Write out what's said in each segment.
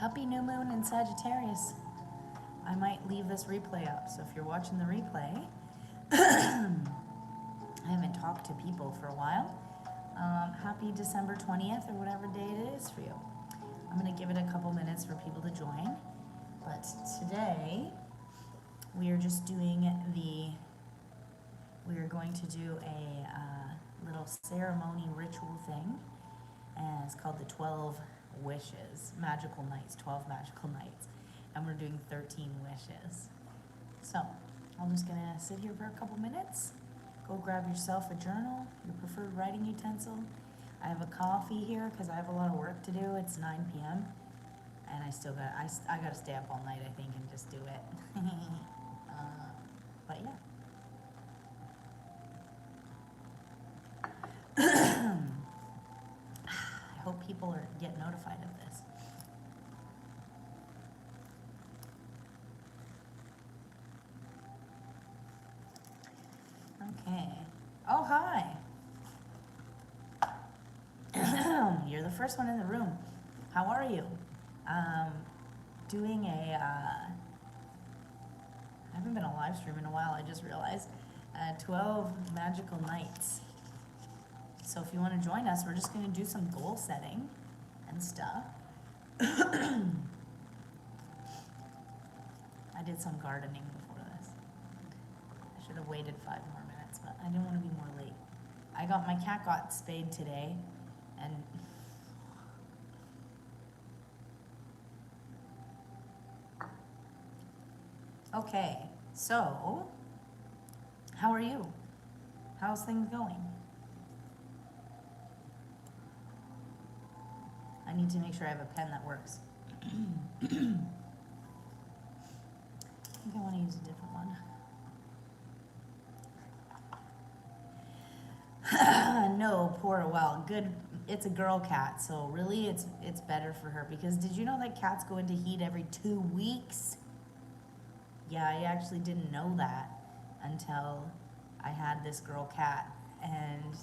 Happy new moon in Sagittarius. I might leave this replay up, so if you're watching the replay, I haven't talked to people for a while. Happy December 20th or whatever day it is for you. I'm going to give it a couple minutes for people to join. But today, we are just doing we are going to do a little ceremony ritual thing. And it's called the 12 Wishes, Magical Nights, 12 Magical Nights. And we're doing 13 wishes. So, I'm just going to sit here for a couple minutes. Go grab yourself a journal, your preferred writing utensil. I have a coffee here because I have a lot of work to do. It's 9 p.m. And I still got, I got to stay up all night, I think, and just do it. But yeah. I hope people get notified of this. Okay. Oh, hi. You're the first one in the room. How are you? Doing I haven't been a live stream in a while, I just realized. 12 magical nights. So if you want to join us, we're just going to do some goal setting and stuff. I did some gardening before this. I should have waited 5 more minutes, but I didn't want to be more late. My cat got spayed today, and okay, so how are you? How's things going? I need to make sure I have a pen that works. I think I want to use a different one. No, poor, well, good. It's a girl cat, so really it's better for her, because did you know that cats go into heat every 2 weeks? Yeah, I actually didn't know that until I had this girl cat, and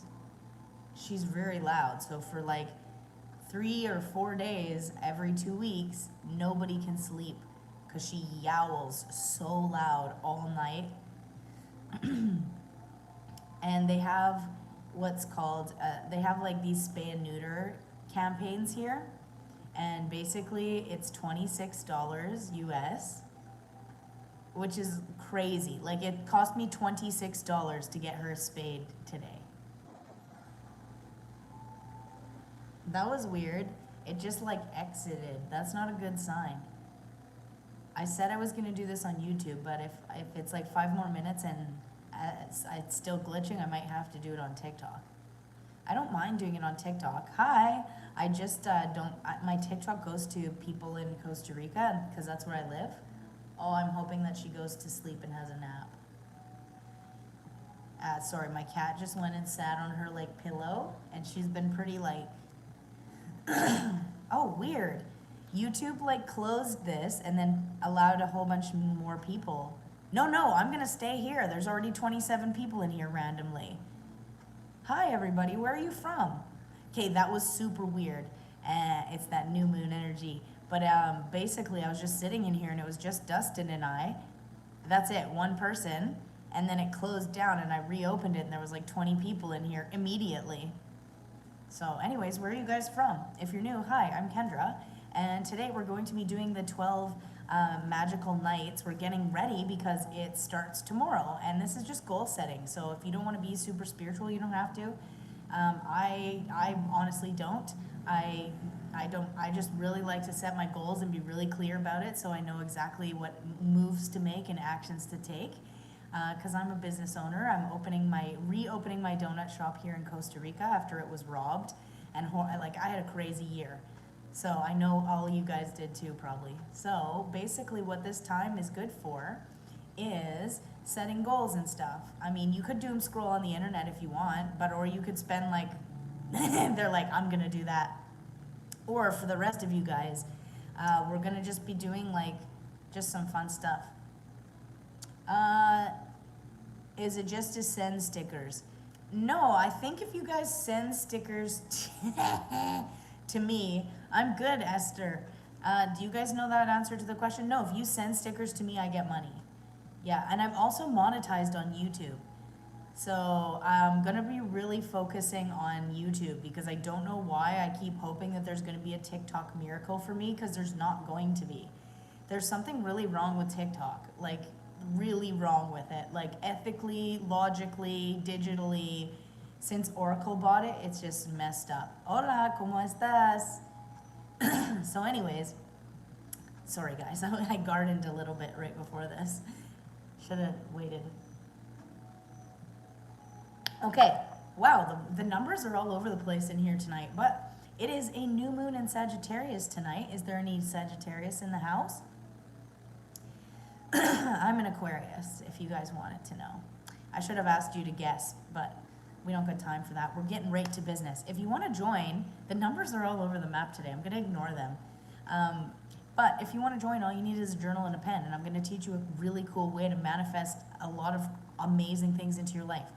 she's very loud. So for like 3 or 4 days every 2 weeks, nobody can sleep because she yowls so loud all night. And they have what's called, they have like these spay and neuter campaigns here. And basically it's $26 US, which is crazy. Like, it cost me $26 to get her spayed today. That was weird. It just like exited. That's not a good sign. I said I was gonna do this on YouTube, but if it's like 5 more minutes and it's still glitching, I might have to do it on TikTok. I don't mind doing it on TikTok. Hi, I just my TikTok goes to people in Costa Rica because that's where I live. Oh, I'm hoping that she goes to sleep and has a nap. Sorry, my cat just went and sat on her like pillow, and she's been pretty like, oh, weird. YouTube like closed this and then allowed a whole bunch more people. No, I'm gonna stay here. There's already 27 people in here randomly. Hi everybody, where are you from? Okay, that was super weird. It's that new moon energy. But basically I was just sitting in here and it was just Dustin and I. That's it, one person. And then it closed down and I reopened it and there was like 20 people in here immediately. So anyways, where are you guys from? If you're new, hi, I'm Kendra. And today we're going to be doing the 12 magical nights. We're getting ready because it starts tomorrow. And this is just goal setting. So if you don't want to be super spiritual, you don't have to. I honestly don't. I just really like to set my goals and be really clear about it so I know exactly what moves to make and actions to take. Because I'm a business owner. I'm reopening my donut shop here in Costa Rica after it was robbed. And I had a crazy year. So I know all you guys did too, probably. So basically what this time is good for is setting goals and stuff. I mean, you could doom scroll on the internet if you want, or you could spend like, they're like, I'm gonna do that. Or for the rest of you guys, we're gonna just be doing like, just some fun stuff. Is it just to send stickers? No, I think if you guys send stickers to me, I'm good, Esther. Do you guys know that answer to the question? No, if you send stickers to me, I get money. Yeah, and I'm also monetized on YouTube. So I'm gonna be really focusing on YouTube because I don't know why I keep hoping that there's gonna be a TikTok miracle for me, because there's not going to be. There's something really wrong with TikTok, like really wrong with it, like ethically, logically, digitally. Since Oracle bought it, it's just messed up. Hola, ¿cómo estás? So anyways, sorry guys, I gardened a little bit right before this. Should have waited. Okay, wow, the numbers are all over the place in here tonight, but it is a new moon in Sagittarius tonight. Is there any Sagittarius in the house? I'm an Aquarius, if you guys wanted to know. I should have asked you to guess, but we don't got time for that. We're getting right to business. If you want to join, the numbers are all over the map today. I'm going to ignore them. But if you want to join, all you need is a journal and a pen, and I'm going to teach you a really cool way to manifest a lot of amazing things into your life.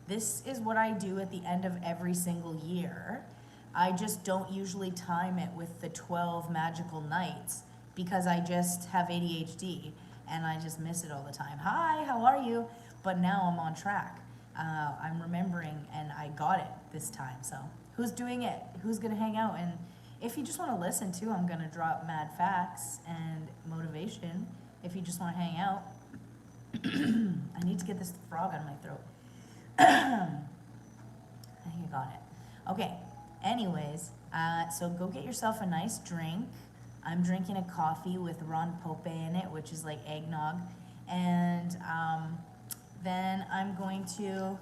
This is what I do at the end of every single year. I just don't usually time it with the 12 magical nights because I just have ADHD and I just miss it all the time. Hi, how are you? But now I'm on track. I'm remembering and I got it this time. So who's doing it? Who's gonna hang out? And if you just wanna listen too, I'm gonna drop mad facts and motivation. If you just wanna hang out. I need to get this frog out of my throat. I think I got it. Okay, anyways, so go get yourself a nice drink. I'm drinking a coffee with Ron Pope in it, which is like eggnog. And then I'm going to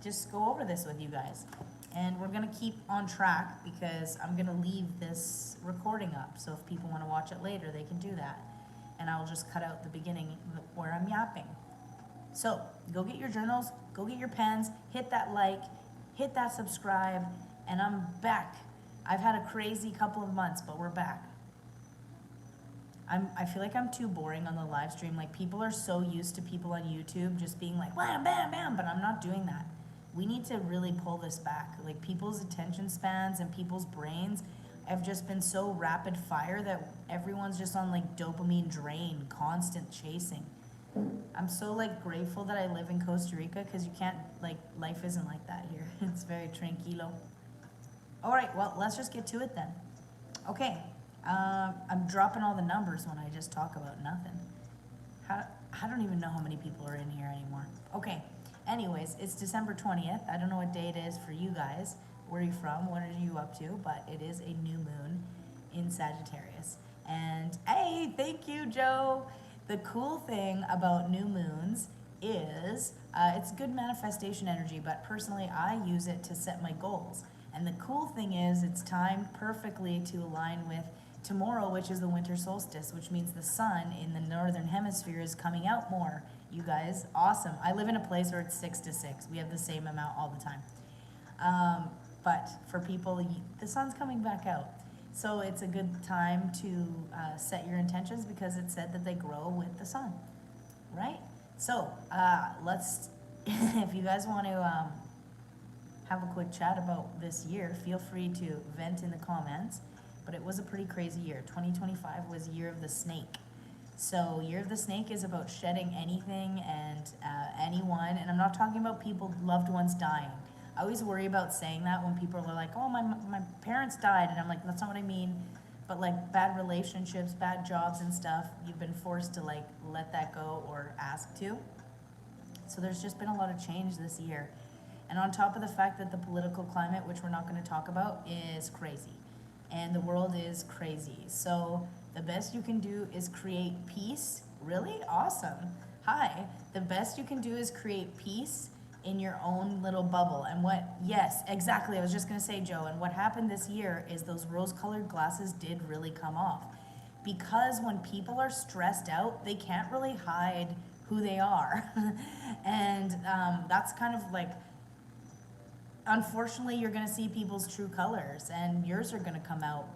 just go over this with you guys. And we're gonna keep on track because I'm gonna leave this recording up. So if people wanna watch it later, they can do that. And I'll just cut out the beginning where I'm yapping. So go get your journals, go get your pens, hit that like, hit that subscribe, and I'm back. I've had a crazy couple of months, but we're back. I feel like I'm too boring on the live stream. Like, people are so used to people on YouTube just being like, bam, bam, bam, but I'm not doing that. We need to really pull this back. Like, people's attention spans and people's brains have just been so rapid fire that everyone's just on like dopamine drain, constant chasing. I'm so like grateful that I live in Costa Rica because you can't, like, life isn't like that here. It's very tranquilo. All right, well, let's just get to it then. Okay, I'm dropping all the numbers when I just talk about nothing. I don't even know how many people are in here anymore. Okay, anyways, it's December 20th. I don't know what day it is for you guys. Where are you from? What are you up to? But it is a new moon in Sagittarius. And hey, thank you, Joe. The cool thing about new moons is it's good manifestation energy, but personally I use it to set my goals. And the cool thing is it's timed perfectly to align with tomorrow, which is the winter solstice, which means the sun in the northern hemisphere is coming out more. You guys, awesome. I live in a place where it's 6 to 6. We have the same amount all the time. But for people, the sun's coming back out. So it's a good time to set your intentions because it said that they grow with the sun, right? So let's, if you guys want to have a quick chat about this year, feel free to vent in the comments. But it was a pretty crazy year. 2025 was Year of the Snake. So Year of the Snake is about shedding anything and anyone. And I'm not talking about people, loved ones dying. I always worry about saying that when people are like, oh, my parents died. And I'm like, that's not what I mean. But like bad relationships, bad jobs and stuff, you've been forced to like let that go or ask to. So there's just been a lot of change this year. And on top of the fact that the political climate, which we're not going to talk about, is crazy. And the world is crazy. So the best you can do is create peace. Really? Awesome. Hi. The best you can do is create peace in your own little bubble. And what, yes, exactly. I was just going to say, Joe, and what happened this year is those rose-colored glasses did really come off. Because when people are stressed out, they can't really hide who they are. And that's kind of like, unfortunately, you're going to see people's true colors, and yours are going to come out.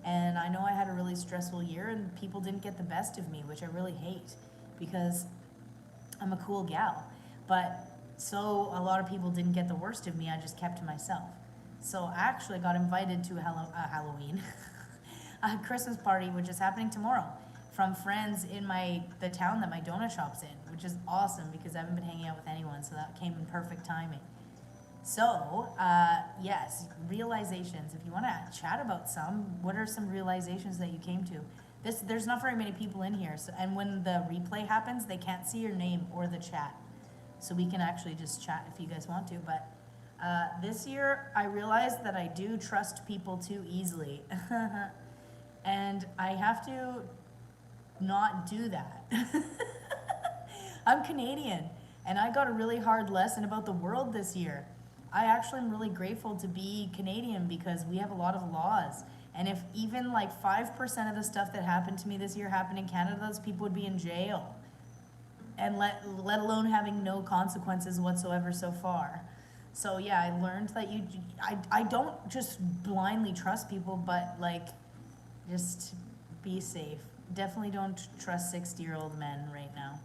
And I know I had a really stressful year, and people didn't get the best of me, which I really hate, because I'm a cool gal. But so a lot of people didn't get the worst of me. I just kept to myself. So I actually got invited to Halloween. a Christmas party, which is happening tomorrow, from friends in the town that my donut shop's in, which is awesome because I haven't been hanging out with anyone, so that came in perfect timing. So, yes, realizations. If you want to chat about some, what are some realizations that you came to? There's not very many people in here, so, and when the replay happens, they can't see your name or the chat. So we can actually just chat if you guys want to. But this year, I realized that I do trust people too easily. And I have to not do that. I'm Canadian, and I got a really hard lesson about the world this year. I actually am really grateful to be Canadian because we have a lot of laws. And if even like 5% of the stuff that happened to me this year happened in Canada, those people would be in jail. And let alone having no consequences whatsoever so far. So yeah, I learned that I don't just blindly trust people, but like, just be safe. Definitely don't trust 60-year-old men right now.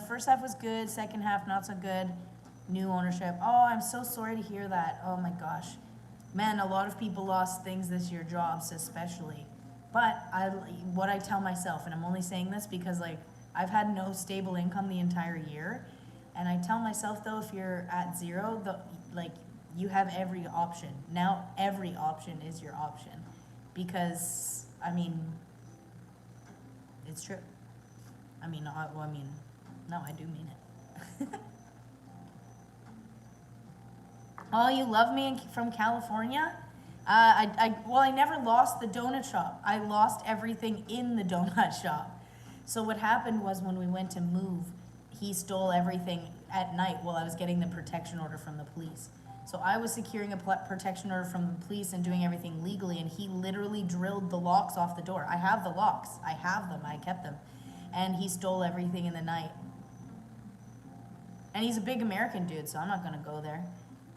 First half was good, second half not so good. New ownership. Oh, I'm so sorry to hear that. Oh my gosh. Man, a lot of people lost things this year, jobs especially. But what I tell myself, and I'm only saying this because like, I've had no stable income the entire year. And I tell myself though, if you're at zero, you have every option. Now every option is your option. Because, I mean, it's true. No, I do mean it. Oh, you love me from California? I never lost the donut shop. I lost everything in the donut shop. So what happened was when we went to move, he stole everything at night while I was getting the protection order from the police. So I was securing a protection order from the police and doing everything legally, and he literally drilled the locks off the door. I have the locks. I have them. I kept them. And he stole everything in the night. And he's a big American dude, so I'm not gonna go there.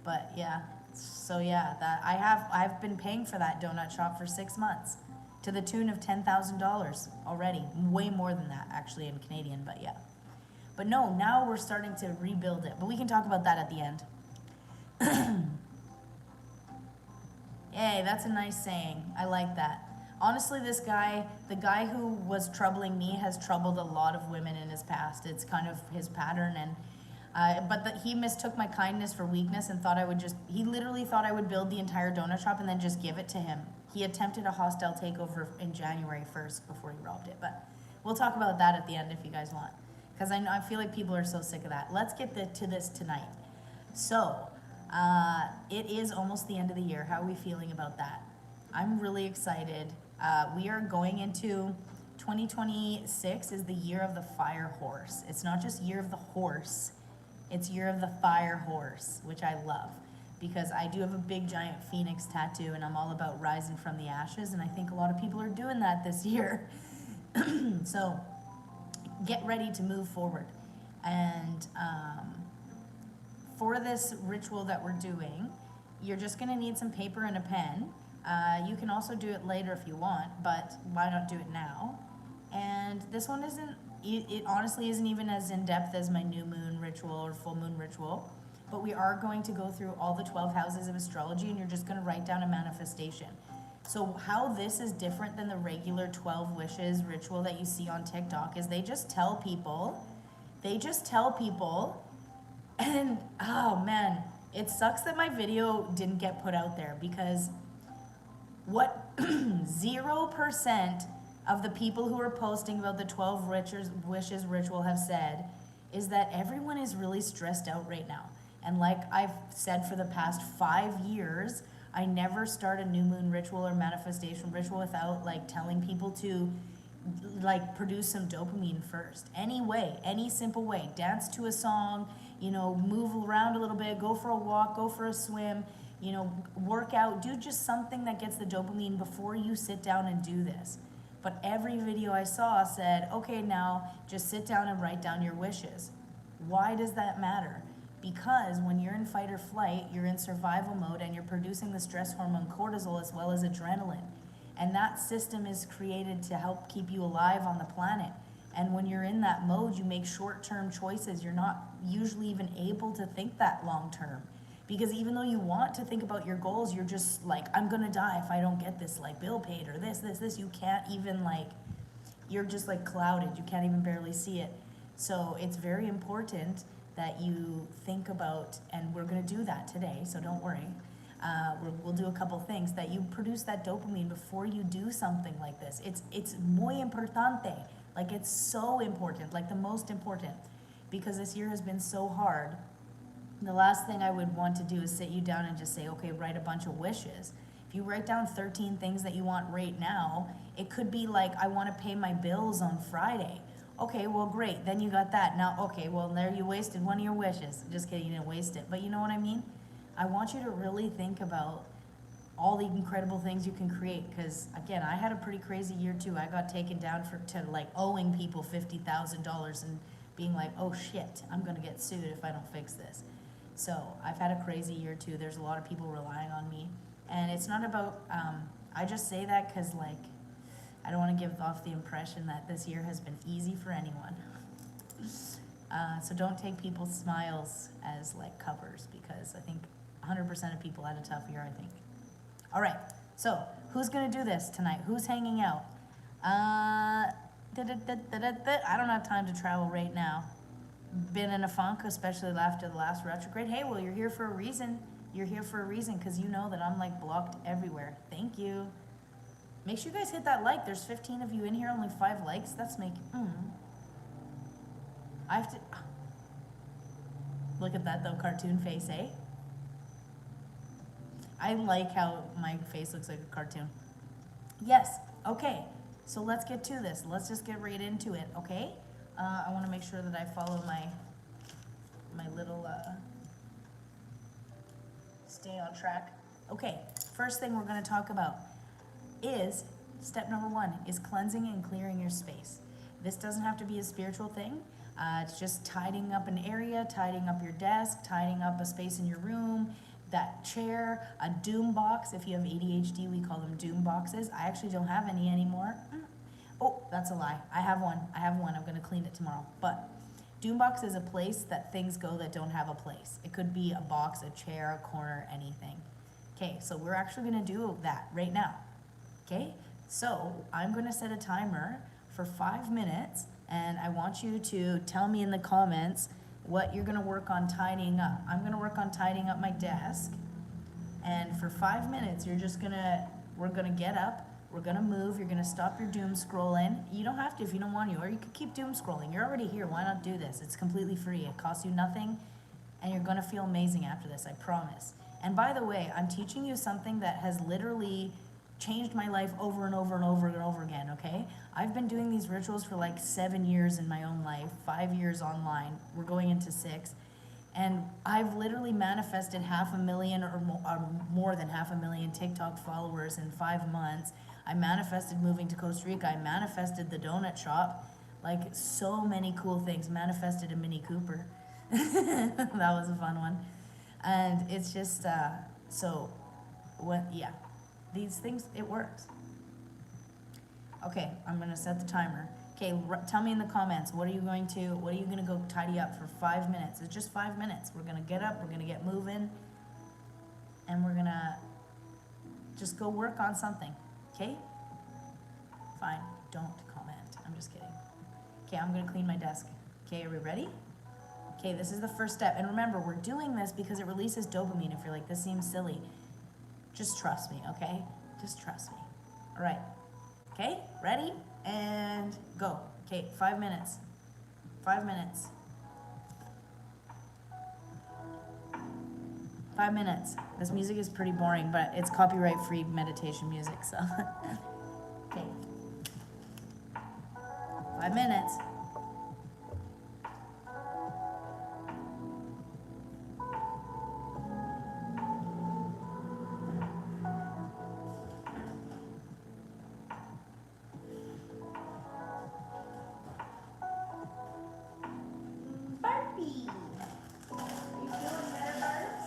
But yeah, so yeah, I've been paying for that donut shop for 6 months to the tune of $10,000 already. Way more than that actually in Canadian, but yeah. But no, now we're starting to rebuild it. But we can talk about that at the end. Yay, that's a nice saying. I like that. Honestly, the guy who was troubling me has troubled a lot of women in his past. It's kind of his pattern, and he mistook my kindness for weakness and he literally thought I would build the entire donut shop and then just give it to him. He attempted a hostile takeover in January 1st before he robbed it, but we'll talk about that at the end if you guys want, because I feel like people are so sick of that. Let's get to this tonight. So, it is almost the end of the year. How are we feeling about that? I'm really excited. We are going into 2026 is the year of the fire horse. It's not just year of the horse, it's year of the fire horse, which I love because I do have a big giant phoenix tattoo and I'm all about rising from the ashes, and I think a lot of people are doing that this year. So get ready to move forward. And for this ritual that we're doing, you're just gonna need some paper and a pen. You can also do it later if you want, but why not do it now? And this one it honestly isn't even as in-depth as my new moon ritual or full moon ritual, but we are going to go through all the 12 houses of astrology, and you're just gonna write down a manifestation. So how this is different than the regular 12 wishes ritual that you see on TikTok is they just tell people, and oh man, it sucks that my video didn't get put out there, because what 0% of the people who are posting about the 12 wishes ritual have said is that everyone is really stressed out right now. And like I've said for the past 5 years, I never start a new moon ritual or manifestation ritual without like telling people to like produce some dopamine first. Any simple way. Dance to a song, move around a little bit, go for a walk, go for a swim, work out, do just something that gets the dopamine before you sit down and do this. But every video I saw said, okay, now just sit down and write down your wishes. Why does that matter? Because when you're in fight or flight, you're in survival mode and you're producing the stress hormone cortisol as well as adrenaline. And that system is created to help keep you alive on the planet. And when you're in that mode, you make short-term choices. You're not usually even able to think that long-term Because even though you want to think about your goals, you're just like, I'm gonna die if I don't get this like bill paid or this. You can't even like, you're just like clouded. You can't even barely see it. So it's very important that you think about, and we're gonna do that today, so don't worry. We'll do a couple things that you produce that dopamine before you do something like this. It's muy importante. Like it's so important, like the most important, because this year has been so hard. The last thing I would want to do is sit you down and just say, okay, write a bunch of wishes. If you write down 13 things that you want right now, it could be like, I want to pay my bills on Friday. Okay, well, great. Then you got that. Now, okay, well, there you wasted one of your wishes. Just kidding, you didn't waste it. But you know what I mean? I want you to really think about all the incredible things you can create. Because, again, I had a pretty crazy year, too. I got taken down to, like, owing people $50,000 and being like, oh, shit, I'm going to get sued if I don't fix this. So I've had a crazy year too. There's a lot of people relying on me. And it's not about, I just say that because like, I don't want to give off the impression that this year has been easy for anyone. So don't take people's smiles as like covers, because I think 100% of people had a tough year, I think. All right, so who's going to do this tonight? Who's hanging out? I don't have time to travel right now. Been in a funk, especially after the last retrograde. Hey, well, you're here for a reason. You're here for a reason, because you know that I'm like blocked everywhere. Thank you. Make sure you guys hit that like. There's 15 of you in here, only 5 likes. That's making, I have to, look at that though, cartoon face, eh? I like how my face looks like a cartoon. Yes, okay, so let's get to this. Let's just get right into it, okay? I want to make sure that I follow my little, stay on track. Okay, first thing we're going to talk about is, step number 1, is cleansing and clearing your space. This doesn't have to be a spiritual thing. It's just tidying up an area, tidying up your desk, tidying up a space in your room, that chair, a doom box. If you have ADHD, we call them doom boxes. I actually don't have any anymore. Oh, that's a lie. I have one. I'm going to clean it tomorrow. But Doombox is a place that things go that don't have a place. It could be a box, a chair, a corner, anything. Okay, so we're actually going to do that right now. Okay, so I'm going to set a timer for 5 minutes, and I want you to tell me in the comments what you're going to work on tidying up. I'm going to work on tidying up my desk, and for 5 minutes, we're going to get up. We're gonna move, you're gonna stop your doom scrolling. You don't have to if you don't want to, or you could keep doom scrolling. You're already here, why not do this? It's completely free, it costs you nothing, and you're gonna feel amazing after this, I promise. And by the way, I'm teaching you something that has literally changed my life over and over and over and over again, okay? I've been doing these rituals for like 7 years in my own life, 5 years online. We're going into 6. And I've literally manifested 500,000 or more than 500,000 TikTok followers in 5 months. I manifested moving to Costa Rica. I manifested the donut shop. Like, so many cool things. Manifested a Mini Cooper. That was a fun one. And it's just, these things, it works. Okay, I'm gonna set the timer. Okay, tell me in the comments, what are you gonna go tidy up for 5 minutes? It's just 5 minutes. We're gonna get up, we're gonna get moving, and we're gonna just go work on something, okay? Fine, don't comment, I'm just kidding. Okay, I'm gonna clean my desk. Okay, are we ready? Okay, this is the first step. And remember, we're doing this because it releases dopamine. If you're like, this seems silly, just trust me, okay? Just trust me. All right, okay, ready? And go. Okay, 5 minutes. 5 minutes. 5 minutes. This music is pretty boring, but it's copyright-free meditation music, so. Okay. 5 minutes. Barbie. Are you feeling better, Barbs?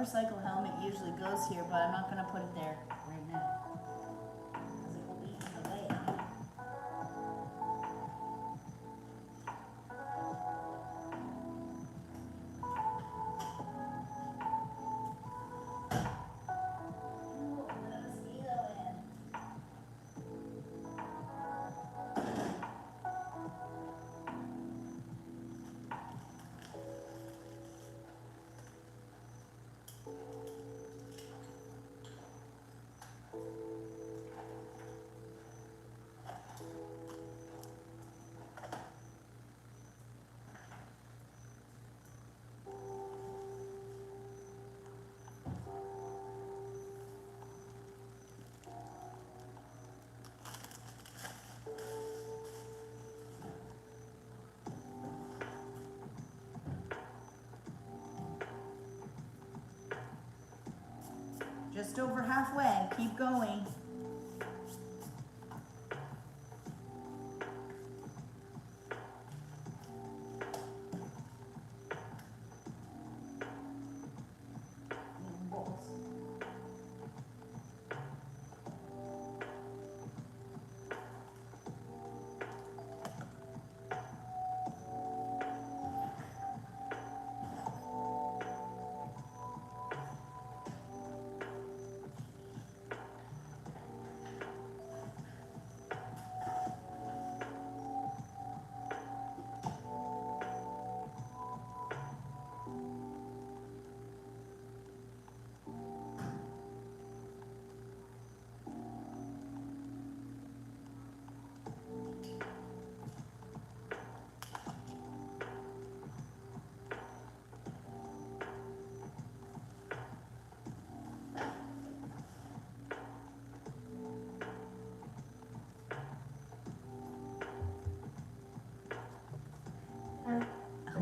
motorcycle helmet usually goes here, but I'm not gonna put it there right now. 'Cause it will be in the way. Ooh, a mosquito in. Just over halfway, keep going.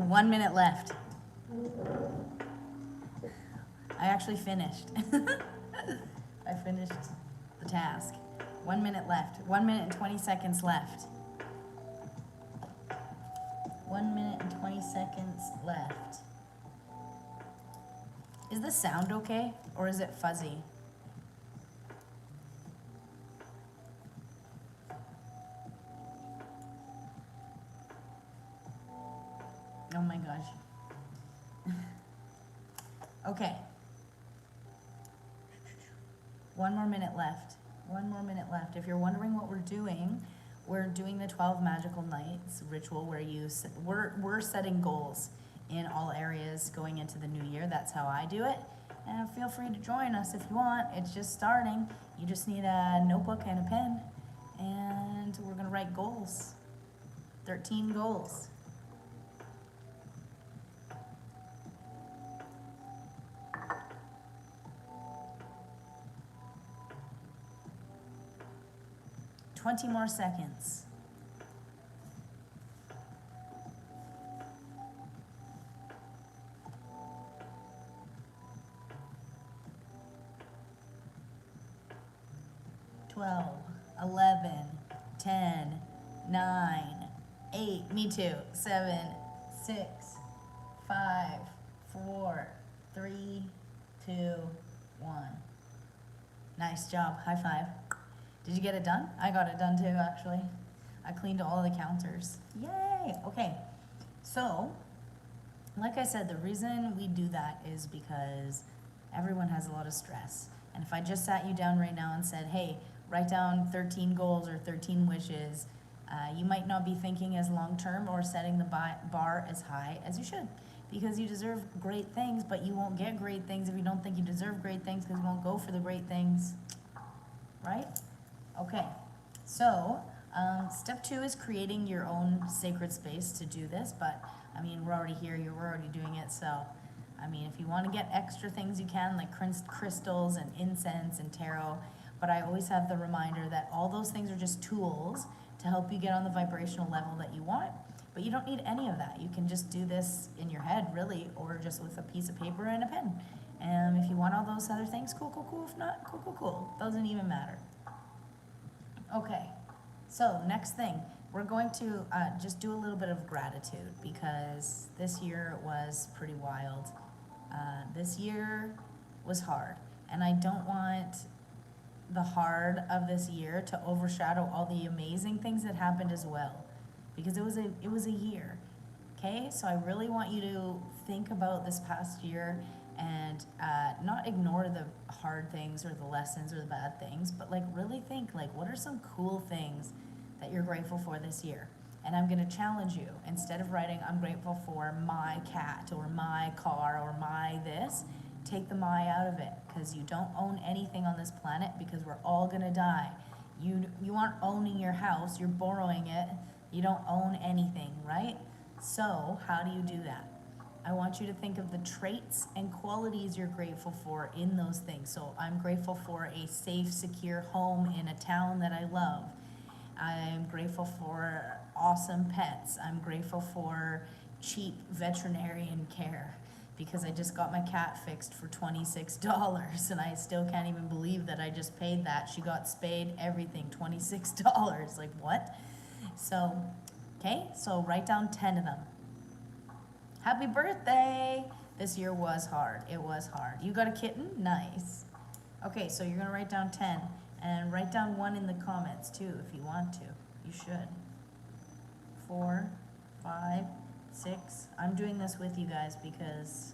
One minute left. I actually finished. I finished the task. 1 minute left. 1 minute and 20 seconds left. 1 minute and 20 seconds left. Is the sound okay, or is it fuzzy? Oh my gosh. Okay. 1 more minute left. 1 more minute left. If you're wondering what we're doing the 12 magical nights ritual where we're setting goals in all areas going into the new year. That's how I do it. And feel free to join us if you want. It's just starting. You just need a notebook and a pen. And we're gonna write goals. 13 goals. Twenty more seconds. Twelve, 11, 10, 9, 8, me too, 7, 6, 5, 4, 3, 2, 1. Nice job, high five. Did you get it done? I got it done too, actually. I cleaned all the counters. Yay! Okay, so, like I said, the reason we do that is because everyone has a lot of stress. And if I just sat you down right now and said, hey, write down 13 goals or 13 wishes, you might not be thinking as long-term or setting the bar as high as you should. Because you deserve great things, but you won't get great things if you don't think you deserve great things, because you won't go for the great things, right? Okay, so step 2 is creating your own sacred space to do this, but I mean, we're already here, we're already doing it, so I mean, if you want to get extra things you can, like crystals and incense and tarot, but I always have the reminder that all those things are just tools to help you get on the vibrational level that you want, but you don't need any of that. You can just do this in your head, really, or just with a piece of paper and a pen. And if you want all those other things, cool, cool, cool. If not, cool, cool, cool. Doesn't even matter. Okay, so next thing, we're going to just do a little bit of gratitude because this year was pretty wild. This year was hard. And I don't want the hard of this year to overshadow all the amazing things that happened as well, because it was a year. Okay, so I really want you to think about this past year and not ignore the hard things or the lessons or the bad things, but like really think like, what are some cool things that you're grateful for this year? And I'm gonna challenge you, instead of writing I'm grateful for my cat or my car or my this, take the my out of it, because you don't own anything on this planet, because we're all gonna die. You aren't owning your house, you're borrowing it. You don't own anything, right? So how do you do that? I want you to think of the traits and qualities you're grateful for in those things. So I'm grateful for a safe, secure home in a town that I love. I'm grateful for awesome pets. I'm grateful for cheap veterinarian care, because I just got my cat fixed for $26 and I still can't even believe that I just paid that. She got spayed, everything, $26. Like what? So, okay, so write down 10 of them. Happy birthday! This year was hard. It was hard. You got a kitten? Nice. Okay, so you're gonna write down 10 and write down one in the comments too if you want to. You should. 4, 5, 6. I'm doing this with you guys because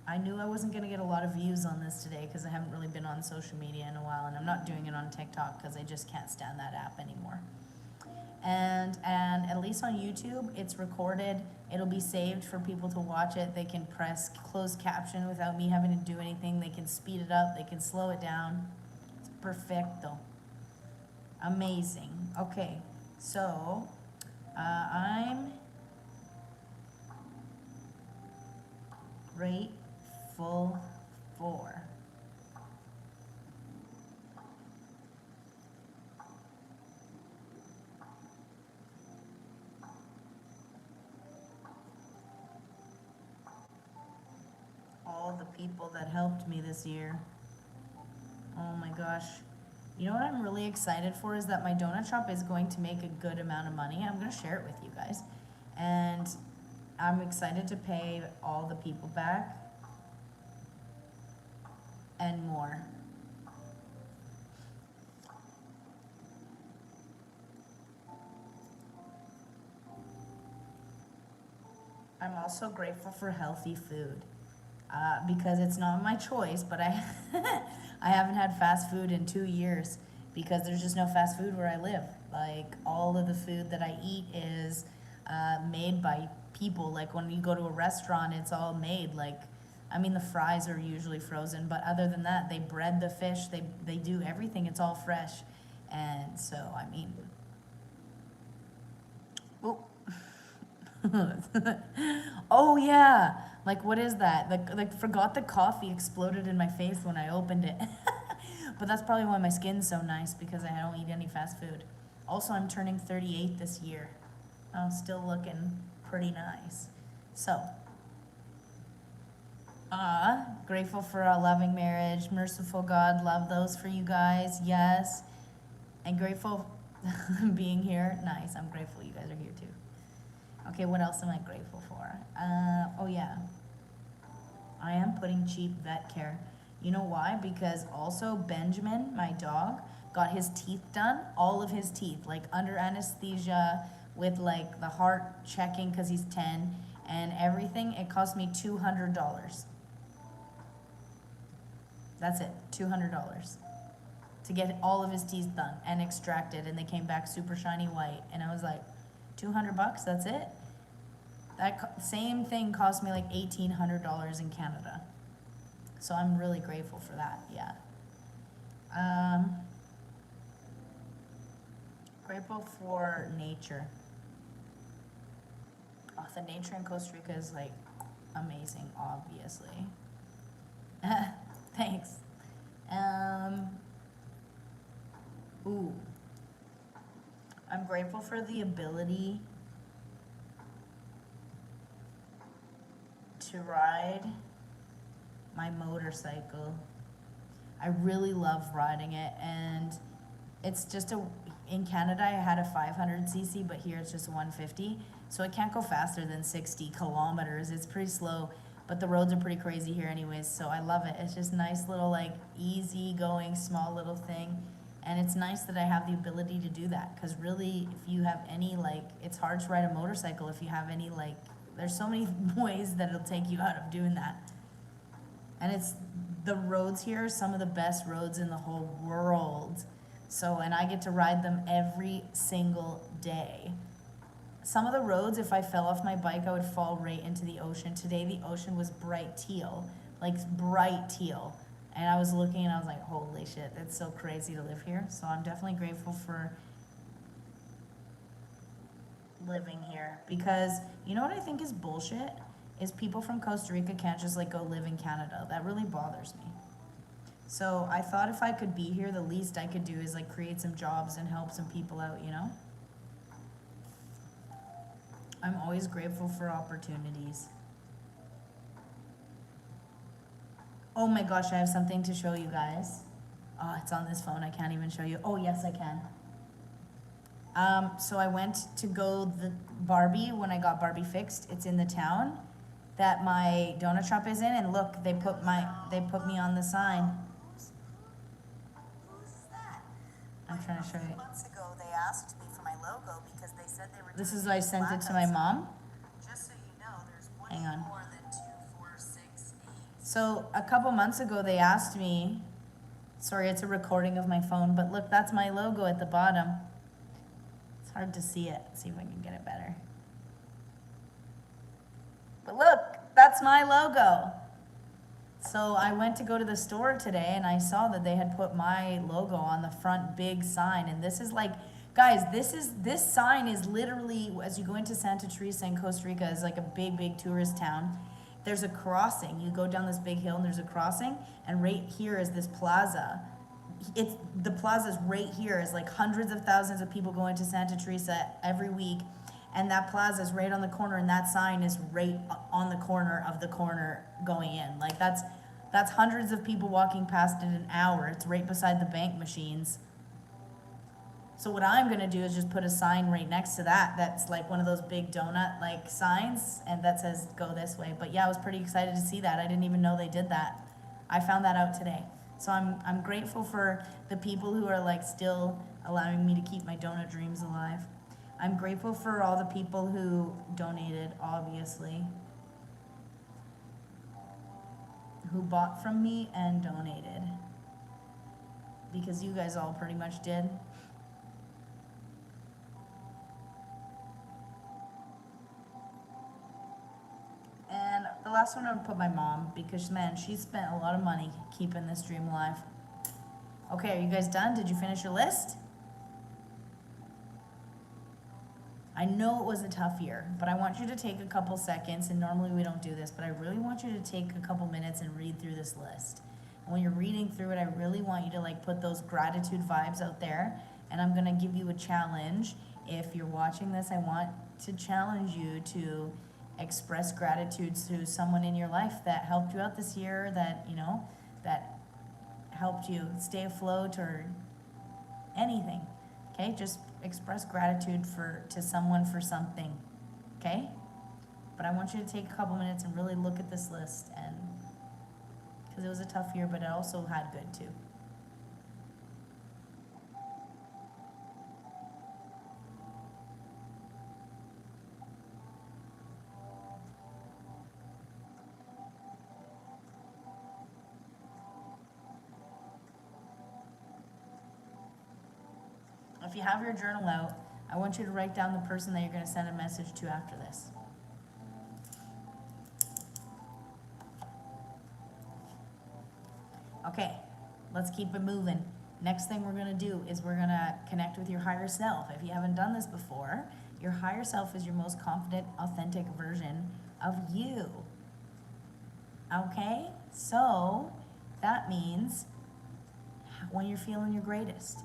I knew I wasn't gonna get a lot of views on this today, because I haven't really been on social media in a while, and I'm not doing it on TikTok because I just can't stand that app anymore. And at least on YouTube, it's recorded. It'll be saved for people to watch it. They can press closed caption without me having to do anything. They can speed it up. They can slow it down. It's perfecto. Amazing. Okay, so I'm grateful for. All the people that helped me this year. Oh my gosh. You know what I'm really excited for is that my donut shop is going to make a good amount of money. I'm going to share it with you guys. And I'm excited to pay all the people back and more. I'm also grateful for healthy food. Because it's not my choice, but I I haven't had fast food in 2 years, because there's just no fast food where I live. Like all of the food that I eat is made by people. Like when you go to a restaurant, it's all made. Like, I mean, the fries are usually frozen, but other than that, they bread the fish. They do everything. It's all fresh, and so I mean, oh, oh yeah. Like, what is that? Like, forgot the coffee exploded in my face when I opened it. But that's probably why my skin's so nice, because I don't eat any fast food. Also, I'm turning 38 this year. I'm still looking pretty nice. So, grateful for a loving marriage. Merciful God, love those for you guys. Yes. And grateful being here. Nice. I'm grateful you guys are here too. Okay, what else am I grateful for? Oh yeah. I am putting cheap vet care. You know why? Because also Benjamin, my dog, got his teeth done, all of his teeth, like under anesthesia, with like the heart checking because he's 10 and everything. It cost me $200. That's it, $200 to get all of his teeth done and extracted, and they came back super shiny white. And I was like, $200, that's it? That same thing cost me like $1,800 in Canada. So I'm really grateful for that, yeah. Grateful for nature. Oh, the nature in Costa Rica is like amazing, obviously. Thanks. Ooh. I'm grateful for the ability to ride my motorcycle. I really love riding it, and it's just in Canada I had a 500cc, but here it's just 150, so I can't go faster than 60 kilometers. It's pretty slow, But the roads are pretty crazy here anyways, so I love it. It's just nice little like easy going small little thing. And it's nice that I have the ability to do that, because really if you have any like, it's hard to ride a motorcycle if you have any like, there's so many ways that it'll take you out of doing that. And it's, the roads here are some of the best roads in the whole world. So, and I get to ride them every single day. Some of the roads, if I fell off my bike, I would fall right into the ocean. Today, the ocean was bright teal, like bright teal. And I was looking and I was like, holy shit, it's so crazy to live here. So I'm definitely grateful for living here. Because you know what I think is bullshit? Is people from Costa Rica can't just like go live in Canada. That really bothers me. So I thought if I could be here, the least I could do is like create some jobs and help some people out, you know? I'm always grateful for opportunities. Oh my gosh, I have something to show you guys. Oh, it's on this phone. I can't even show you. Oh, yes, I can. So I went to go the Barbie when I got Barbie fixed. It's in the town that my donut shop is in, and look, they put me on the sign. Who's that? I'm trying to show you. Months ago, they asked me for my logo because they said they were. This is I sent it to my mom. Just so you know, there's one Hang on. more than 2, 4, 6, 8. So a couple months ago, they asked me, sorry, it's a recording of my phone, but look, that's my logo at the bottom. It's hard to see it. Let's see if I can get it better. But look, that's my logo. So I went to go to the store today and I saw that they had put my logo on the front big sign. And this is like, guys, this sign is literally, as you go into Santa Teresa in Costa Rica, is like a big, big tourist town. There's a crossing. You go down this big hill and there's a crossing, and right here is this plaza. The plaza's right here. Is like hundreds of thousands of people going to Santa Teresa every week, and that plaza is right on the corner, and that sign is right on the corner of the corner going in. Like that's hundreds of people walking past in an hour. It's right beside the bank machines. So what I'm gonna do is just put a sign right next to that. That's like one of those big donut like signs, and that says go this way. But yeah, I was pretty excited to see that. I didn't even know they did that. I found that out today. So I'm grateful for the people who are like still allowing me to keep my donut dreams alive. I'm grateful for all the people who donated, obviously, who bought from me and donated, because you guys all pretty much did. And the last one I would put my mom, because man, she spent a lot of money keeping this dream alive. Okay, are you guys done? Did you finish your list? I know it was a tough year, but I want you to take a couple seconds, and normally we don't do this, but I really want you to take a couple minutes and read through this list. And when you're reading through it, I really want you to like put those gratitude vibes out there, and I'm gonna give you a challenge. If you're watching this, I want to challenge you to express gratitude to someone in your life that helped you out this year, that, you know, that helped you stay afloat or anything. Okay, just express gratitude to someone for something. Okay, but I want you to take a couple minutes and really look at this list, and because it was a tough year, but it also had good too. If you have your journal out, I want you to write down the person that you're going to send a message to after this. Okay, let's keep it moving. Next thing we're going to do is we're going to connect with your higher self. If you haven't done this before, your higher self is your most confident, authentic version of you. Okay, so that means when you're feeling your greatest.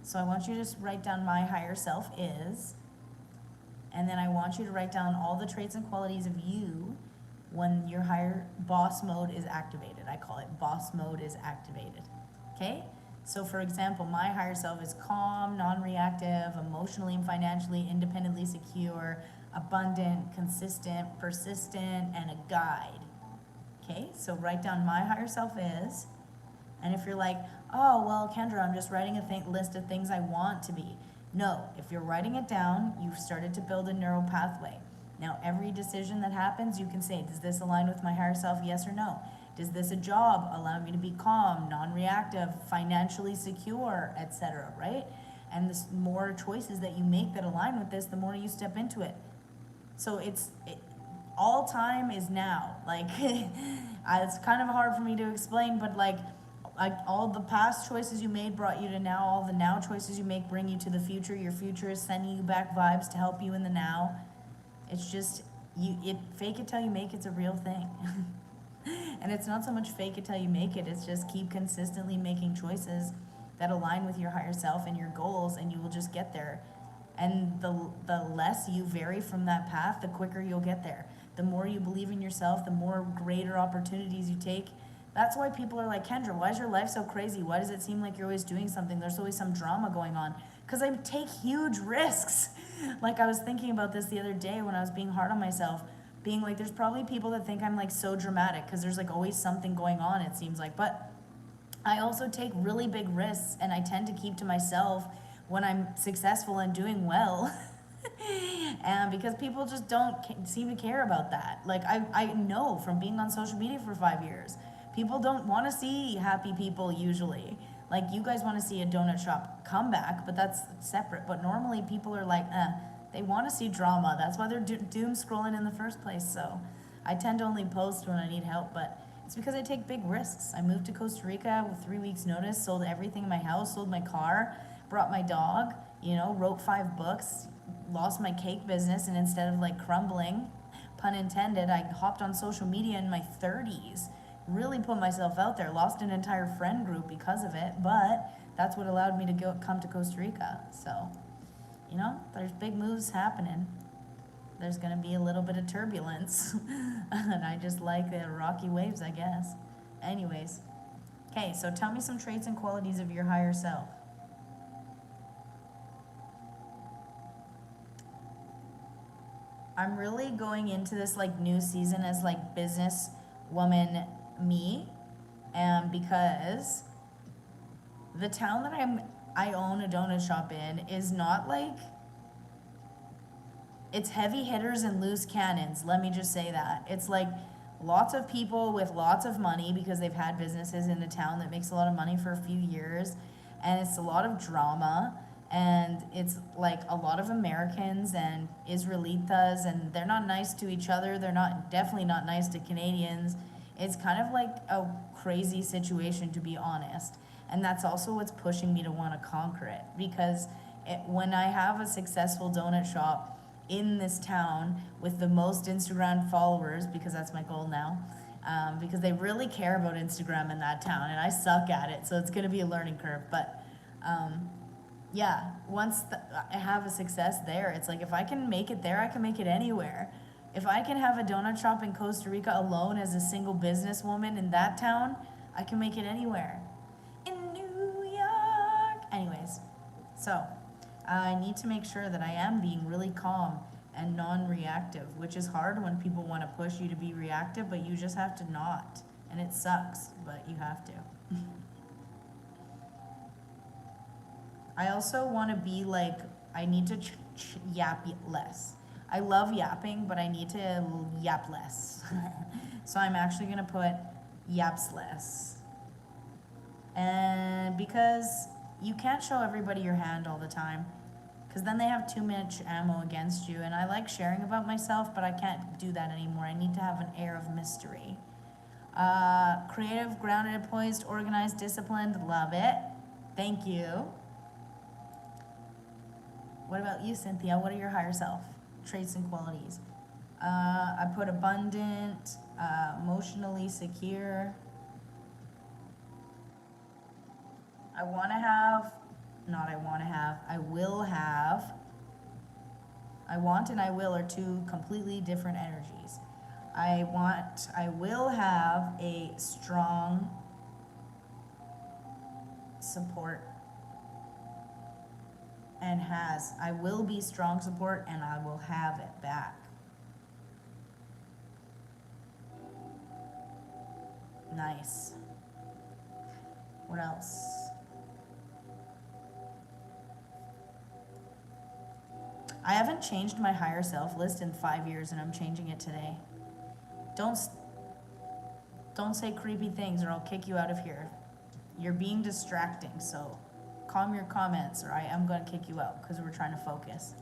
So I want you to just write down my higher self is, and then I want you to write down all the traits and qualities of you when your higher boss mode is activated. I call it boss mode is activated. Okay? So for example, my higher self is calm, non-reactive, emotionally and financially independently secure, abundant, consistent, persistent, and a guide. Okay, so write down my higher self is. And if you're like, oh, well, Kendra, I'm just writing a list of things I want to be. No, if you're writing it down, you've started to build a neural pathway. Now, every decision that happens, you can say, does this align with my higher self, yes or no? Does this a job allow me to be calm, non-reactive, financially secure, etc., right? And the more choices that you make that align with this, the more you step into it. So all time is now. Like, it's kind of hard for me to explain, but like all the past choices you made brought you to now. All the now choices you make bring you to the future. Your future is sending you back vibes to help you in the now. It's just, fake it till you make it's a real thing. And it's not so much fake it till you make it, it's just keep consistently making choices that align with your higher self and your goals, and you will just get there. And the less you vary from that path, the quicker you'll get there. The more you believe in yourself, the more greater opportunities you take. That's why people are like, Kendra, why is your life so crazy? Why does it seem like you're always doing something? There's always some drama going on. Because I take huge risks. Like, I was thinking about this the other day when I was being hard on myself, being like, there's probably people that think I'm like so dramatic because there's like always something going on, it seems like. But I also take really big risks, and I tend to keep to myself when I'm successful and doing well. And because people just don't seem to care about that. Like, I know from being on social media for 5 years, people don't want to see happy people usually. Like, you guys want to see a donut shop comeback, but that's separate. But normally people are like, they want to see drama. That's why they're doom scrolling in the first place. So I tend to only post when I need help, but it's because I take big risks. I moved to Costa Rica with 3 weeks notice, sold everything in my house, sold my car, brought my dog, wrote 5 books, lost my cake business, and instead of like crumbling, pun intended, I hopped on social media in my 30s, really put myself out there, lost an entire friend group because of it, but that's what allowed me to come to Costa Rica. So, there's big moves happening. There's gonna be a little bit of turbulence, and I just like the rocky waves, I guess. Anyways, okay, so tell me some traits and qualities of your higher self. I'm really going into this like new season as like business woman me, and because the town that I own a donut shop in is not like, it's heavy hitters and loose cannons, let me just say that. It's like lots of people with lots of money because they've had businesses in the town that makes a lot of money for a few years, and it's a lot of drama, and it's like a lot of Americans and Israelitas, and they're not nice to each other. They're definitely not nice to Canadians. It's kind of like a crazy situation, to be honest. And that's also what's pushing me to want to conquer it, because when I have a successful donut shop in this town with the most Instagram followers, because that's my goal now, because they really care about Instagram in that town, and I suck at it, so it's going to be a learning curve. But yeah, once I have a success there, it's like if I can make it there, I can make it anywhere. If I can have a donut shop in Costa Rica alone as a single businesswoman in that town, I can make it anywhere. In New York. Anyways, so I need to make sure that I am being really calm and non-reactive, which is hard when people want to push you to be reactive, but you just have to not. And it sucks, but you have to. I also want to be like, I need to yap less. I love yapping, but I need to yap less. So I'm actually going to put yaps less. And because you can't show everybody your hand all the time, because then they have too much ammo against you. And I like sharing about myself, but I can't do that anymore. I need to have an air of mystery. Creative, grounded, poised, organized, disciplined. Love it. Thank you. What about you, Cynthia? What are your higher self traits and qualities? I put abundant, emotionally secure. I will have. I want and I will are two completely different energies. I will have a strong support, and I will be strong support, and I will have it back. Nice. What else? I haven't changed my higher self list in 5 years, and I'm changing it today. Don't say creepy things or I'll kick you out of here. You're being distracting, so calm your comments or I am going to kick you out because we're trying to focus.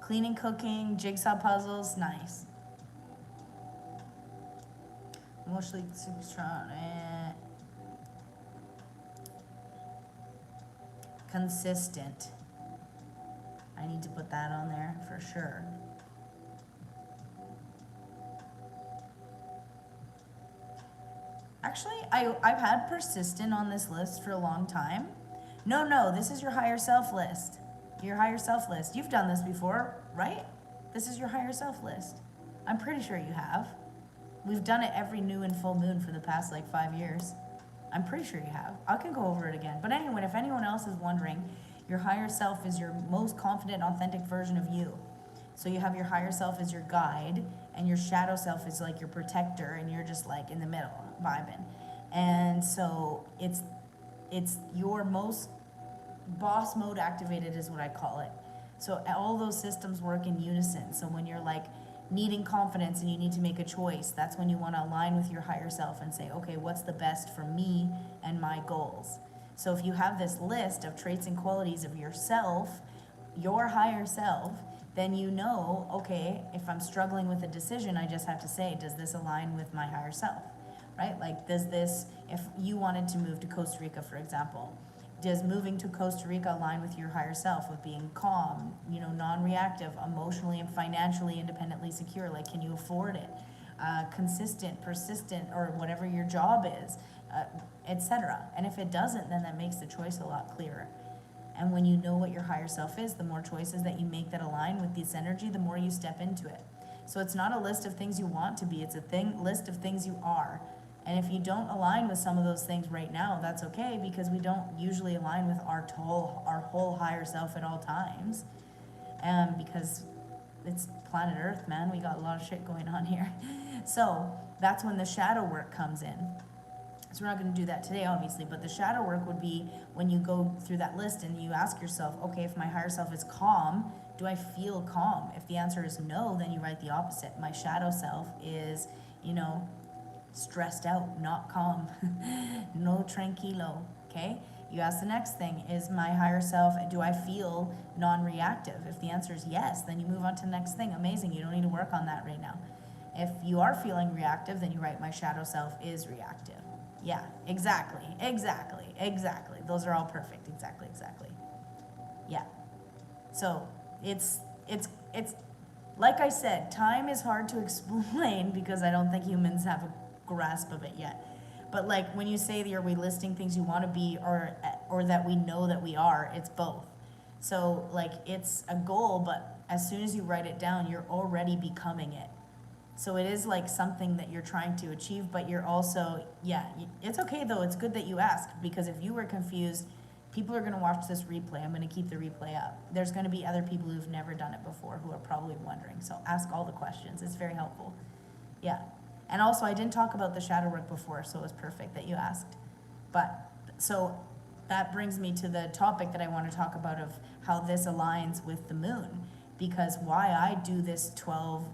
Cleaning, cooking, jigsaw puzzles, nice. Mostly consistent. I need to put that on there for sure. Actually, I've had persistent on this list for a long time. No, this is your higher self list. Your higher self list. You've done this before, right? This is your higher self list. I'm pretty sure you have. We've done it every new and full moon for the past like 5 years. I'm pretty sure you have. I can go over it again. But anyway, if anyone else is wondering, your higher self is your most confident, authentic version of you. So you have your higher self as your guide, and your shadow self is like your protector, and you're just like in the middle, vibing. And so it's your most boss mode activated is what I call it. So all those systems work in unison. So when you're like needing confidence and you need to make a choice, that's when you want to align with your higher self and say, okay, what's the best for me and my goals? So if you have this list of traits and qualities of yourself, your higher self, then you know, okay, if I'm struggling with a decision, I just have to say, does this align with my higher self, right? Like, does this, if you wanted to move to Costa Rica, for example, does moving to Costa Rica align with your higher self, with being calm, non-reactive, emotionally and financially independently secure? Like, can you afford it? Consistent, persistent, or whatever your job is, etc. And if it doesn't, then that makes the choice a lot clearer. And when you know what your higher self is, the more choices that you make that align with this energy, the more you step into it. So it's not a list of things you want to be, it's a list of things you are. And if you don't align with some of those things right now, that's okay, because we don't usually align with our whole higher self at all times. Because it's planet Earth, man, we got a lot of shit going on here. So that's when the shadow work comes in. So we're not going to do that today, obviously, but the shadow work would be when you go through that list and you ask yourself, okay, if my higher self is calm, do I feel calm? If the answer is no, then you write the opposite. My shadow self is, stressed out, not calm, no tranquilo, okay? You ask the next thing, is my higher self, do I feel non-reactive? If the answer is yes, then you move on to the next thing. Amazing, you don't need to work on that right now. If you are feeling reactive, then you write my shadow self is reactive. Yeah, exactly. Those are all perfect, exactly. Yeah. So it's like I said, time is hard to explain because I don't think humans have a grasp of it yet. But like when you say that are we listing things you want to be or that we know that we are, it's both. So like it's a goal, but as soon as you write it down, you're already becoming it. So it is like something that you're trying to achieve, but you're also, it's okay though. It's good that you ask, because if you were confused, people are going to watch this replay. I'm going to keep the replay up. There's going to be other people who've never done it before who are probably wondering. So ask all the questions. It's very helpful. Yeah. And also I didn't talk about the shadow work before, so it was perfect that you asked. But so that brings me to the topic that I want to talk about of how this aligns with the moon, because why I do this 12,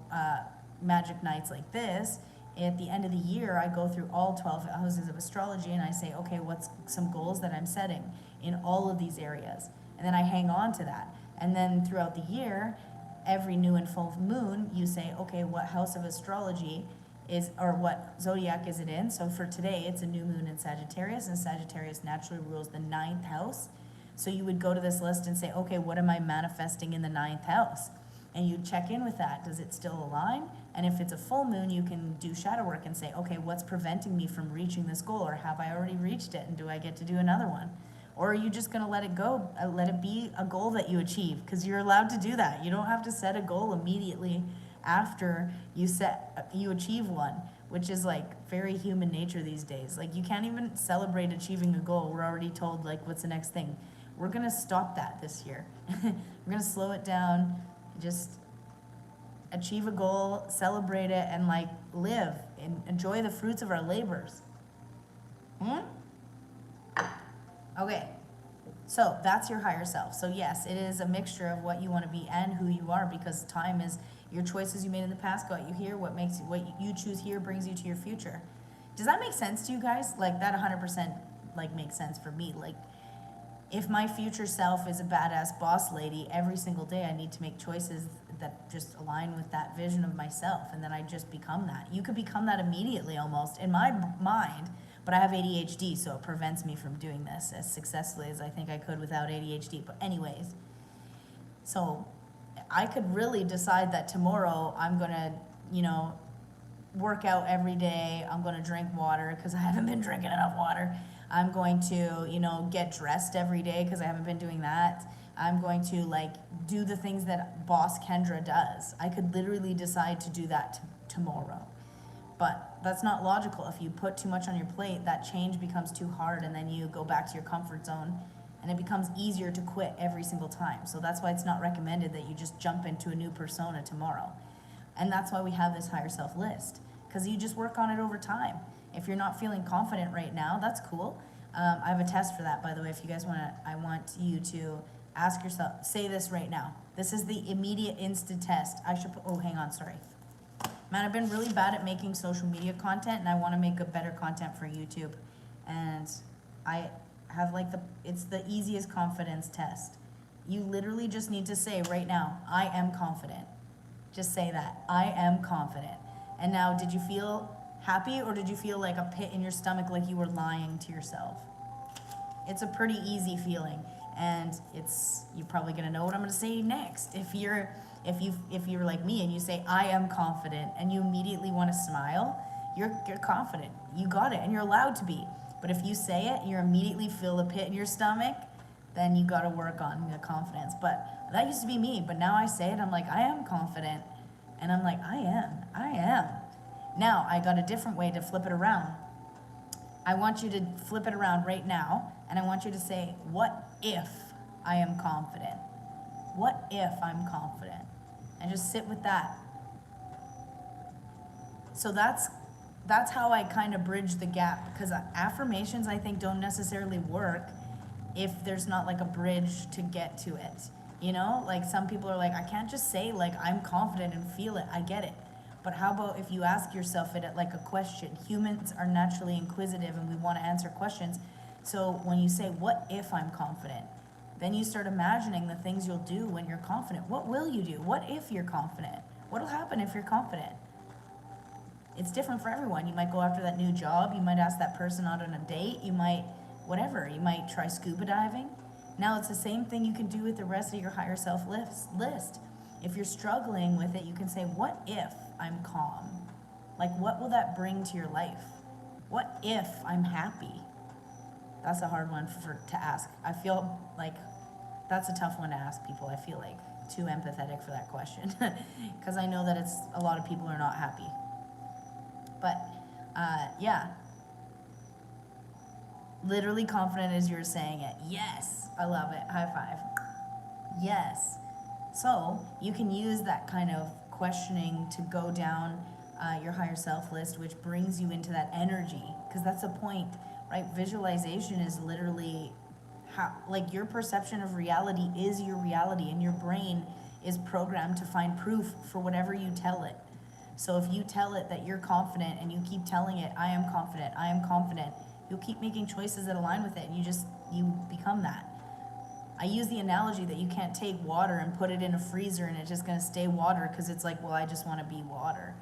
magic nights like this, at the end of the year, I go through all 12 houses of astrology and I say, okay, what's some goals that I'm setting in all of these areas? And then I hang on to that. And then throughout the year, every new and full moon, you say, okay, what house of astrology is, or what zodiac is it in? So for today, it's a new moon in Sagittarius, and Sagittarius naturally rules the 9th house. So you would go to this list and say, okay, what am I manifesting in the 9th house? And you check in with that. Does it still align? And if it's a full moon, you can do shadow work and say, okay, what's preventing me from reaching this goal? Or have I already reached it? And do I get to do another one? Or are you just going to let it go? Let it be a goal that you achieve? Because you're allowed to do that. You don't have to set a goal immediately after you achieve one, which is like very human nature these days. Like you can't even celebrate achieving a goal. We're already told like, what's the next thing? We're going to stop that this year. We're going to slow it down. Just achieve a goal, celebrate it, and like live and enjoy the fruits of our labors. Okay, so that's your higher self. So yes, it is a mixture of what you want to be and who you are, because time is your choices you made in the past got you here. What you choose here brings you to your future. Does that make sense to you guys? Like that 100% like makes sense for me. Like if my future self is a badass boss lady, every single day I need to make choices that just align with that vision of myself, and then I just become that. You could become that immediately almost in my mind, but I have ADHD, so it prevents me from doing this as successfully as I think I could without ADHD. But anyways, so I could really decide that tomorrow I'm gonna, work out every day. I'm gonna drink water because I haven't been drinking enough water. I'm going to, get dressed every day because I haven't been doing that. I'm going to do the things that Boss Kendra does. I could literally decide to do that tomorrow. But that's not logical. If you put too much on your plate, that change becomes too hard, and then you go back to your comfort zone, and it becomes easier to quit every single time. So that's why it's not recommended that you just jump into a new persona tomorrow. And that's why we have this higher self list, because you just work on it over time. If you're not feeling confident right now, that's cool. I have a test for that, by the way. If you guys I want you to ask yourself, say this right now. This is the immediate instant test. Hang on, sorry. Man, I've been really bad at making social media content, and I want to make a better content for YouTube. And I have it's the easiest confidence test. You literally just need to say right now, I am confident. Just say that, I am confident. And now, did you feel happy, or did you feel like a pit in your stomach, like you were lying to yourself? It's a pretty easy feeling, and you're probably gonna know what I'm gonna say next. If you're like me and you say, I am confident, and you immediately want to smile, you're confident. You got it, and you're allowed to be. But if you say it, you immediately feel a pit in your stomach, then you gotta work on the confidence. But that used to be me, but now I say it, I'm like, I am confident. And I'm like, I am. Now, I got a different way to flip it around. I want you to flip it around right now, and I want you to say, what if I am confident? What if I'm confident? And just sit with that. So that's how I kind of bridge the gap, because affirmations, I think, don't necessarily work if there's not like a bridge to get to it. Like some people are like, I can't just say like I'm confident and feel it. I get it. But how about if you ask yourself it at like a question? Humans are naturally inquisitive, and we want to answer questions. So when you say, what if I'm confident? Then you start imagining the things you'll do when you're confident. What will you do? What if you're confident? What'll happen if you're confident? It's different for everyone. You might go after that new job. You might ask that person out on a date. You might, whatever. You might try scuba diving. Now it's the same thing you can do with the rest of your higher self list. If you're struggling with it, you can say, what if I'm calm? Like, what will that bring to your life? What if I'm happy? That's a hard one to ask. I feel like that's a tough one to ask people. I feel like too empathetic for that question, because I know that a lot of people are not happy. But yeah, literally confident as you're saying it. Yes, I love it. High five. Yes. So you can use that kind of questioning to go down your higher self list, which brings you into that energy, because that's the point, right? Visualization is literally like your perception of reality is your reality, and your brain is programmed to find proof for whatever you tell it. So if you tell it that you're confident, and you keep telling it, I am confident, you'll keep making choices that align with it, and you become that. I use the analogy that you can't take water and put it in a freezer and it's just gonna stay water, because it's like, well, I just wanna be water.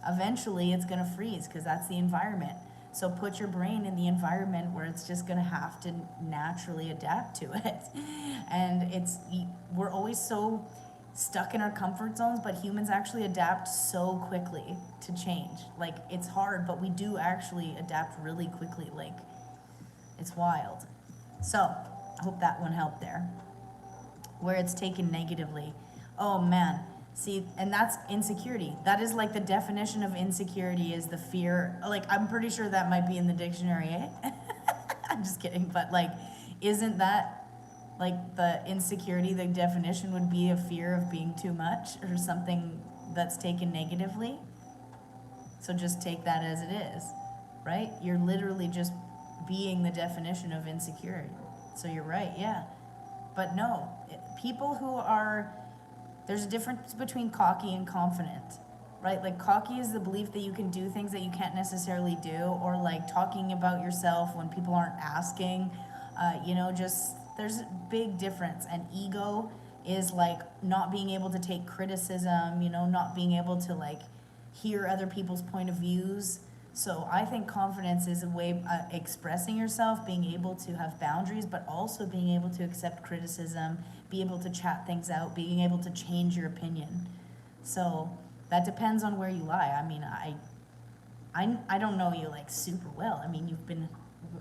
Eventually it's gonna freeze, because that's the environment. So put your brain in the environment where it's just gonna have to naturally adapt to it. And we're always so stuck in our comfort zones, but humans actually adapt so quickly to change. Like, it's hard, but we do actually adapt really quickly. Like, it's wild. So I hope that one helped there. Where it's taken negatively. Oh man, see, and that's insecurity. That is like the definition of insecurity, is the fear. Like, I'm pretty sure that might be in the dictionary, eh? I'm just kidding, but like, isn't that like the insecurity, the definition would be a fear of being too much or something that's taken negatively. So just take that as it is, right? You're literally just being the definition of insecurity. So you're right, yeah. But no, people who are, there's a difference between cocky and confident, right? Like cocky is the belief that you can do things that you can't necessarily do, or like talking about yourself when people aren't asking, just there's a big difference. And ego is like not being able to take criticism, not being able to like hear other people's point of views. So I think confidence is a way of expressing yourself, being able to have boundaries, but also being able to accept criticism, be able to chat things out, being able to change your opinion. So that depends on where you lie. I mean, I don't know you like super well. I mean, you've been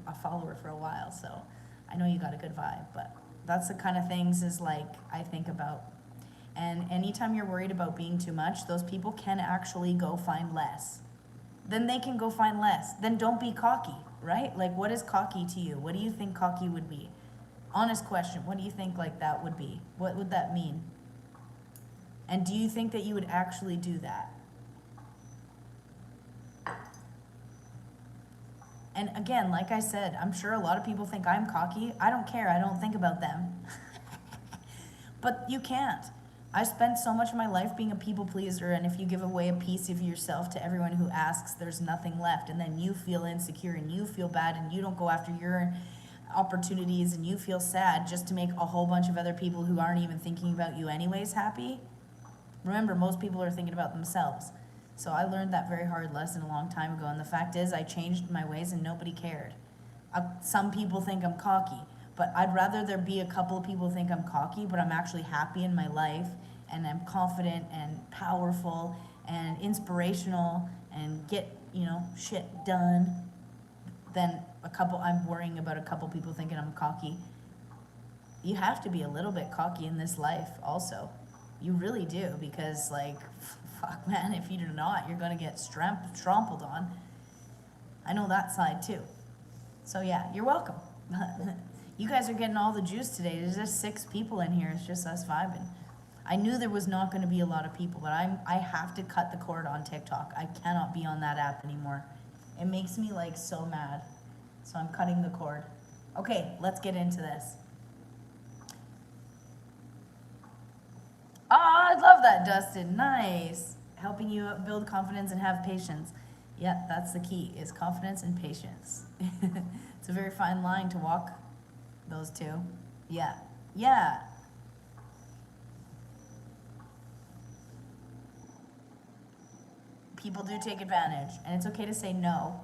a follower for a while, so I know you got a good vibe, but that's the kind of things is like I think about. And anytime you're worried about being too much, those people can actually go find less. Then they can go find less. Then don't be cocky, right? Like, what is cocky to you? What do you think cocky would be? Honest question. What do you think like that would be? What would that mean? And do you think that you would actually do that? And again, like I said, I'm sure a lot of people think I'm cocky. I don't care. I don't think about them. But you can't. I spent so much of my life being a people pleaser, and if you give away a piece of yourself to everyone who asks, there's nothing left, and then you feel insecure and you feel bad and you don't go after your opportunities and you feel sad just to make a whole bunch of other people who aren't even thinking about you anyways happy. Remember, most people are thinking about themselves. So I learned that very hard lesson a long time ago, and the fact is I changed my ways and nobody cared. Some people think I'm cocky, but I'd rather there be a couple of people think I'm cocky, but I'm actually happy in my life, and I'm confident and powerful and inspirational and get, shit done, than I'm worrying about a couple people thinking I'm cocky. You have to be a little bit cocky in this life also. You really do, because like, fuck man, if you're not, you're gonna get trampled on. I know that side too. So yeah, you're welcome. You guys are getting all the juice today. There's just 6 people in here. It's just us vibing. I knew there was not going to be a lot of people, but I have to cut the cord on TikTok. I cannot be on that app anymore. It makes me like so mad. So I'm cutting the cord. Okay, let's get into this. Oh, I love that, Dustin. Nice. Helping you build confidence and have patience. Yeah, that's the key, is confidence and patience. It's a very fine line to walk, those two. Yeah. Yeah. People do take advantage, and it's okay to say no.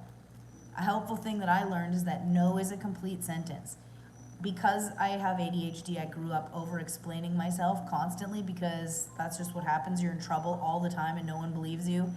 A helpful thing that I learned is that no is a complete sentence. Because I have ADHD, I grew up over-explaining myself constantly, because that's just what happens. You're in trouble all the time and no one believes you.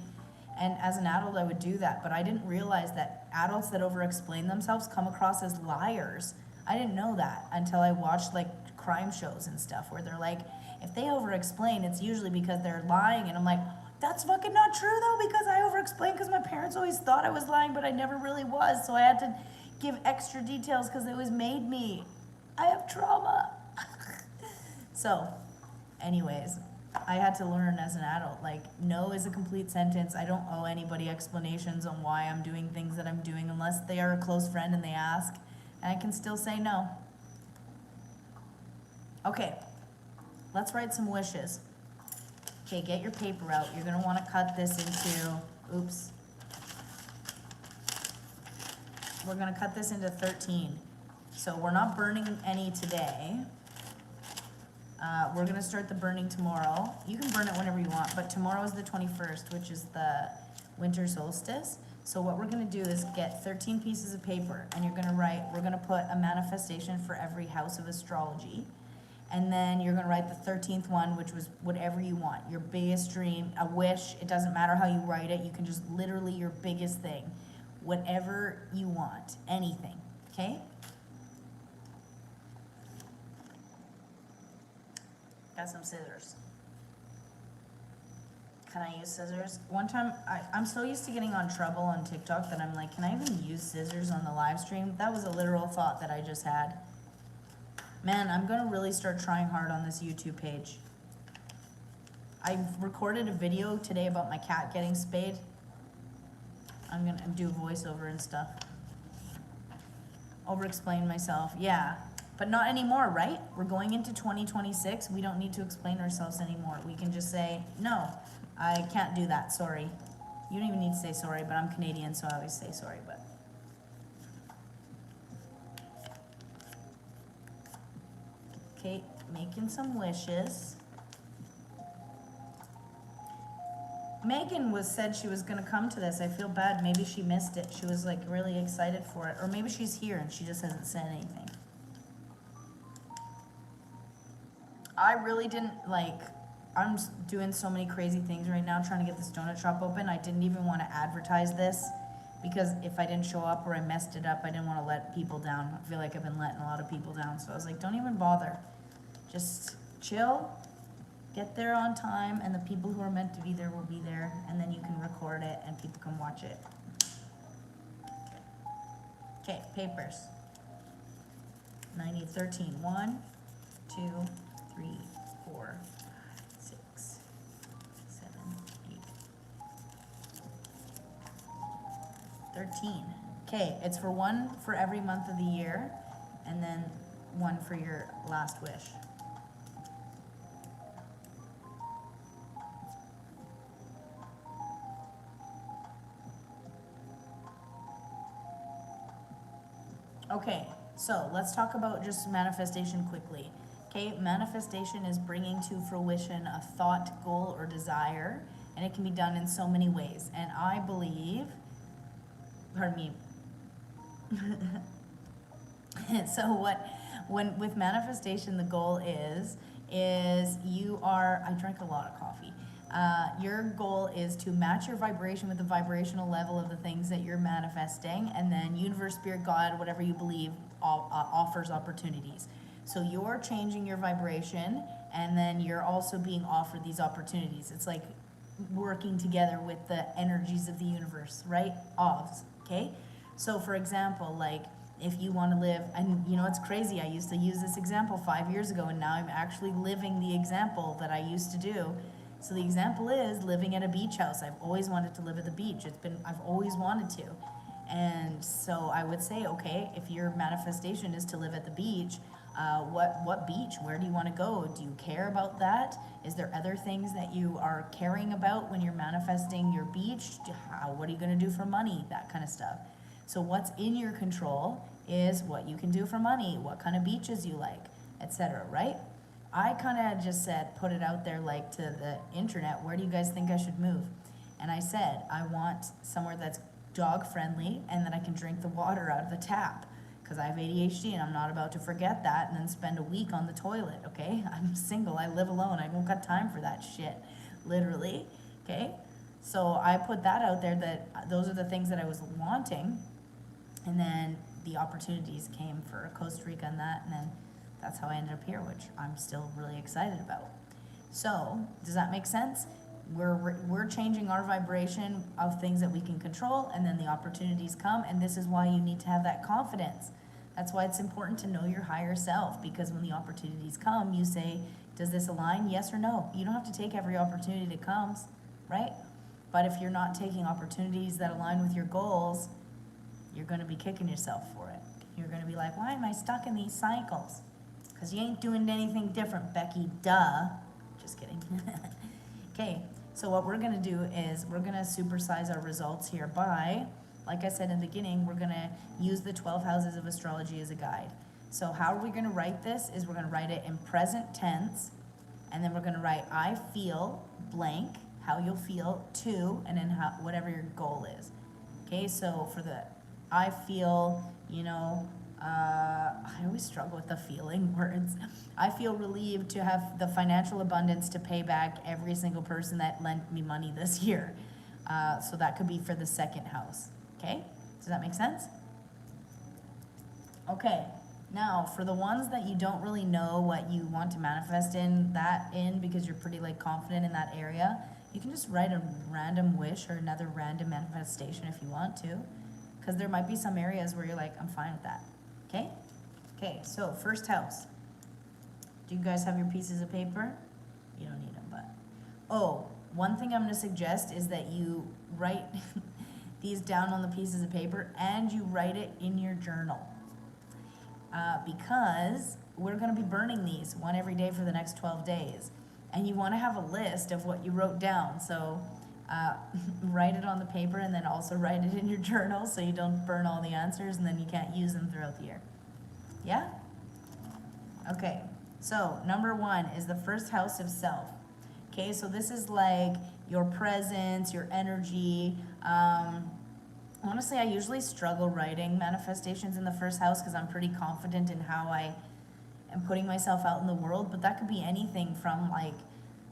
And as an adult, I would do that, but I didn't realize that adults that over-explain themselves come across as liars. I didn't know that until I watched like crime shows and stuff where they're like, if they over-explain, it's usually because they're lying. And I'm like, that's fucking not true though, because I over-explained because my parents always thought I was lying, but I never really was. So I had to give extra details because it always made me. I have trauma. So, anyways, I had to learn as an adult, like, no is a complete sentence. I don't owe anybody explanations on why I'm doing things that I'm doing unless they are a close friend and they ask, and I can still say no. Okay, let's write some wishes. Okay, get your paper out. You're gonna wanna cut this into, oops. We're gonna cut this into 13. So we're not burning any today. We're gonna start the burning tomorrow. You can burn it whenever you want, but tomorrow is the 21st, which is the winter solstice. So what we're gonna do is get 13 pieces of paper, and you're gonna write, we're gonna put a manifestation for every house of astrology. And then you're gonna write the 13th one, which was whatever you want. Your biggest dream, a wish, it doesn't matter how you write it. You can just literally your biggest thing. Whatever you want, anything, okay? Got some scissors. Can I use scissors? One time, I'm so used to getting on trouble on TikTok that I'm like, can I even use scissors on the live stream? That was a literal thought that I just had. Man, I'm gonna really start trying hard on this YouTube page. I recorded a video today about my cat getting spayed. I'm gonna do voiceover and stuff. Over-explain myself, yeah. But not anymore, right? We're going into 2026. We don't need to explain ourselves anymore. We can just say, no, I can't do that, sorry. You don't even need to say sorry, but I'm Canadian, so I always say sorry, but. Okay, making some wishes. Megan said she was gonna come to this. I feel bad. Maybe she missed it. She was like really excited for it. Or maybe she's here and she just hasn't said anything. I really didn't I'm doing so many crazy things right now trying to get this donut shop open. I didn't even want to advertise this because if I didn't show up or I messed it up, I didn't want to let people down. I feel like I've been letting a lot of people down. So I was like, don't even bother. Just chill. Get there on time, and the people who are meant to be there will be there, and then you can record it, and people can watch it. Okay, papers. 9013. 1, 2, 3, 4, 6, 7, 8. 13. Okay, it's for one for every month of the year, and then one for your last wish. Okay, so let's talk about just manifestation quickly. Okay, manifestation is bringing to fruition a thought, goal, or desire, and it can be done in so many ways. And I believe, pardon me. So with manifestation, the goal is you are, I drank a lot of coffee. Your goal is to match your vibration with the vibrational level of the things that you're manifesting, and then universe, spirit, God, whatever you believe, offers opportunities. So you're changing your vibration, and then you're also being offered these opportunities. It's like working together with the energies of the universe, right? Okay? So for example, like if you want to live, and you know, it's crazy, I used to use this example 5 years ago, and now I'm actually living the example that I used to do. So the example is living at a beach house. I've always wanted to live at the beach. I've always wanted to. And so I would say, okay, if your manifestation is to live at the beach, what beach? Where do you want to go? Do you care about that? Is there other things that you are caring about when you're manifesting your beach? What are you going to do for money? That kind of stuff. So what's in your control is what you can do for money, what kind of beaches you like, etc., right? I kind of just said, put it out there like to the internet, where do you guys think I should move? And I said, I want somewhere that's dog friendly and that I can drink the water out of the tap, because I have ADHD and I'm not about to forget that and then spend a week on the toilet, okay? I'm single, I live alone, I don't got time for that shit, literally, okay? So I put that out there, that those are the things that I was wanting, and then the opportunities came for Costa Rica and that, and then that's how I ended up here, which I'm still really excited about. So, does that make sense? We're changing our vibration of things that we can control, and then the opportunities come, and this is why you need to have that confidence. That's why it's important to know your higher self, because when the opportunities come, you say, does this align? Yes or no? You don't have to take every opportunity that comes, right? But if you're not taking opportunities that align with your goals, you're going to be kicking yourself for it. You're going to be like, why am I stuck in these cycles? Because you ain't doing anything different, Becky, duh. Just kidding. Okay, so what we're gonna do is we're gonna supersize our results here by, like I said in the beginning, we're gonna use the 12 houses of astrology as a guide. So how are we gonna write this is we're gonna write it in present tense, and then we're gonna write I feel blank, how you'll feel, to, and then whatever your goal is. Okay, so for the I feel, I always struggle with the feeling words. I feel relieved to have the financial abundance to pay back every single person that lent me money this year. So that could be for the second house. Okay? Does that make sense? Okay. Now, for the ones that you don't really know what you want to manifest in because you're pretty confident in that area, you can just write a random wish or another random manifestation if you want to. Because there might be some areas where you're like, I'm fine with that. Okay? Okay, so first house. Do you guys have your pieces of paper? You don't need them, but Oh, one thing I'm gonna suggest is that you write these down on the pieces of paper and you write it in your journal. Because we're gonna be burning these one every day for the next 12 days. And you wanna have a list of what you wrote down, so, write it on the paper and then also write it in your journal so you don't burn all the answers and then you can't use them throughout the year. Yeah? Okay, so number 1 is the first house of self. Okay, so this is like your presence, your energy. Honestly, I usually struggle writing manifestations in the first house because I'm pretty confident in how I am putting myself out in the world, but that could be anything from like,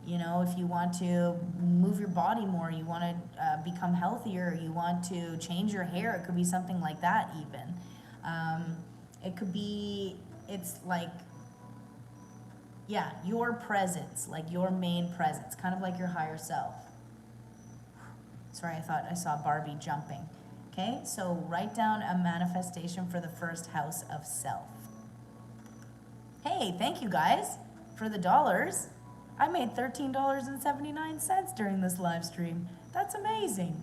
you know, if you want to move your body more, you want to become healthier, you want to change your hair, it could be something like that even. It could be, it's like, yeah, your presence, like your main presence, kind of like your higher self. Sorry, I thought I saw Barbie jumping. Okay, so write down a manifestation for the first house of self. Hey, thank you guys for the dollars. I made $13.79 during this live stream. That's amazing.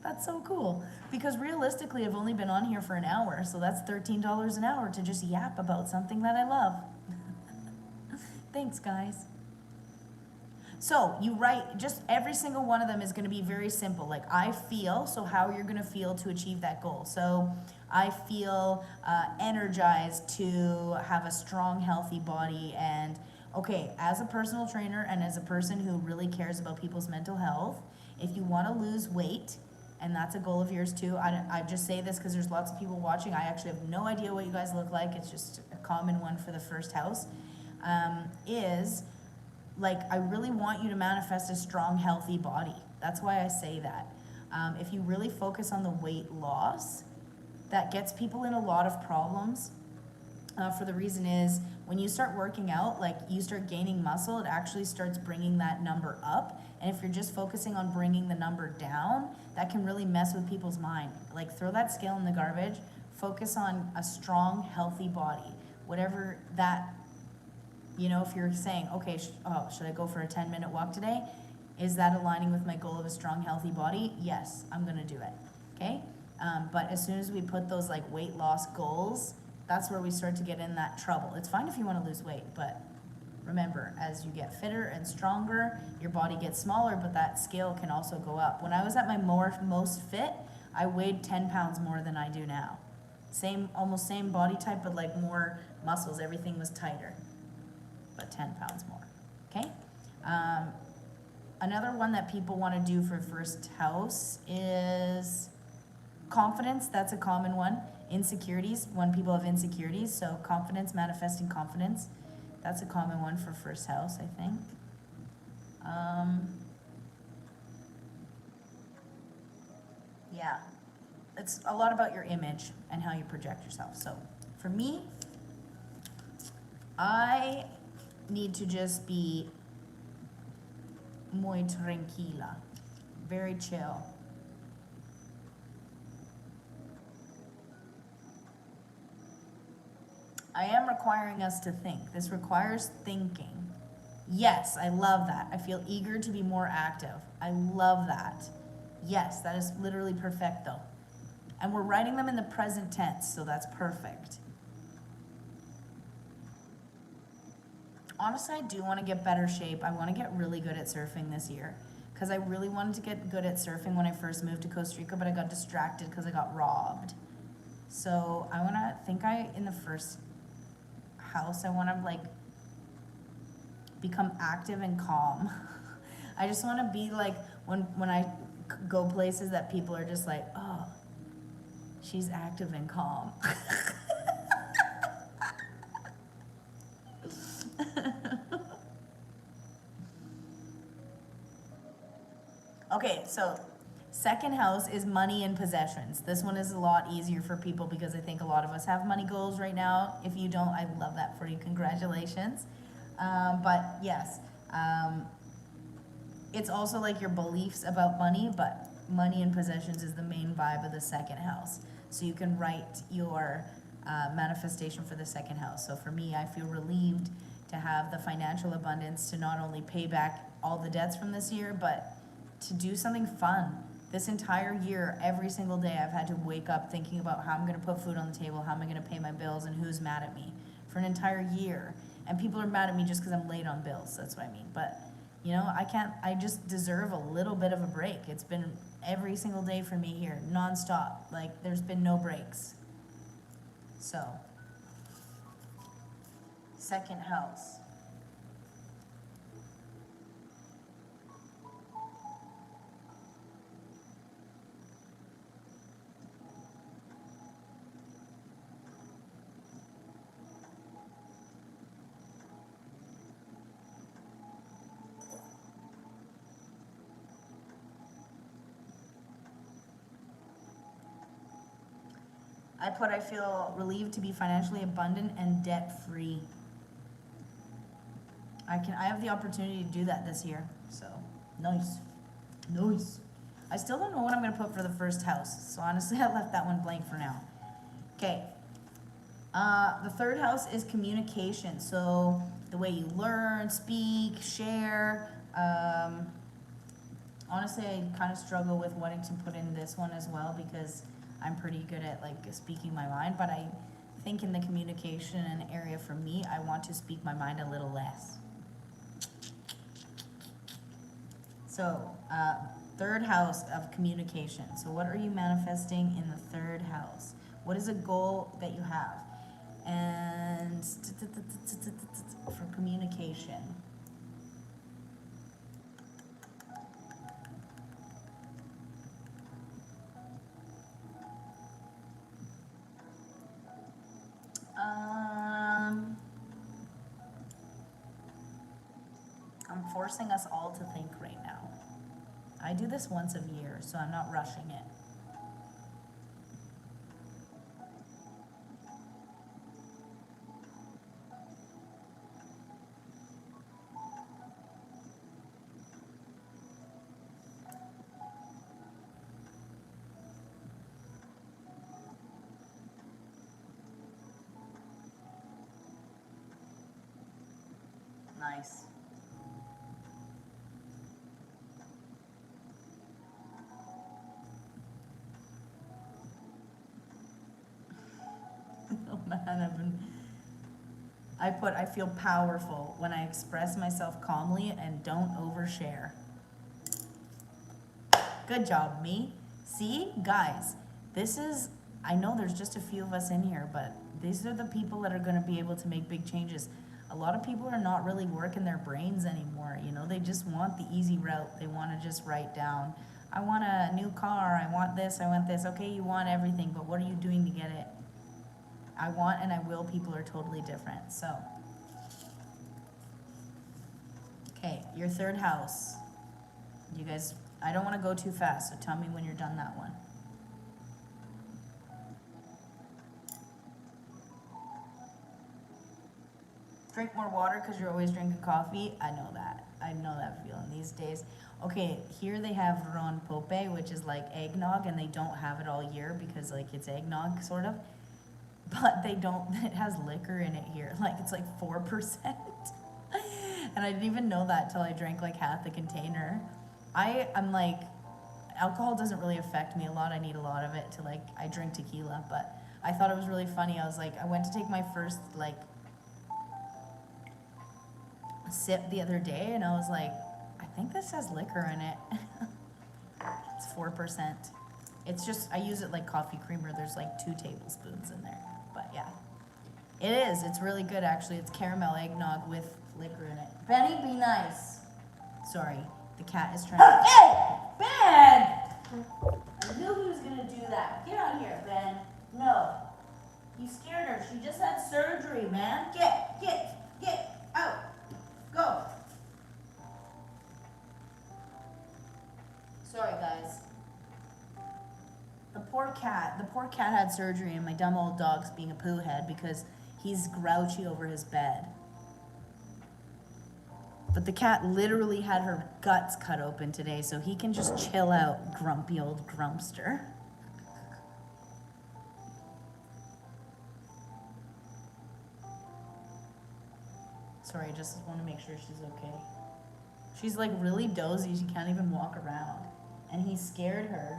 That's so cool. Because realistically, I've only been on here for an hour, so that's $13 an hour to just yap about something that I love. Thanks, guys. So you write, just every single one of them is going to be very simple. Like I feel, so how you're going to feel to achieve that goal. So I feel energized to have a strong, healthy body. And okay, as a personal trainer and as a person who really cares about people's mental health, if you want to lose weight, and that's a goal of yours too, I just say this because there's lots of people watching. I actually have no idea what you guys look like. It's just a common one for the first house. Is like, I really want you to manifest a strong, healthy body. That's why I say that. If you really focus on the weight loss, that gets people in a lot of problems. For the reason is, when you start working out, like you start gaining muscle, it actually starts bringing that number up. And if you're just focusing on bringing the number down, that can really mess with people's mind. Like throw that scale in the garbage, focus on a strong, healthy body. Whatever that, you know, if you're saying, okay, should I go for a 10-minute walk today? Is that aligning with my goal of a strong, healthy body? Yes, I'm gonna do it, okay? But as soon as we put those like weight loss goals, that's where we start to get in that trouble. It's fine if you wanna lose weight, but remember, as you get fitter and stronger, your body gets smaller, but that scale can also go up. When I was at my most fit, I weighed 10 pounds more than I do now. Almost same body type, but like more muscles, everything was tighter. But 10 pounds more, okay? Another one that people want to do for first house is confidence. That's a common one. Insecurities, when people have insecurities. So confidence, manifesting confidence. That's a common one for first house, I think. Yeah, it's a lot about your image and how you project yourself. So for me, I need to just be muy tranquila, very chill. I am requiring us to think. This requires thinking. Yes, I love that. I feel eager to be more active. I love that. Yes, that is literally perfecto. And we're writing them in the present tense, so that's perfect. Honestly, I do want to get better shape. I want to get really good at surfing this year because I really wanted to get good at surfing when I first moved to Costa Rica, but I got distracted because I got robbed. So I want to in the first house, I want to like become active and calm. I just want to be like, when I go places that people are just like, oh, she's active and calm. Okay, so second house is money and possessions. This one is a lot easier for people because I think a lot of us have money goals right now. If you don't, I love that for you. Congratulations. But yes, it's also like your beliefs about money, but money and possessions is the main vibe of the second house. So you can write your manifestation for the second house. So for me, I feel relieved to have the financial abundance to not only pay back all the debts from this year, but to do something fun. This entire year, every single day, I've had to wake up thinking about how I'm gonna put food on the table, how am I gonna pay my bills, and who's mad at me for an entire year. And people are mad at me just because I'm late on bills, that's what I mean. But, you know, I just deserve a little bit of a break. It's been every single day for me here, nonstop. Like, there's been no breaks. So, second house. I feel relieved to be financially abundant and debt-free. I have the opportunity to do that this year, so nice. Nice. I still don't know what I'm gonna put for the first house, so honestly I left that one blank for now. Okay. The third house is communication, so the way you learn, speak, share. Honestly, I kind of struggle with wanting to put in this one as well because I'm pretty good at like speaking my mind, but I think in the communication area for me, I want to speak my mind a little less. So, third house of communication. So what are you manifesting in the third house? What is a goal that you have? And for communication. I'm forcing us all to think right now. I do this once a year, so I'm not rushing it. Nice. Oh man, I feel powerful when I express myself calmly and don't overshare. Good job, me. See, guys, I know there's just a few of us in here, but these are the people that are gonna be able to make big changes. A lot of people are not really working their brains anymore, you know, they just want the easy route. They wanna just write down, I want a new car, I want this, I want this. Okay, you want everything, but what are you doing to get it? I want and I will people are totally different, so. Okay, your third house. You guys, I don't wanna go too fast, so tell me when you're done that one. Drink more water because you're always drinking coffee. I know that. I know that feeling these days. Okay, here they have Ron Pope, which is like eggnog, and they don't have it all year because like it's eggnog sort of. But they don't, it has liquor in it here. Like it's like 4%. And I didn't even know that till I drank like half the container. I'm like, alcohol doesn't really affect me a lot. I need a lot of it to like, I drink tequila, but I thought it was really funny. I was like, I went to take my first like sip the other day and I was like, I think this has liquor in it. It's 4%. It's just, I use it like coffee creamer. There's like 2 tablespoons in there, but yeah. It is, it's really good actually. It's caramel eggnog with liquor in it. Benny, be nice. Sorry, the cat is trying to, hey, Ben! I knew he was gonna do that. Get out here, Ben. No. You scared her, she just had surgery, man. Get out. Go. Sorry, guys. The poor cat had surgery and my dumb old dog's being a poo head because he's grouchy over his bed. But the cat literally had her guts cut open today, so he can just chill out, grumpy old grumpster. Sorry, I just want to make sure she's okay. She's like really dozy. She can't even walk around. And he scared her.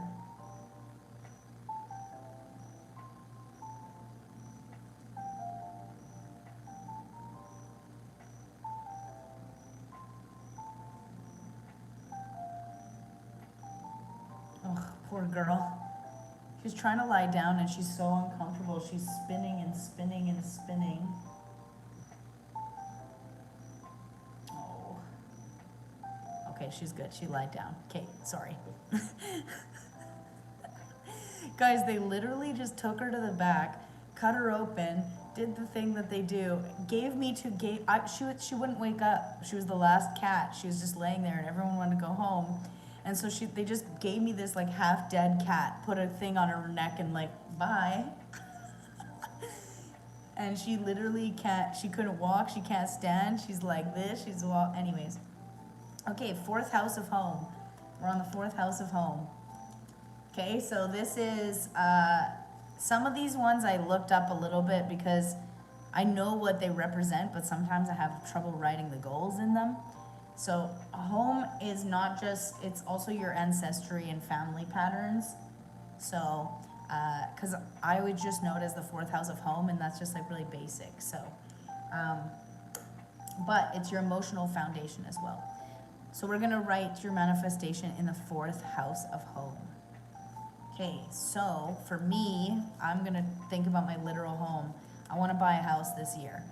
Ugh, poor girl. She's trying to lie down and she's so uncomfortable. She's spinning and spinning and spinning. Oh. Okay, she's good. She lied down. Okay, sorry. Guys, they literally just took her to the back, cut her open, did the thing that they do, she wouldn't wake up. She was the last cat. She was just laying there and everyone wanted to go home. And so they just gave me this like half dead cat, put a thing on her neck and like, bye. And she literally she couldn't walk, she can't stand, she's like this, anyways. Okay, fourth house of home. We're on the fourth house of home. Okay, so this is, some of these ones I looked up a little bit because I know what they represent, but sometimes I have trouble writing the goals in them. So home is not just, it's also your ancestry and family patterns. So, because I would just know it as the fourth house of home, and that's just like really basic. So, but it's your emotional foundation as well. So we're gonna write your manifestation in the fourth house of home. Okay, so for me, I'm gonna think about my literal home. I wanna buy a house this year.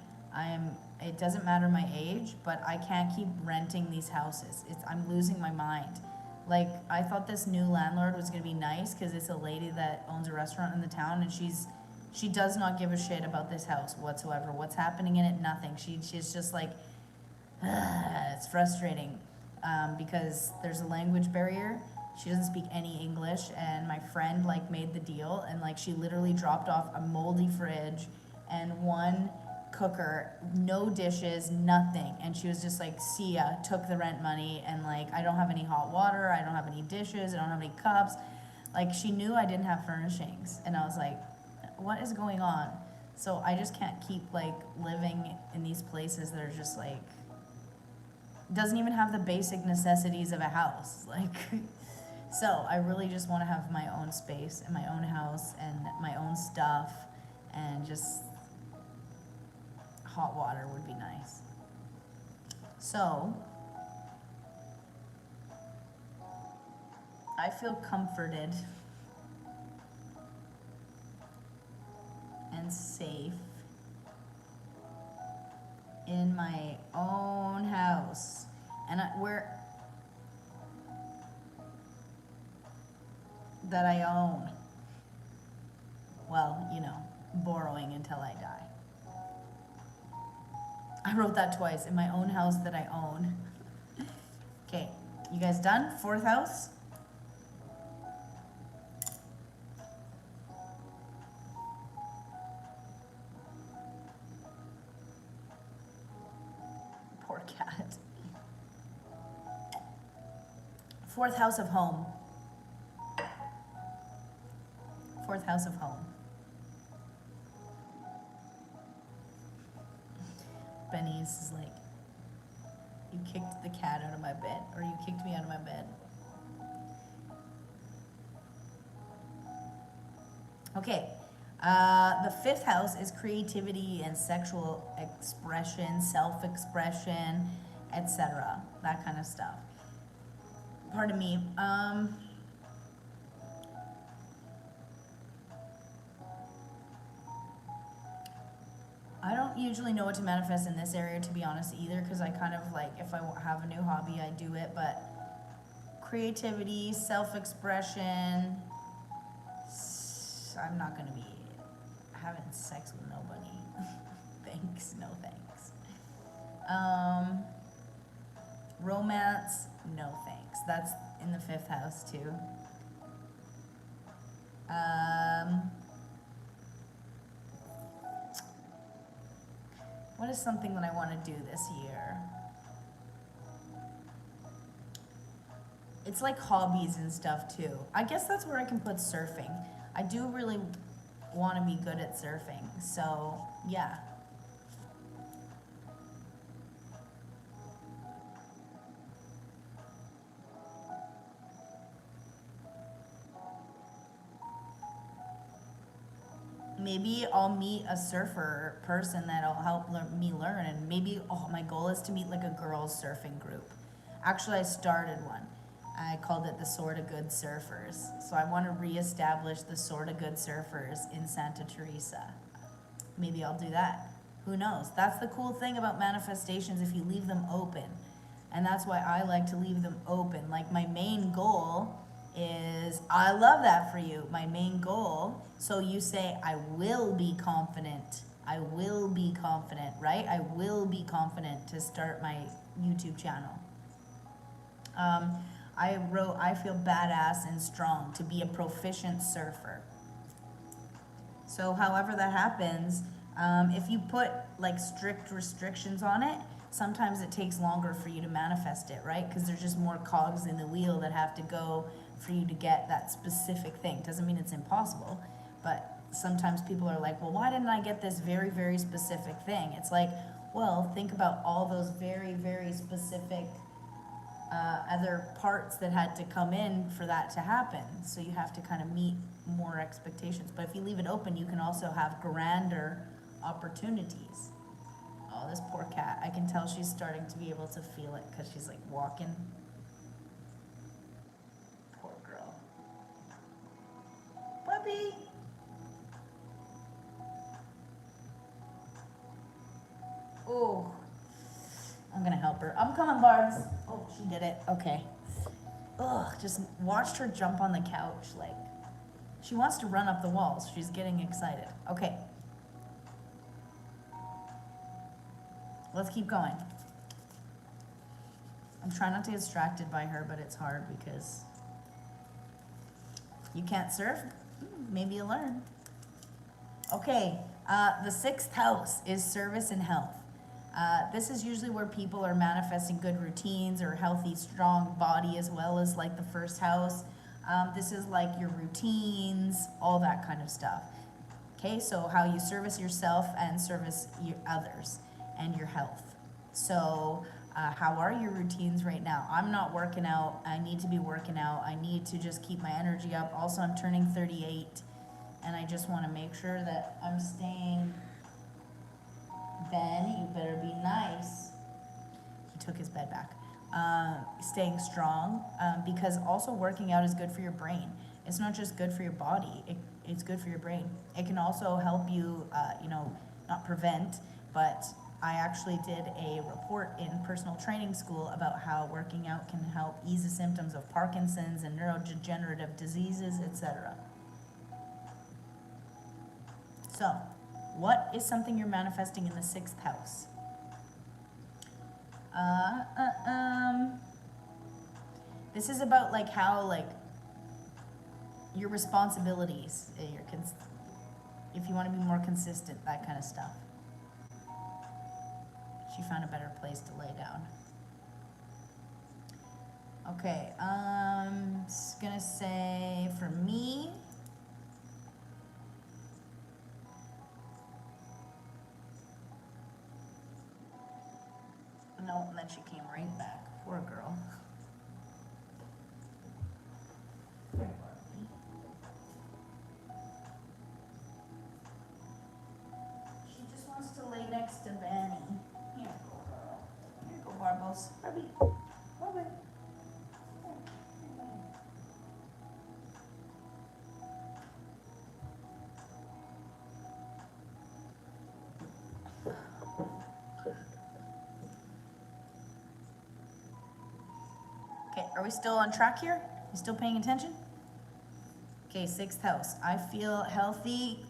It doesn't matter my age, but I can't keep renting these houses. I'm losing my mind. Like, I thought this new landlord was gonna be nice because it's a lady that owns a restaurant in the town, and she does not give a shit about this house whatsoever. What's happening in it? Nothing. She's just like, it's frustrating because there's a language barrier. She doesn't speak any English, and my friend like made the deal, and like she literally dropped off a moldy fridge and one cooker, no dishes, nothing. And she was just like, see ya, took the rent money, and like, I don't have any hot water, I don't have any dishes, I don't have any cups. Like, she knew I didn't have furnishings, and I was like, what is going on? So I just can't keep like living in these places that are just like, doesn't even have the basic necessities of a house. Like, so I really just want to have my own space and my own house and my own stuff, and just hot water would be nice. So I feel comforted and safe in my own house, and that I own. Well, you know, borrowing until I die. I wrote that twice, in my own house that I own. Okay, you guys done? Fourth house? Poor cat. Fourth house of home. Fourth house of home. Benny's is like, you kicked the cat out of my bed, or you kicked me out of my bed. Okay, the fifth house is creativity and sexual expression, self-expression, etc. That kind of stuff. Pardon me. I don't usually know what to manifest in this area, to be honest, either, because I kind of like, if I have a new hobby, I do it, but creativity, self-expression, I'm not going to be having sex with nobody. Thanks, no thanks. Romance, no thanks. That's in the fifth house, too. What is something that I want to do this year? It's like hobbies and stuff too. I guess that's where I can put surfing. I do really want to be good at surfing, so yeah. maybe I'll meet a surfer person that'll help me learn, and maybe my goal is to meet like a girls surfing group. Actually, I started one. I called it the Sorta Good Surfers. So I want to reestablish the Sorta Good Surfers in Santa Teresa. Maybe I'll do that. Who knows? That's the cool thing about manifestations if you leave them open. And that's why I like to leave them open. Like my main goal is, I love that for you. My main goal, so you say, I will be confident. I will be confident, right? I will be confident to start my YouTube channel. I wrote, I feel badass and strong to be a proficient surfer. So however that happens, if you put like strict restrictions on it, sometimes it takes longer for you to manifest it, right? Because there's just more cogs in the wheel that have to go for you to get that specific thing. Doesn't mean it's impossible, but sometimes people are like, well, why didn't I get this very, very specific thing? It's like, well, think about all those very, very specific other parts that had to come in for that to happen. So you have to kind of meet more expectations. But if you leave it open, you can also have grander opportunities. Oh, this poor cat. I can tell she's starting to be able to feel it because she's like walking. Poor girl. Puppy. Oh, I'm gonna help her. I'm coming, Barbs. Oh, she did it. Okay. Ugh, just watched her jump on the couch. Like, she wants to run up the walls. She's getting excited. Okay. Let's keep going. I'm trying not to get distracted by her, but it's hard because you can't surf. Maybe you'll learn. Okay, the 6th house is service and health. This is usually where people are manifesting good routines or healthy, strong body, as well as like the 1st house. This is like your routines, all that kind of stuff. Okay, so how you service yourself and service others and your health. So how are your routines right now? I'm not working out. I need to be working out. I need to just keep my energy up. Also, I'm turning 38, and I just want to make sure that I'm staying. Ben, you better be nice. He took his bed back. Staying strong, because also working out is good for your brain. It's not just good for your body, it's good for your brain. It can also help you, not prevent, but I actually did a report in personal training school about how working out can help ease the symptoms of Parkinson's and neurodegenerative diseases, etc. So, what is something you're manifesting in the 6th house? This is about like how like your responsibilities, if you want to be more consistent, that kind of stuff. She found a better place to lay down. Okay, just gonna say for me, no, and then she came right back. Poor girl. She just wants to lay next to Vanny. Here, go girl. Here, go Barbos. Barbie. Barbie. Okay, are we still on track here? You still paying attention? Okay, 6th house. I feel healthy.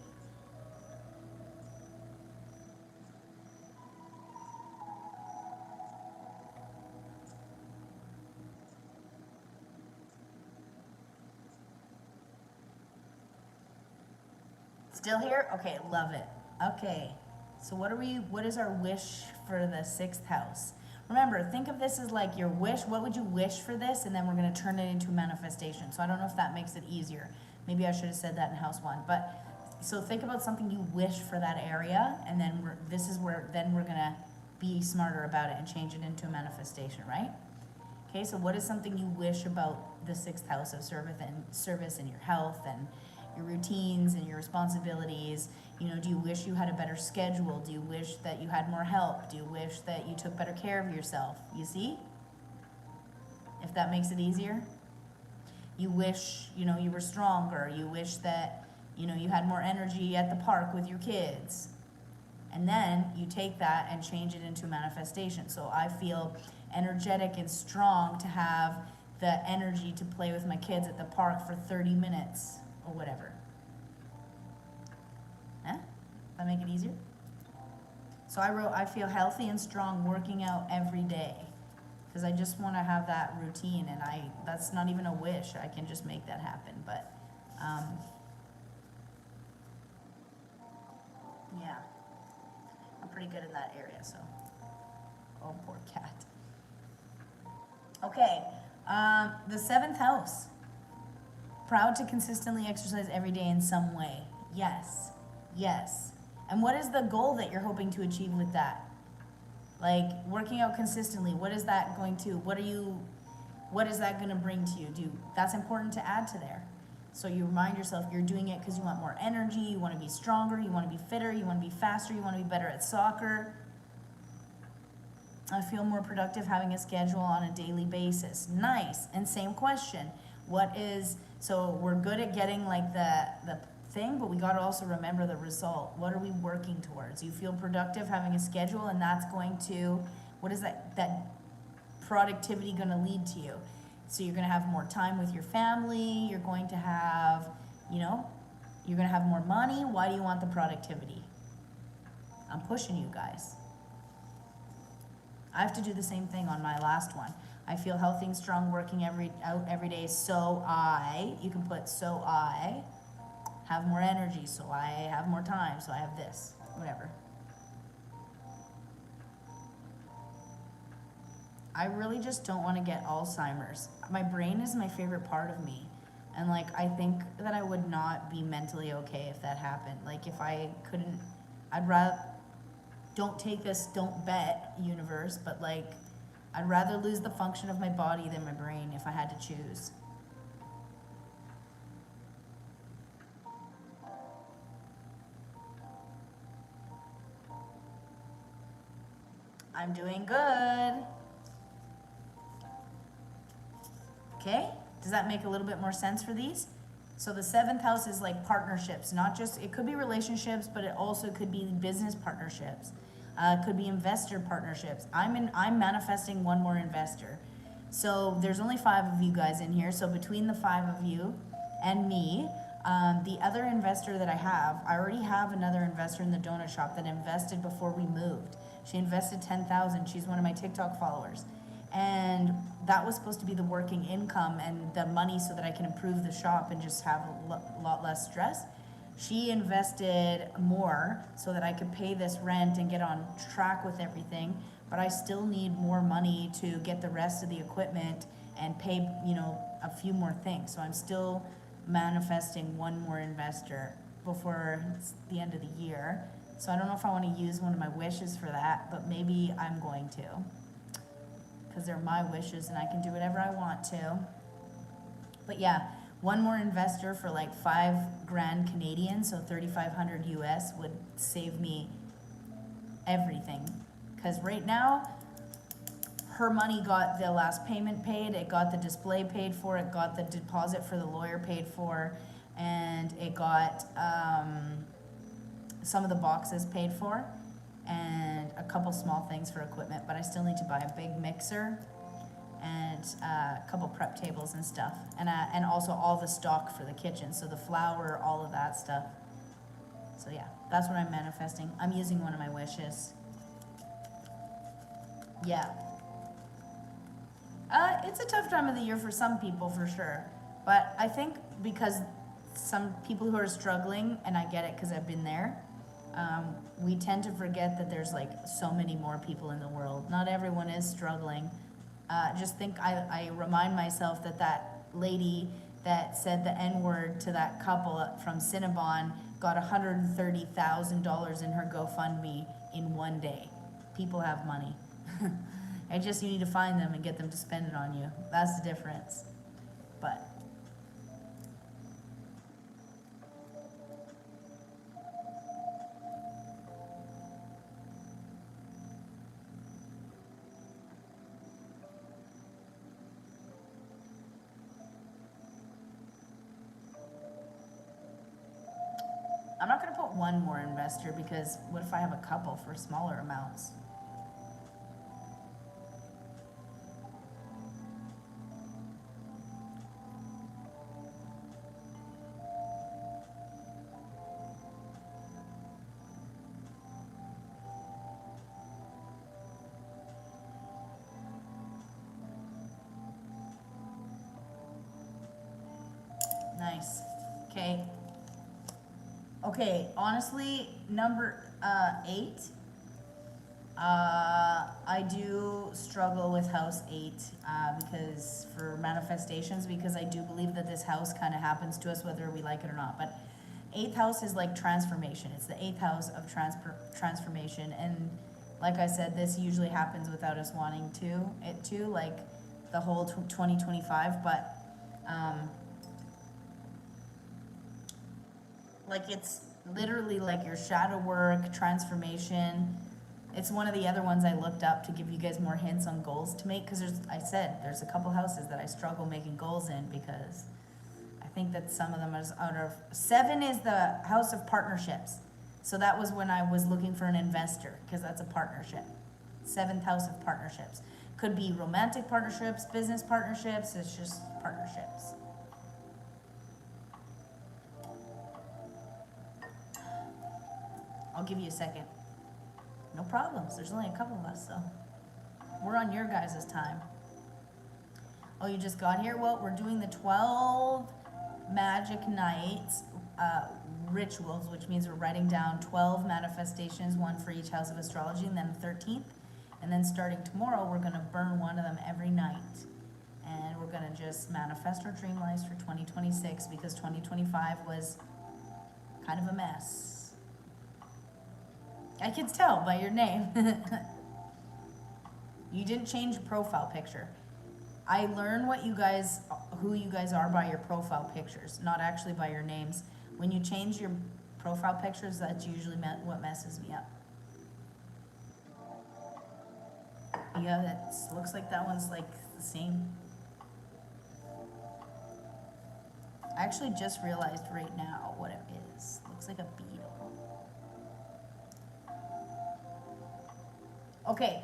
Still here? Okay, love it. Okay, so what is our wish for the 6th house? Remember, think of this as like your wish. What would you wish for this? And then we're going to turn it into a manifestation. So I don't know if that makes it easier. Maybe I should have said that in house 1. But so think about something you wish for that area, and then we're going to be smarter about it and change it into a manifestation, right? Okay, so what is something you wish about the 6th house of service and your health and your routines and your responsibilities. You know, do you wish you had a better schedule? Do you wish that you had more help? Do you wish that you took better care of yourself? You see? If that makes it easier. You wish, you know, you were stronger. You wish that, you know, you had more energy at the park with your kids. And then you take that and change it into manifestation. So I feel energetic and strong to have the energy to play with my kids at the park for 30 minutes or whatever. Huh? That make it easier? So I wrote, I feel healthy and strong working out every day. Because I just want to have that routine, and that's not even a wish. I can just make that happen. But, yeah. I'm pretty good in that area, so. Oh, poor cat. Okay, the 7th house. Proud to consistently exercise every day in some way. Yes, yes. And what is the goal that you're hoping to achieve with that? Like, working out consistently, what is that going to, what is that going to bring to you? That's important to add to there. So you remind yourself you're doing it because you want more energy, you want to be stronger, you want to be fitter, you want to be faster, you want to be better at soccer. I feel more productive having a schedule on a daily basis. Nice. And same question. So we're good at getting like the thing, but we got to also remember the result. What are we working towards? You feel productive having a schedule, and that's going to, what is that productivity going to lead to you? So you're going to have more time with your family. You're going to have, you know, you're going to have more money. Why do you want the productivity? I'm pushing you guys. I have to do the same thing on my last one. I feel healthy and strong working out every day. You can put I have more energy, so I have more time, so I have this, whatever. I really just don't want to get Alzheimer's. My brain is my favorite part of me. And like, I think that I would not be mentally okay if that happened. Like, if I couldn't, I'd rather, don't take this, don't bet, universe, but like, I'd rather lose the function of my body than my brain if I had to choose. I'm doing good. Okay, does that make a little bit more sense for these? So the 7th house is like partnerships, not just, it could be relationships, but it also could be business partnerships. It could be investor partnerships. I'm manifesting one more investor. So there's only 5 of you guys in here. So between the 5 of you and me, the other investor that I already have another investor in the donut shop that invested before we moved. She invested $10,000. She's one of my TikTok followers. And that was supposed to be the working income and the money so that I can improve the shop and just have a lot less stress. She invested more so that I could pay this rent and get on track with everything, but I still need more money to get the rest of the equipment and pay, you know, a few more things. So I'm still manifesting one more investor before the end of the year. So I don't know if I want to use one of my wishes for that, but maybe I'm going to, because they're my wishes and I can do whatever I want to. But yeah, one more investor for like $5,000 Canadian, so 3,500 US would save me everything. Because right now, her money got the last payment paid, it got the display paid for, it got the deposit for the lawyer paid for, and it got some of the boxes paid for, and a couple small things for equipment, but I still need to buy a big mixer and a couple prep tables and stuff, and also all the stock for the kitchen, so the flour, all of that stuff. So yeah, that's what I'm manifesting. I'm using one of my wishes. Yeah. It's a tough time of the year for some people, for sure. But I think because some people who are struggling, and I get it because I've been there, we tend to forget that there's like so many more people in the world. Not everyone is struggling. Just think, I remind myself that lady that said the N-word to that couple from Cinnabon got $130,000 in her GoFundMe in one day. People have money. I just, you need to find them and get them to spend it on you. That's the difference. But I'm not gonna put one more investor because what if I have a couple for smaller amounts? Nice. Okay. Okay, honestly, number 8. I do struggle with house 8 because for manifestations, because I do believe that this house kind of happens to us whether we like it or not. But 8th house is like transformation. It's the 8th house of transformation, and like I said, this usually happens without us wanting to, like the whole 2025. But like it's literally like your shadow work, transformation. It's one of the other ones I looked up to give you guys more hints on goals to make, because there's a couple houses that I struggle making goals in because I think that some of them is out of. 7 is the house of partnerships. So that was when I was looking for an investor, because that's a partnership. 7th house of partnerships. Could be romantic partnerships, business partnerships, it's just partnerships. I'll give you a second. No problems. There's only a couple of us, so we're on your guys' time. Oh, you just got here? Well, we're doing the 12 magic nights rituals, which means we're writing down 12 manifestations, one for each house of astrology, and then the 13th. And then starting tomorrow, we're going to burn one of them every night. And we're going to just manifest our dream lives for 2026 because 2025 was kind of a mess. I can tell by your name. You didn't change your profile picture. I learn who you guys are by your profile pictures, not actually by your names. When you change your profile pictures, that's usually what messes me up. Yeah, that looks like that one's like the same. I actually just realized right now what it is. Looks like a beetle. Okay,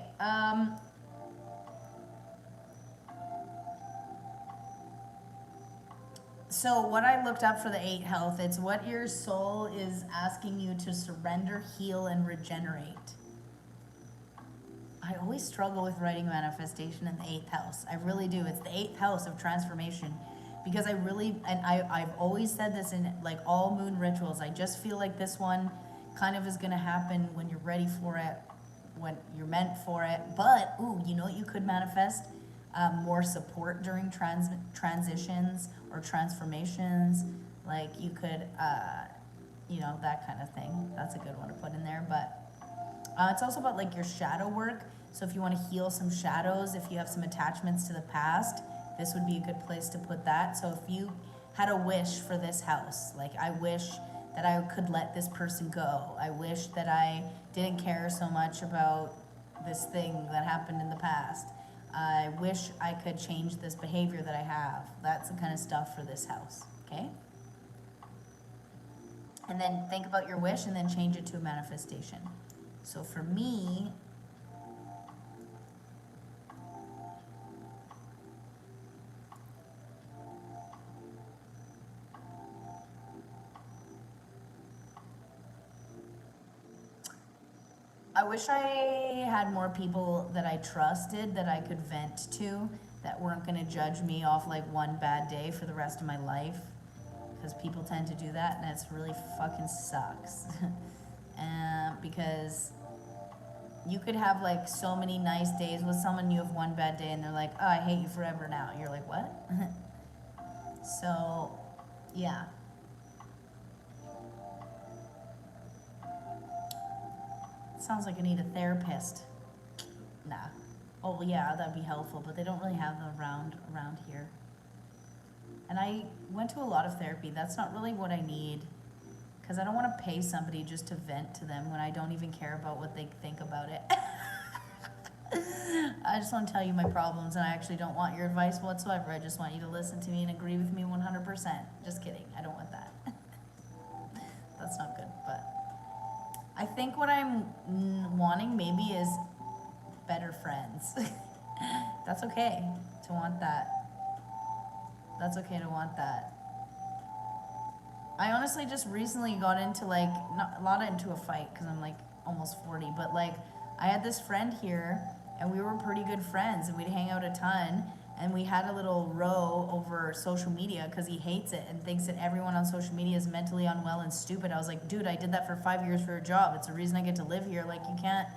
so what I looked up for the 8 health, it's what your soul is asking you to surrender, heal, and regenerate. I always struggle with writing manifestation in the 8th house. I really do. It's the 8th house of transformation. Because I've always said this in like all moon rituals. I just feel like this one kind of is going to happen when you're ready for it, when you're meant for it. But, ooh, you know what you could manifest? More support during transitions or transformations. Like you could, that kind of thing. That's a good one to put in there. But it's also about like your shadow work. So if you want to heal some shadows, if you have some attachments to the past, this would be a good place to put that. So if you had a wish for this house, like I wish that I could let this person go. I wish that I didn't care so much about this thing that happened in the past. I wish I could change this behavior that I have. That's the kind of stuff for this house, okay? And then think about your wish and then change it to a manifestation. So for me, I wish I had more people that I trusted that I could vent to, that weren't going to judge me off like one bad day for the rest of my life, because people tend to do that, and it's really fucking sucks. Because you could have like so many nice days with someone, you have one bad day and they're like, oh, I hate you forever now. You're like, what? So, yeah. Sounds like I need a therapist. Nah. Oh yeah, that'd be helpful, but they don't really have them around here. And I went to a lot of therapy. That's not really what I need, because I don't want to pay somebody just to vent to them when I don't even care about what they think about it. I just want to tell you my problems, and I actually don't want your advice whatsoever. I just want you to listen to me and agree with me 100%. Just kidding. I don't want that. That's not good, but I think what I'm wanting maybe is better friends. That's okay to want that. That's okay to want that. I honestly just recently got into like, not into a fight because I'm like almost 40, but like I had this friend here and we were pretty good friends and we'd hang out a ton and we had a little row over social media because he hates it and thinks that everyone on social media is mentally unwell and stupid. I was like, dude, I did that for 5 years for a job. It's the reason I get to live here. Like, you can't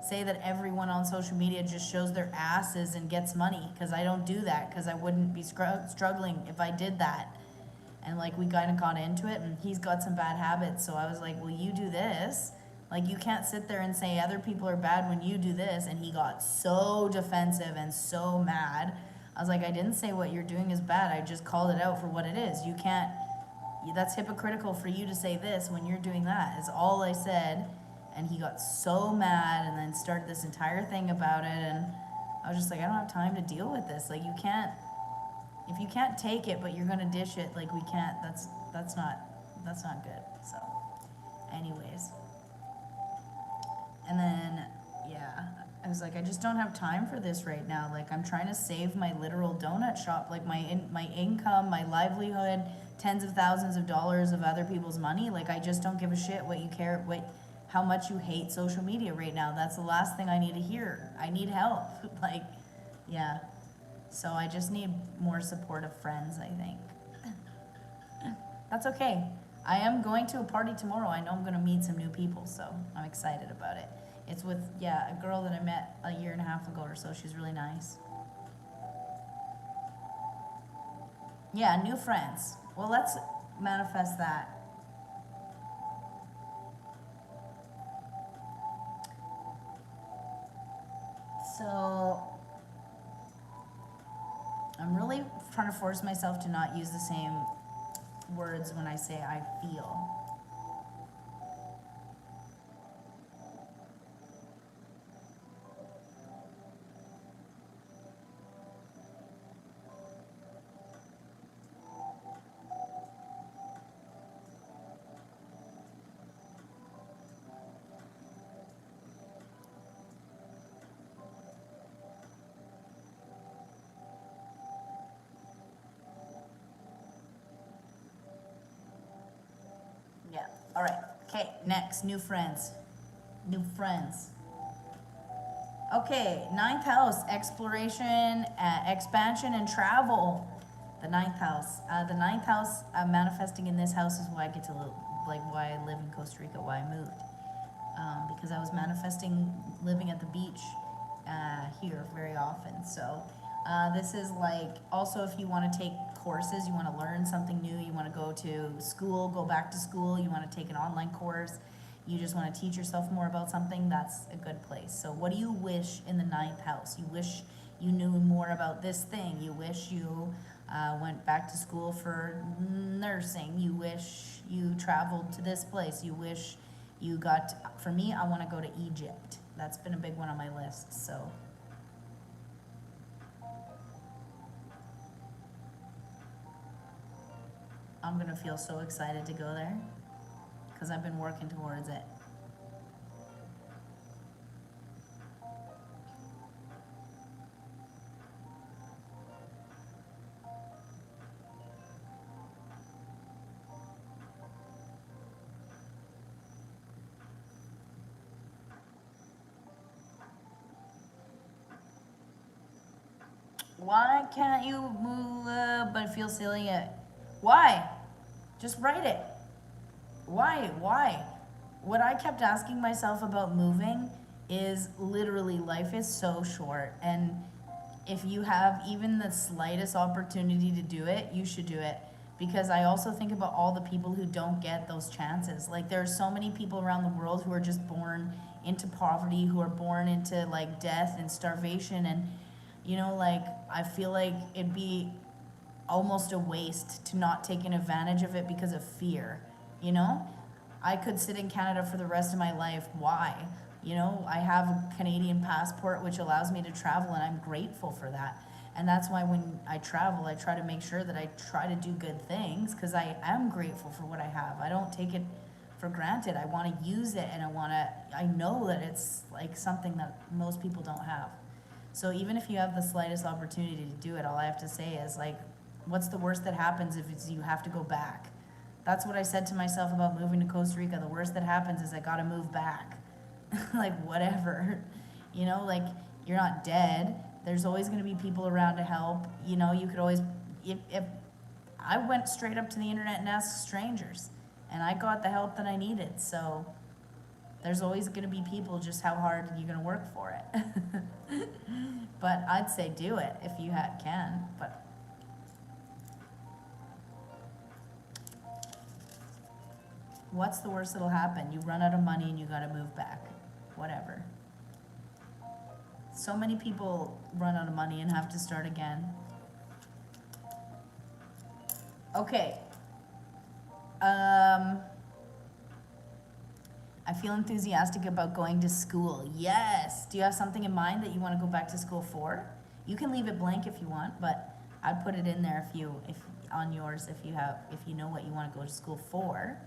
say that everyone on social media just shows their asses and gets money, because I don't do that, because I wouldn't be struggling if I did that. And like, we kind of got into it, and he's got some bad habits, so I was like, well, you do this. Like, you can't sit there and say other people are bad when you do this. And he got so defensive and so mad. I was like, I didn't say what you're doing is bad. I just called it out for what it is. You can't, that's hypocritical for you to say this when you're doing that, is all I said. And he got so mad and then started this entire thing about it. And I was just like, I don't have time to deal with this. Like, you can't, if you can't take it, but you're gonna dish it, like, we can't, that's not good. So anyways. And then, yeah, I was like, I just don't have time for this right now. Like, I'm trying to save my literal donut shop, like my income, my livelihood, tens of thousands of dollars of other people's money. Like, I just don't give a shit what you care, how much you hate social media right now. That's the last thing I need to hear. I need help. Like, yeah. So I just need more supportive friends, I think. That's okay. I am going to a party tomorrow. I know I'm going to meet some new people, so I'm excited about it. It's with, yeah, a girl that I met a year and a half ago or so. She's really nice. Yeah, new friends. Well, let's manifest that. So I'm really trying to force myself to not use the same words when I say I feel. Yeah, all right. Okay, next, new friends. New friends. Okay, ninth house, exploration, expansion, and travel. The ninth house. The ninth house, manifesting in this house is why I get to live, like why I live in Costa Rica, why I moved. Because I was manifesting living at the beach here very often. So this is like, also if you want to take courses, you want to learn something new, you want to go to school, go back to school, you want to take an online course, you just want to teach yourself more about something, that's a good place. So what do you wish in the ninth house? You wish you knew more about this thing. You wish you went back to school for nursing. You wish you traveled to this place. You wish you got, for me, I want to go to Egypt. That's been a big one on my list, so. I'm gonna feel so excited to go there, because I've been working towards it. Why can't you move but feel silly yet? Why? Just write it. Why? Why? What I kept asking myself about moving is literally, life is so short, and if you have even the slightest opportunity to do it, you should do it. Because I also think about all the people who don't get those chances. Like, there are so many people around the world who are just born into poverty, who are born into like death and starvation, and you know, like, I feel like it'd be almost a waste to not take an advantage of it because of fear, you know? I could sit in Canada for the rest of my life. Why? You know, I have a Canadian passport which allows me to travel, and I'm grateful for that. And that's why when I travel, I try to make sure that I try to do good things, because I am grateful for what I have. I don't take it for granted. I want to use it, and I know that it's like something that most people don't have. So even if you have the slightest opportunity to do it, all I have to say is like, what's the worst that happens if it's you have to go back? That's what I said to myself about moving to Costa Rica. The worst that happens is I gotta move back. Like, whatever. You know, like, you're not dead. There's always gonna be people around to help. You know, you could always, if I went straight up to the internet and asked strangers, and I got the help that I needed. So there's always gonna be people, just how hard you're gonna work for it. But I'd say do it if you can, but. What's the worst that'll happen? You run out of money and you gotta move back. Whatever. So many people run out of money and have to start again. Okay. I feel enthusiastic about going to school. Yes. Do you have something in mind that you want to go back to school for? You can leave it blank if you want, but I'd put it in there if on yours if you know what you want to go to school for.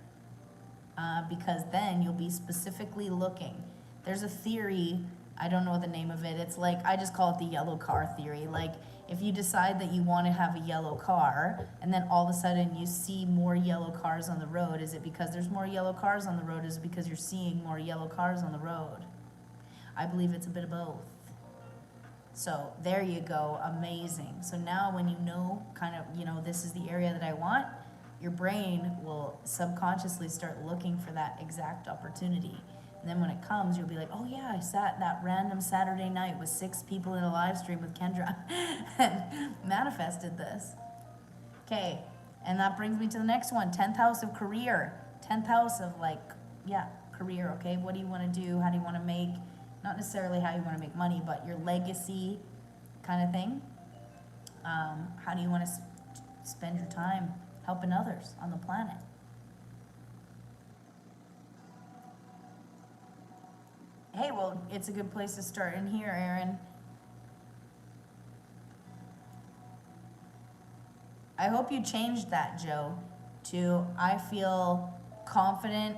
Because then you'll be specifically looking. There's a theory, I don't know the name of it. It's like, I just call it the yellow car theory. Like, if you decide that you want to have a yellow car, and then all of a sudden you see more yellow cars on the road, is it because there's more yellow cars on the road? Is it because you're seeing more yellow cars on the road? I believe it's a bit of both. So there you go, amazing. So now when you know, kind of, you know, this is the area that I want, your brain will subconsciously start looking for that exact opportunity. And then when it comes, you'll be like, oh yeah, I sat that random Saturday night with 6 people in a live stream with Kendra and manifested this. Okay, and that brings me to the next one, 10th house of career. 10th house of like, yeah, career, okay? What do you want to do? How do you want to make, not necessarily how you want to make money, but your legacy kind of thing. How do you want to spend your time helping others on the planet? Hey, well, it's a good place to start in here, Aaron. I hope you changed that, Joe, to I feel confident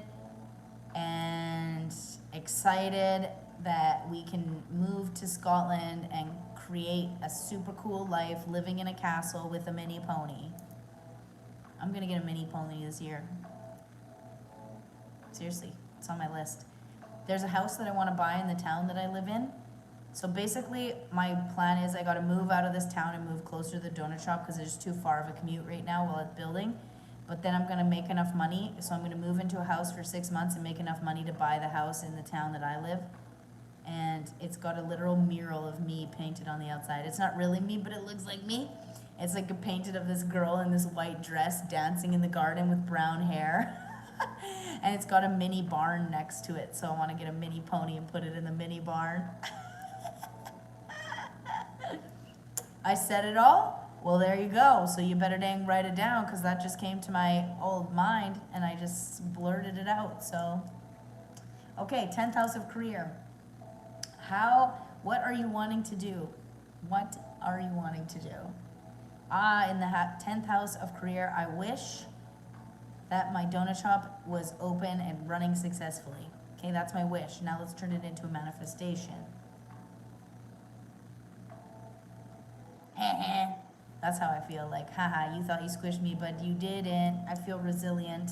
and excited that we can move to Scotland and create a super cool life living in a castle with a mini pony. I'm gonna get a mini pony this year. Seriously, it's on my list. There's a house that I wanna buy in the town that I live in. So basically, my plan is I gotta move out of this town and move closer to the donut shop because it's too far of a commute right now while it's building. But then I'm gonna make enough money, so I'm gonna move into a house for 6 months and make enough money to buy the house in the town that I live. And it's got a literal mural of me painted on the outside. It's not really me, but it looks like me. It's like a painted of this girl in this white dress dancing in the garden with brown hair. And it's got a mini barn next to it, so I want to get a mini pony and put it in the mini barn. I said it all? Well, there you go. So you better dang write it down, because that just came to my old mind, and I just blurted it out, so. Okay, 10th house of career. What are you wanting to do? What are you wanting to do? In the 10th house of career, I wish that my donut shop was open and running successfully. Okay, that's my wish. Now let's turn it into a manifestation. That's how I feel, like, haha, you thought you squished me, but you didn't. I feel resilient.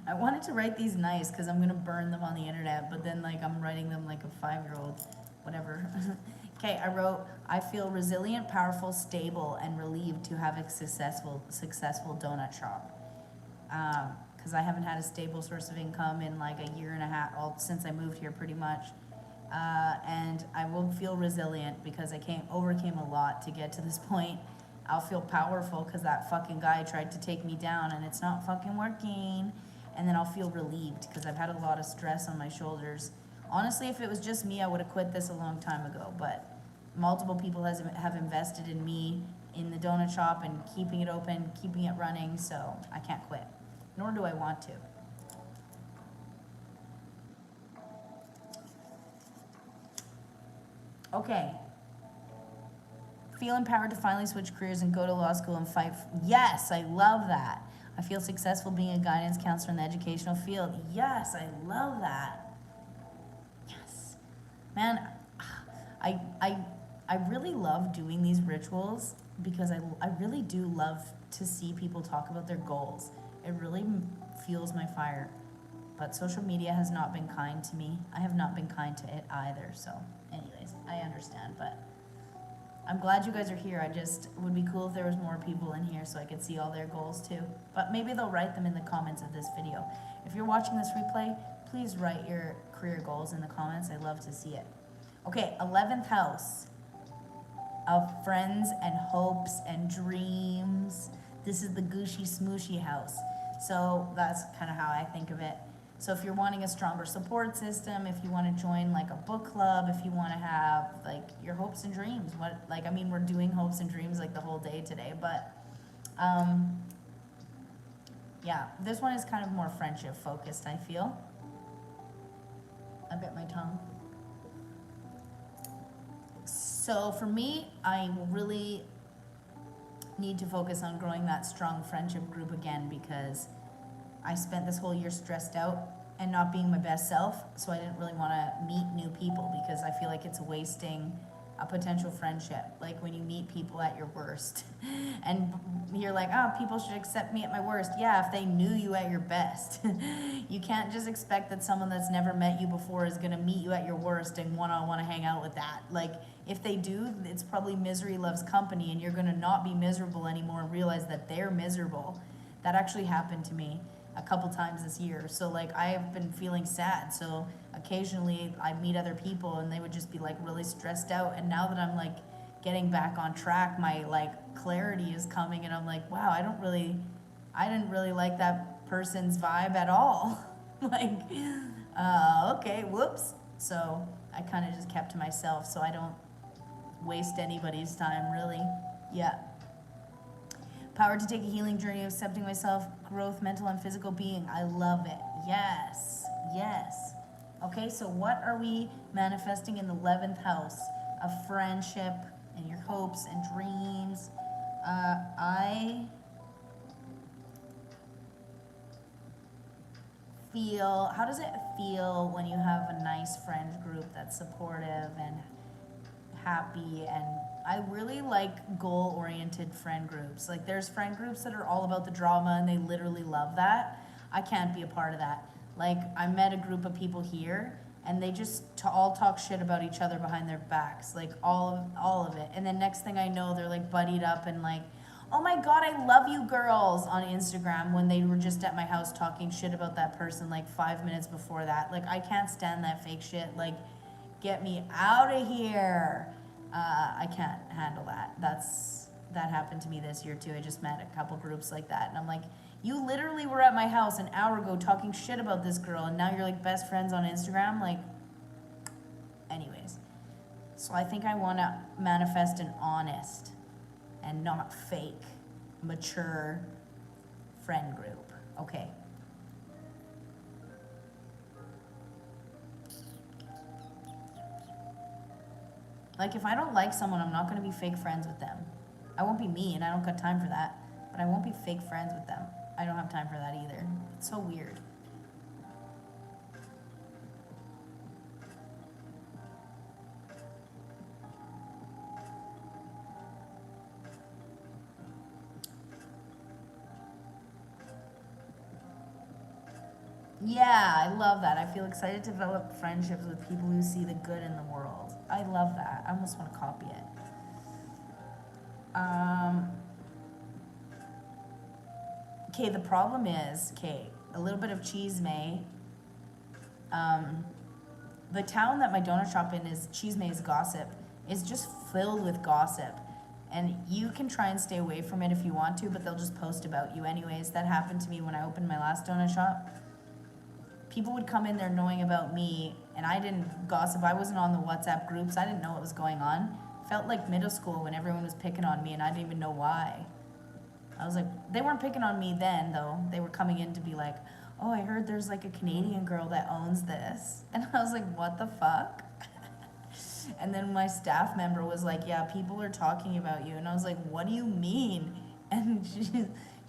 I wanted to write these nice because I'm gonna burn them on the internet, but then like I'm writing them like a 5-year-old, whatever. Okay, I wrote, I feel resilient, powerful, stable, and relieved to have a successful donut shop. Because I haven't had a stable source of income in like a year and a half, well, since I moved here pretty much. And I will feel resilient because I overcame a lot to get to this point. I'll feel powerful because that fucking guy tried to take me down and it's not fucking working. and then I'll feel relieved because I've had a lot of stress on my shoulders. Honestly, if it was just me, I would have quit this a long time ago, but multiple people have invested in me, in the donut shop, and keeping it open, keeping it running, so I can't quit, nor do I want to. Okay. Feel empowered to finally switch careers and go to law school and fight. Yes, I love that. I feel successful being a guidance counselor in the educational field. Yes, I love that. Yes. Man, I really love doing these rituals because I really do love to see people talk about their goals. It really fuels my fire. But social media has not been kind to me. I have not been kind to it either. So anyways, I understand, but I'm glad you guys are here. It would be cool if there was more people in here so I could see all their goals too. But maybe they'll write them in the comments of this video. If you're watching this replay, please write your career goals in the comments. I'd love to see it. Okay, 11th house of friends and hopes and dreams. This is the Gooshy Smooshy house. So that's kind of how I think of it. So if you're wanting a stronger support system, if you want to join like a book club, if you want to have like your hopes and dreams, we're doing hopes and dreams like the whole day today, but yeah, this one is kind of more friendship focused, I feel. I bit my tongue. So for me, I really need to focus on growing that strong friendship group again because I spent this whole year stressed out and not being my best self, so I didn't really want to meet new people because I feel like it's wasting a potential friendship. Like when you meet people at your worst and you're like, oh, people should accept me at my worst. Yeah, if they knew you at your best. You can't just expect that someone that's never met you before is going to meet you at your worst and want to hang out with that. Like if they do, it's probably misery loves company and you're going to not be miserable anymore and realize that they're miserable. That actually happened to me a couple times this year. So like I have been feeling sad. So occasionally I meet other people and they would just be like really stressed out. And now that I'm like getting back on track, my like clarity is coming and I'm like, wow, I didn't really like that person's vibe at all. Like, okay, whoops. So I kind of just kept to myself so I don't waste anybody's time really. Yeah. Power to take a healing journey of accepting myself, growth, mental and physical being. I love it. Yes, yes. Okay, so what are we manifesting in the 11th house of friendship and your hopes and dreams? I feel, how does it feel when you have a nice friend group that's supportive and happy? And I really like goal-oriented friend groups. Like there's friend groups that are all about the drama and they literally love that. I can't be a part of that. Like I met a group of people here and they just all talk shit about each other behind their backs, like all of it. And then next thing I know, they're like buddied up and like, oh my God, I love you girls on Instagram when they were just at my house talking shit about that person like 5 minutes before that. Like I can't stand that fake shit. Like get me out of here. I can't handle that. That happened to me this year too. I just met a couple groups like that and I'm like, you literally were at my house an hour ago talking shit about this girl and now you're like best friends on Instagram. Like, anyways. So I think I want to manifest an honest and not fake, mature friend group. Okay. Like if I don't like someone, I'm not going to be fake friends with them. I won't be mean. I don't got time for that. But I won't be fake friends with them. I don't have time for that either. It's so weird. Yeah, I love that. I feel excited to develop friendships with people who see the good in the world. I love that. I almost want to copy it. Okay, the problem is, a little bit of chisme. The town that my donut shop in is Chisme's Gossip. Is just filled with gossip. And you can try and stay away from it if you want to, but they'll just post about you anyways. That happened to me when I opened my last donut shop. people would come in there knowing about me, and I didn't gossip. I wasn't on the WhatsApp groups. I didn't know what was going on. Felt like middle school when everyone was picking on me, and I didn't even know why. I was like, they weren't picking on me then, though. They were coming in to be like, oh, I heard there's like a Canadian girl that owns this. And I was like, what the fuck? And then my staff member was like, yeah, people are talking about you. And I was like, what do you mean? And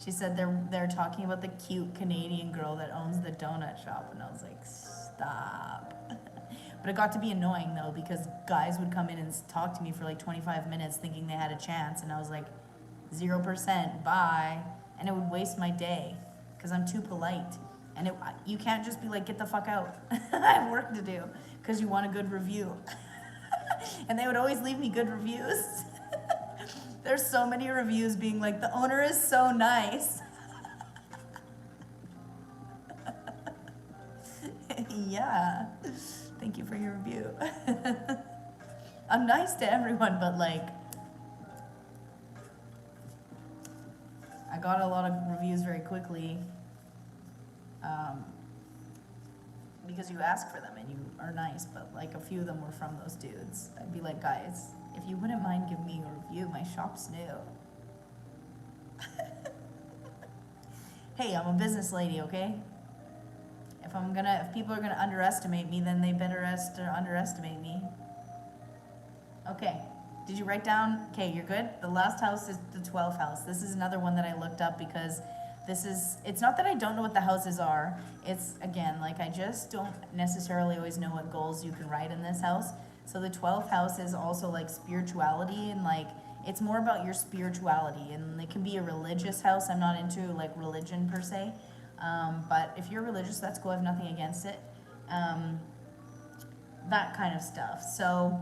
she said they're talking about the cute Canadian girl that owns the donut shop. And I was like, stop. But it got to be annoying though, because guys would come in and talk to me for like 25 minutes thinking they had a chance. And I was like, 0%, bye. And it would waste my day because I'm too polite. And you can't just be like, get the fuck out. I have work to do because you want a good review. And they would always leave me good reviews. There's so many reviews being like, the owner is so nice. Yeah, thank you for your review. I'm nice to everyone, but like, I got a lot of reviews very quickly. Because you ask for them and you are nice, but like a few of them were from those dudes. I'd be like, guys, if you wouldn't mind giving me a review, my shop's new. Hey, I'm a business lady, okay? If people are gonna underestimate me, then they better underestimate me. Okay, did you write down? Okay, you're good? The last house is the 12th house. This is another one that I looked up because it's not that I don't know what the houses are. It's, again, like I just don't necessarily always know what goals you can write in this house. So the 12th house is also like spirituality, and like, it's more about your spirituality, and it can be a religious house. I'm not into like religion per se. But if you're religious, that's cool. I have nothing against it. That kind of stuff. So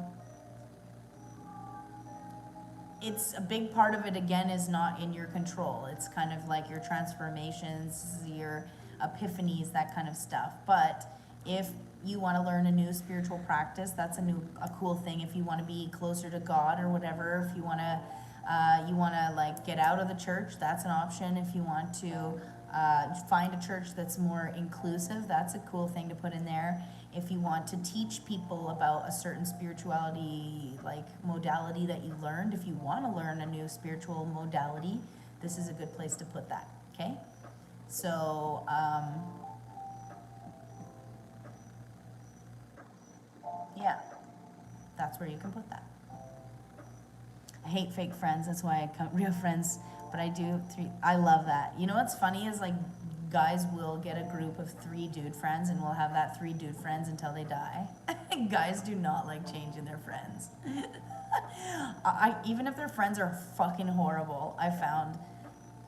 it's a big part of it, again, is not in your control. It's kind of like your transformations, your epiphanies, that kind of stuff. But if you want to learn a new spiritual practice, that's a cool thing. If you want to be closer to God or whatever, if you want to like get out of the church, that's an option. If you want to find a church that's more inclusive, that's a cool thing to put in there. If you want to teach people about a certain spirituality, like modality that you learned, if you want to learn a new spiritual modality, this is a good place to put that, okay? So, yeah, that's where you can put that. I hate fake friends, that's why I come real friends, but I do I love that. You know what's funny is like, guys will get a group of 3 dude friends and will have that 3 dude friends until they die. Guys do not like changing their friends. Even if their friends are fucking horrible, I found,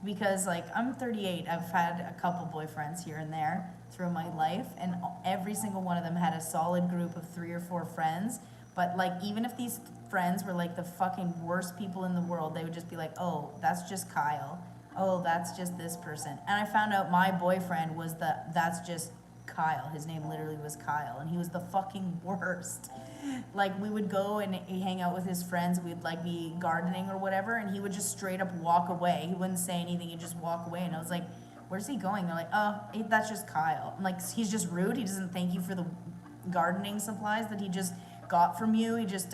because like I'm 38, I've had a couple boyfriends here and there through my life, and every single one of them had a solid group of 3 or 4 friends. But like, even if these friends were like the fucking worst people in the world, they would just be like, oh, that's just Kyle. Oh, that's just this person. And I found out my boyfriend was that's just Kyle. His name literally was Kyle, and he was the fucking worst. Like, we would go and hang out with his friends. We'd like be gardening or whatever, and he would just straight up walk away. He wouldn't say anything. He'd just walk away. And I was like, where's he going? They're like, oh, that's just Kyle. I'm like, he's just rude. He doesn't thank you for the gardening supplies that he just got from you. He just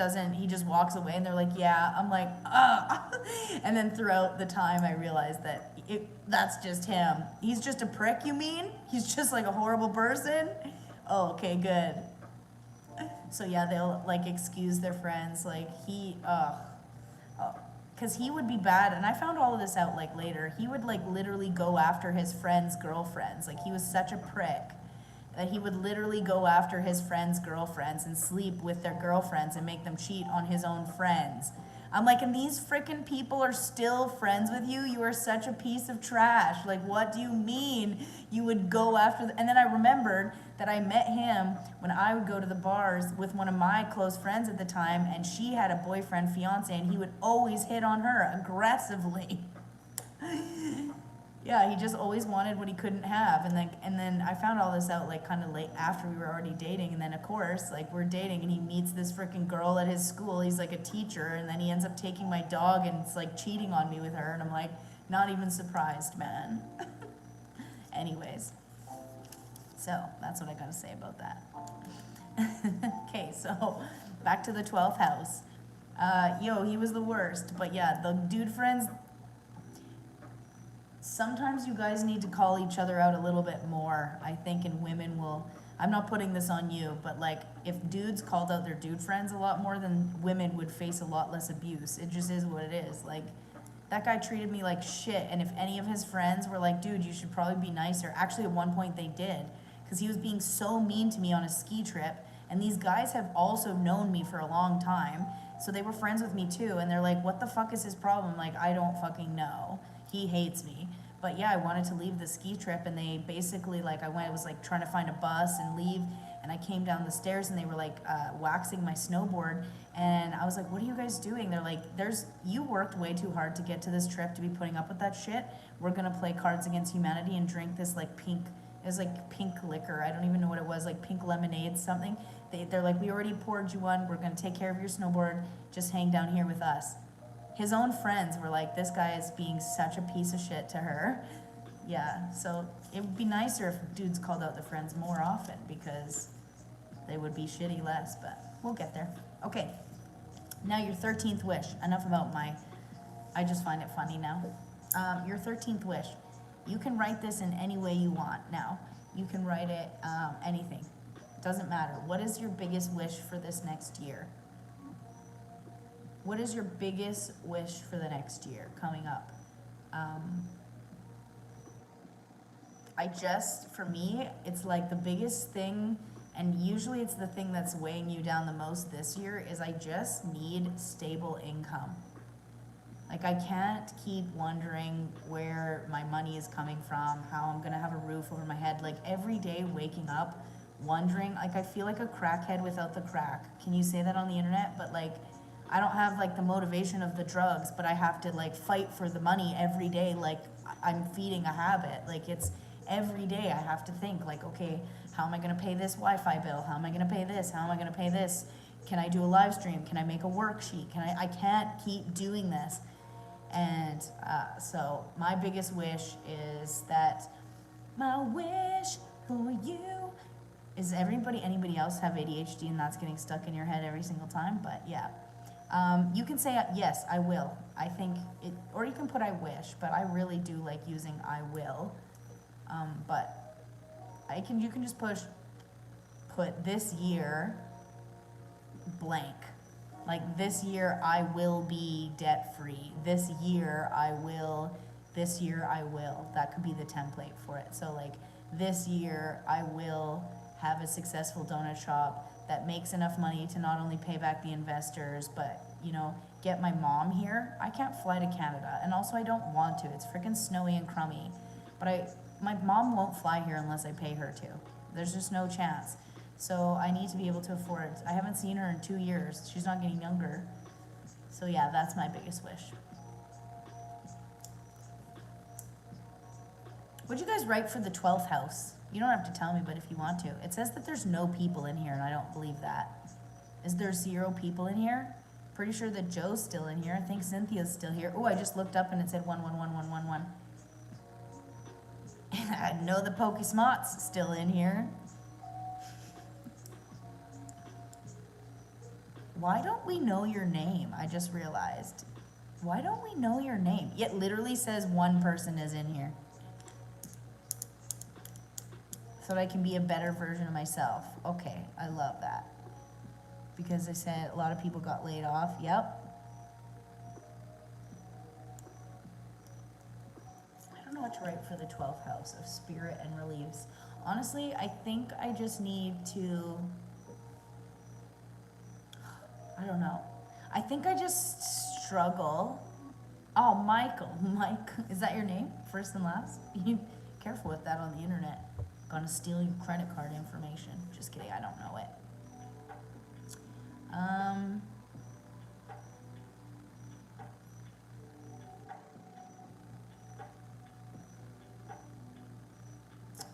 walks away. And they're like, yeah. I'm like, and then throughout the time I realized that that's just him. He's just a prick, you mean? He's just like a horrible person? Oh, okay, good. So yeah, they'll like excuse their friends, like because he would be bad. And I found all of this out like later. He would like literally go after his friends' girlfriends. Like, he was such a prick that he would literally go after his friends' girlfriends and sleep with their girlfriends and make them cheat on his own friends. I'm like, and these frickin' people are still friends with you? You are such a piece of trash. Like, what do you mean you would go after and then I remembered that I met him when I would go to the bars with one of my close friends at the time, and she had a boyfriend, fiance, and he would always hit on her aggressively. Yeah, he just always wanted what he couldn't have. And then I found all this out like kind of late after we were already dating. And then of course, like, we're dating and he meets this freaking girl at his school. He's like a teacher, and then he ends up taking my dog and it's like cheating on me with her. And I'm like, not even surprised, man. Anyways, So that's what I gotta say about that. Okay, so back to the 12th house. Yo, he was the worst. But yeah, the dude friends, sometimes you guys need to call each other out a little bit more, I think, and women will. I'm not putting this on you, but like, if dudes called out their dude friends a lot more, then women would face a lot less abuse. It just is what it is. Like, that guy treated me like shit, and if any of his friends were like, dude, you should probably be nicer. Actually, at one point they did, because he was being so mean to me on a ski trip, and these guys have also known me for a long time, so they were friends with me too, and they're like, what the fuck is his problem? Like, I don't fucking know. He hates me. But yeah, I wanted to leave the ski trip, and they basically, like, I was like trying to find a bus and leave, and I came down the stairs, and they were like waxing my snowboard, and I was like, what are you guys doing? They're like, you worked way too hard to get to this trip to be putting up with that shit. We're gonna play Cards Against Humanity and drink this like pink, it was like pink liquor, I don't even know what it was, like pink lemonade, something. They're like, we already poured you one, we're gonna take care of your snowboard, just hang down here with us. His own friends were like, this guy is being such a piece of shit to her. Yeah, so it would be nicer if dudes called out their friends more often, because they would be shitty less, but we'll get there. Okay, now your 13th wish. Enough about I just find it funny now. Your 13th wish. You can write this in any way you want now. You can write it anything. Doesn't matter. What is your biggest wish for this next year? What is your biggest wish for the next year coming up? For me, it's like the biggest thing, and usually it's the thing that's weighing you down the most this year, is I just need stable income. Like, I can't keep wondering where my money is coming from, how I'm gonna have a roof over my head. Like, every day waking up, wondering, like, I feel like a crackhead without the crack. Can you say that on the internet? But like, I don't have like the motivation of the drugs, but I have to like fight for the money every day. Like, I'm feeding a habit. Like, it's every day I have to think like, okay, how am I gonna pay this Wi-Fi bill? How am I gonna pay this? How am I gonna pay this? Can I do a live stream? Can I make a worksheet? I can't keep doing this. And so my biggest wish is that, my wish for you is anybody else have ADHD and that's getting stuck in your head every single time? But yeah. You can say, yes, I will. I think it, or you can put I wish, but I really do like using I will. But you can just put this year blank. Like, this year I will be debt free. This year I will. That could be the template for it. So like, this year I will have a successful donut shop that makes enough money to not only pay back the investors, but, you know, get my mom here. I can't fly to Canada, and also I don't want to. It's freaking snowy and crummy. But my mom won't fly here unless I pay her to. There's just no chance. So I need to be able to afford it. I haven't seen her in 2 years. She's not getting younger. So yeah, that's my biggest wish. What'd you guys write for the 12th house? You don't have to tell me, but if you want to. It says that there's no people in here, and I don't believe that. Is there 0 people in here? Pretty sure that Joe's still in here. I think Cynthia's still here. Oh, I just looked up and it said 111111. I know the Pokesmot's still in here. Why don't we know your name? I just realized. Why don't we know your name? It literally says one person is in here. So that I can be a better version of myself. Okay, I love that. Because they said a lot of people got laid off. Yep. I don't know what to write for the 12th house of spirit and reliefs. Honestly, I think I just need to, I don't know. I think I just struggle. Oh, Michael. Mike, is that your name? First and last? You careful with that on the internet. Gonna steal your credit card information. Just kidding, I don't know it.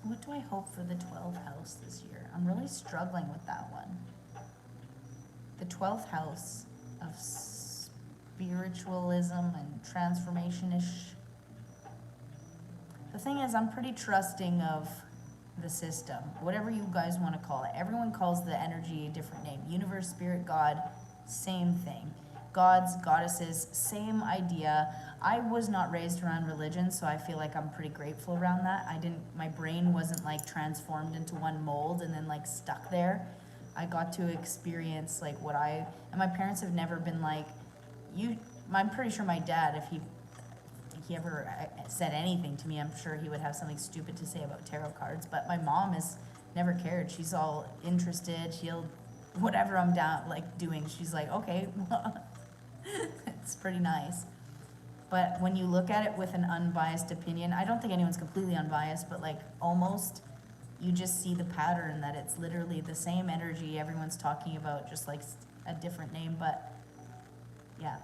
What do I hope for the 12th house this year? I'm really struggling with that one. The 12th house of spiritualism and transformation-ish. The thing is, I'm pretty trusting of the system, whatever you guys want to call it. Everyone calls the energy a different name. Universe, spirit, God, same thing. Gods, goddesses, same idea. I was not raised around religion, so I feel like I'm pretty grateful around that. My brain wasn't like transformed into one mold and then like stuck there. I got to experience like and my parents have never been like, I'm pretty sure my dad, if he ever said anything to me, I'm sure he would have something stupid to say about tarot cards, but my mom has never cared. She's all interested. Whatever I'm doing, she's like, okay. It's pretty nice. But when you look at it with an unbiased opinion, I don't think anyone's completely unbiased, but like almost, you just see the pattern that it's literally the same energy everyone's talking about, just like a different name. But yeah,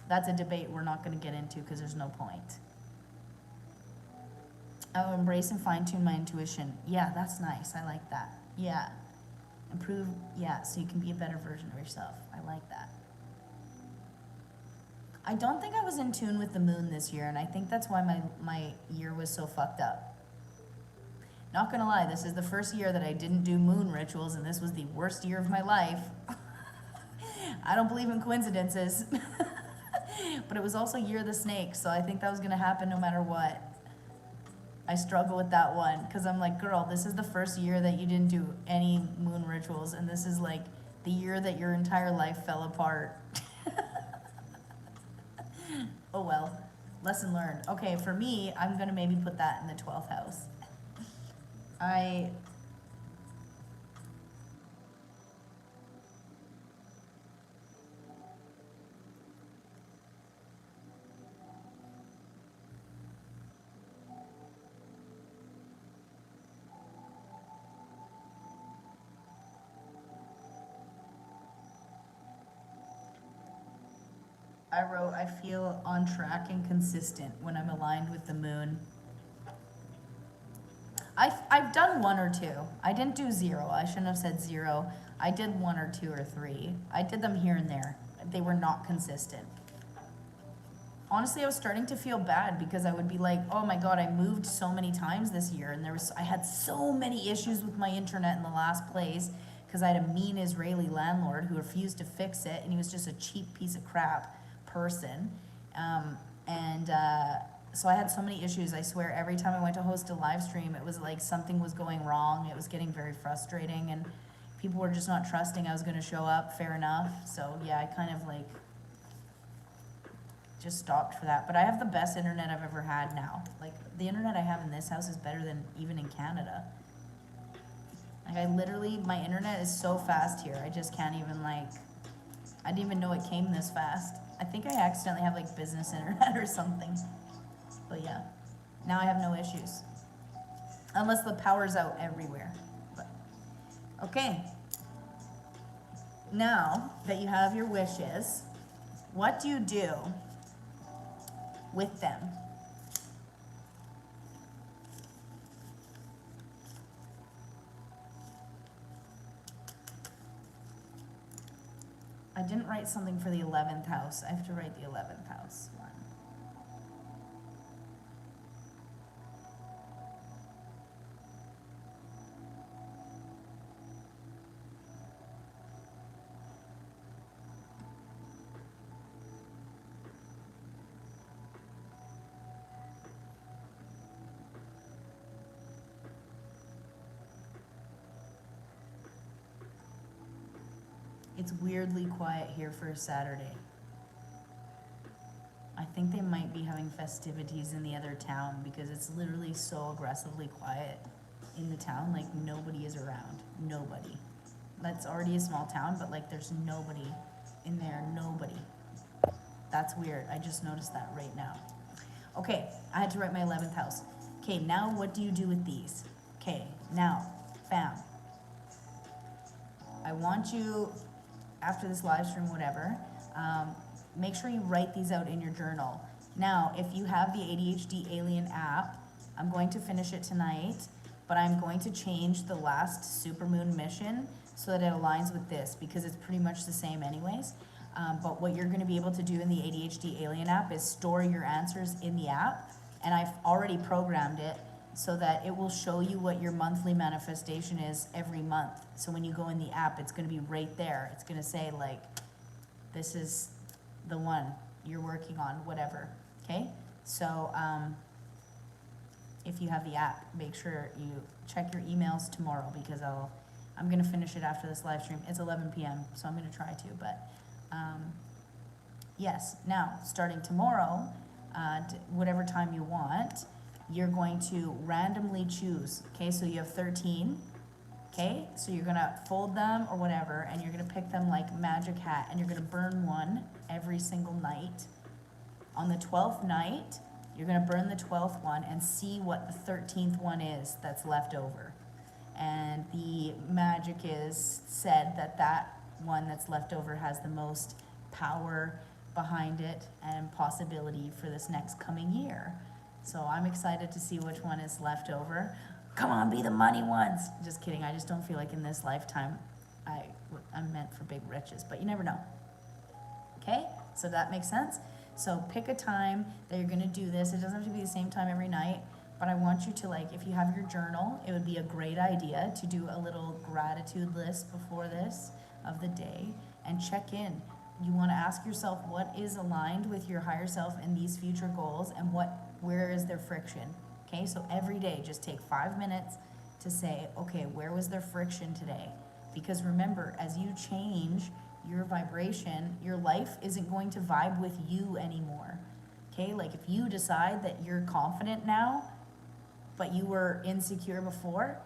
that's a debate we're not going to get into because there's no point. I'll embrace and fine-tune my intuition. Yeah, that's nice. I like that. Yeah. Improve, yeah, so you can be a better version of yourself. I like that. I don't think I was in tune with the moon this year, and I think that's why my year was so fucked up. Not gonna lie, this is the first year that I didn't do moon rituals, and this was the worst year of my life. I don't believe in coincidences. But it was also year of the snake, so I think that was gonna happen no matter what. I struggle with that one, because I'm like, girl, this is the first year that you didn't do any moon rituals, and this is like the year that your entire life fell apart. Oh well, lesson learned. Okay, for me, I'm gonna maybe put that in the 12th house. I wrote, I feel on track and consistent when I'm aligned with the moon. I've done 1 or 2. I didn't do 0. I shouldn't have said 0. I did 1 or 2 or 3. I did them here and there. They were not consistent. Honestly, I was starting to feel bad because I would be like, oh my God, I moved so many times this year, and I had so many issues with my internet in the last place because I had a mean Israeli landlord who refused to fix it, and he was just a cheap piece of crap person. So I had so many issues. I swear every time I went to host a live stream, it was like something was going wrong. It was getting very frustrating, and people were just not trusting I was going to show up. Fair enough. So yeah, I kind of like just stopped for that. But I have the best internet I've ever had now. Like the internet I have in this house is better than even in Canada. Like my internet is so fast here. I just can't even I didn't even know it came this fast. I think I accidentally have like business internet or something. But yeah, now I have no issues. Unless the power's out everywhere. But, okay. Now that you have your wishes, what do you do with them? I didn't write something for the 11th house. I have to write the 11th house one. It's weirdly quiet here for a Saturday. I think they might be having festivities in the other town because it's literally so aggressively quiet in the town. Like nobody is around. Nobody. That's already a small town, but like there's nobody in there. Nobody. That's weird. I just noticed that right now. Okay, I had to write my 11th house. Okay, now what do you do with these? Okay, now, fam. I want you, after this live stream, whatever, make sure you write these out in your journal. Now, if you have the ADHD Alien app, I'm going to finish it tonight, but I'm going to change the last supermoon mission so that it aligns with this because it's pretty much the same anyways. But what you're gonna be able to do in the ADHD Alien app is store your answers in the app, and I've already programmed it so that it will show you what your monthly manifestation is every month. So when you go in the app, it's gonna be right there. It's gonna say like, this is the one you're working on, whatever, okay? So, if you have the app, make sure you check your emails tomorrow, because I'm gonna finish it after this live stream. It's 11 PM, so I'm gonna try to, but, yes. Now, starting tomorrow, whatever time you want, you're going to randomly choose, okay? So you have 13, okay? So you're gonna fold them or whatever, and you're gonna pick them like magic hat, and you're gonna burn one every single night. On the 12th night, you're gonna burn the 12th one and see what the 13th one is that's left over. And the magic is said that that one that's left over has the most power behind it and possibility for this next coming year. So I'm excited to see which one is left over. Come on, be the money ones. Just kidding, I just don't feel like in this lifetime I'm meant for big riches, but you never know. Okay, so that makes sense? So pick a time that you're gonna do this. It doesn't have to be the same time every night, but I want you to, like, if you have your journal, it would be a great idea to do a little gratitude list before this of the day and check in. You wanna ask yourself what is aligned with your higher self in these future goals, and where is there friction? Okay, so every day just take 5 minutes to say, okay, where was there friction today? Because remember, as you change your vibration, your life isn't going to vibe with you anymore. Okay, like if you decide that you're confident now, but you were insecure before,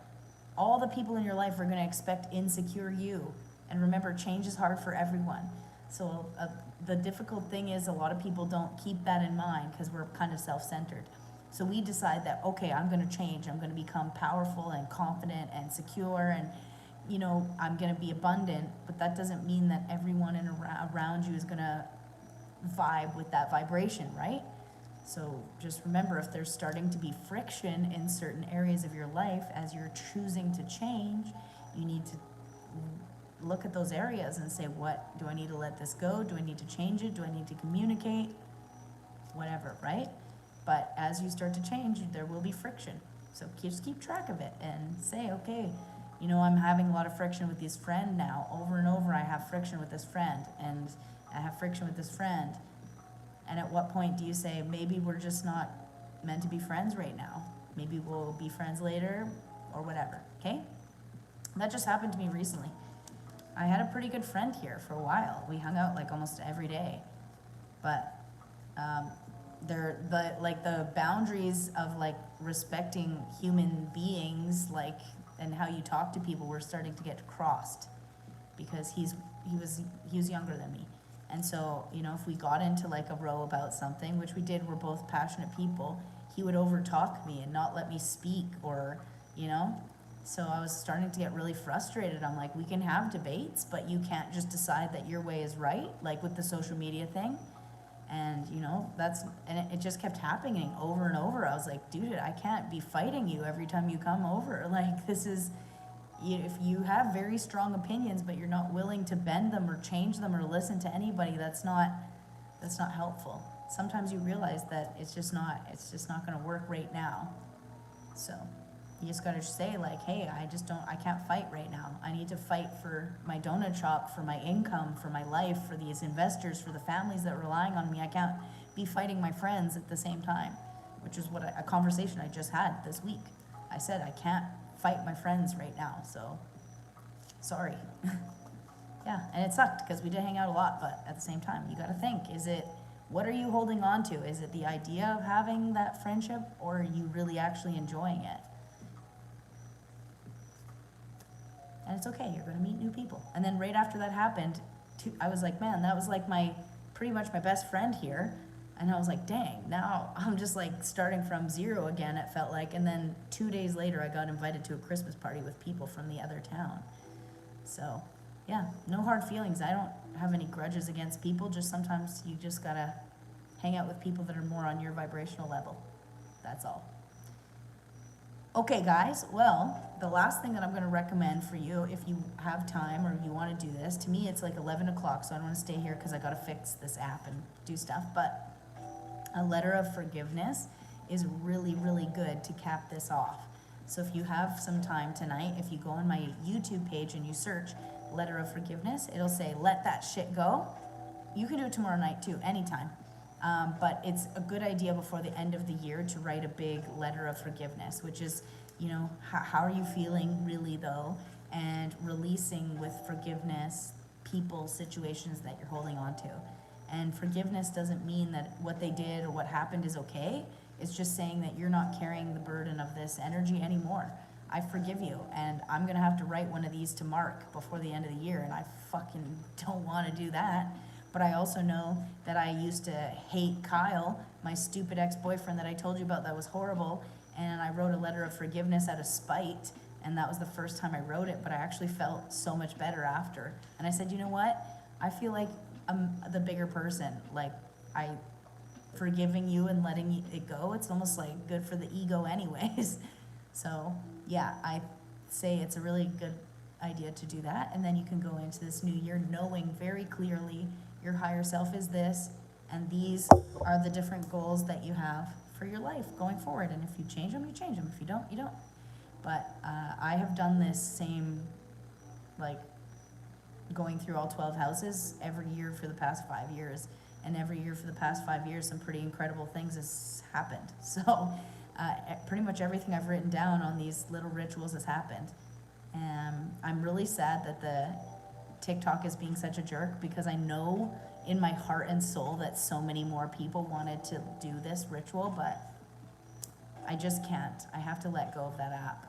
all the people in your life are going to expect insecure you. And remember, change is hard for everyone. So the difficult thing is a lot of people don't keep that in mind because we're kind of self-centered. So we decide that, okay, I'm going to change. I'm going to become powerful and confident and secure, and you know, I'm going to be abundant, but that doesn't mean that everyone around you is going to vibe with that vibration, right? So just remember, if there's starting to be friction in certain areas of your life as you're choosing to change, you need to look at those areas and say, what, do I need to let this go? Do I need to change it? Do I need to communicate? Whatever, right? But as you start to change, there will be friction. So just keep track of it and say, okay, you know, I'm having a lot of friction with this friend now. Over and over, I have friction with this friend, and I have friction with this friend. And at what point do you say, maybe we're just not meant to be friends right now? Maybe we'll be friends later, or whatever, okay? That just happened to me recently. I had a pretty good friend here for a while. We hung out like almost every day. But the boundaries of like respecting human beings, like, and how you talk to people were starting to get crossed, because he was younger than me. And so, you know, if we got into like a row about something, which we did, we're both passionate people, he would overtalk me and not let me speak, or, you know, so I was starting to get really frustrated. I'm like, we can have debates, but you can't just decide that your way is right, like with the social media thing. And, you know, it just kept happening over and over. I was like, dude, I can't be fighting you every time you come over. Like, this is, if you have very strong opinions, but you're not willing to bend them or change them or listen to anybody, that's not helpful. Sometimes you realize that it's just not going to work right now. So you just got to say like, hey, I can't fight right now. I need to fight for my donut shop, for my income, for my life, for these investors, for the families that are relying on me. I can't be fighting my friends at the same time, which is a conversation I just had this week. I said, I can't fight my friends right now, so sorry. Yeah, and it sucked because we did hang out a lot, but at the same time, you got to think, what are you holding on to? Is it the idea of having that friendship, or are you really actually enjoying it? And it's okay, you're gonna meet new people. And then right after that happened, I was like, man, that was like pretty much my best friend here. And I was like, dang, now I'm just like starting from zero again, it felt like. And then 2 days later, I got invited to a Christmas party with people from the other town. So yeah, no hard feelings. I don't have any grudges against people, just sometimes you just gotta hang out with people that are more on your vibrational level. That's all. Okay, guys, well, the last thing that I'm going to recommend for you, if you have time or you want to do this, to me it's like 11 o'clock, so I don't want to stay here because I got to fix this app and do stuff, but a letter of forgiveness is really, really good to cap this off. So if you have some time tonight, if you go on my YouTube page and you search Letter of Forgiveness, it'll say, let that shit go. You can do it tomorrow night too, anytime. But it's a good idea before the end of the year to write a big letter of forgiveness, which is, you know, how are you feeling really though? And releasing with forgiveness people, situations that you're holding on to. And forgiveness doesn't mean that what they did or what happened is okay. It's just saying that you're not carrying the burden of this energy anymore. I forgive you, and I'm gonna have to write one of these to Mark before the end of the year, and I fucking don't wanna do that. But I also know that I used to hate Kyle, my stupid ex-boyfriend that I told you about that was horrible, and I wrote a letter of forgiveness out of spite, and that was the first time I wrote it, but I actually felt so much better after. And I said, you know what? I feel like I'm the bigger person. Like, I forgiving you and letting it go, it's almost like good for the ego anyways. So yeah, I say it's a really good idea to do that. And then you can go into this new year knowing very clearly your higher self is this, and these are the different goals that you have for your life going forward. And if you change them, you change them. If you don't, you don't. But I have done this same, like, going through all 12 houses every year for the past 5 years. And every year for the past 5 years, some pretty incredible things has happened. So pretty much everything I've written down on these little rituals has happened. And I'm really sad that the TikTok is being such a jerk, because I know in my heart and soul that so many more people wanted to do this ritual, but I just can't. I have to let go of that app.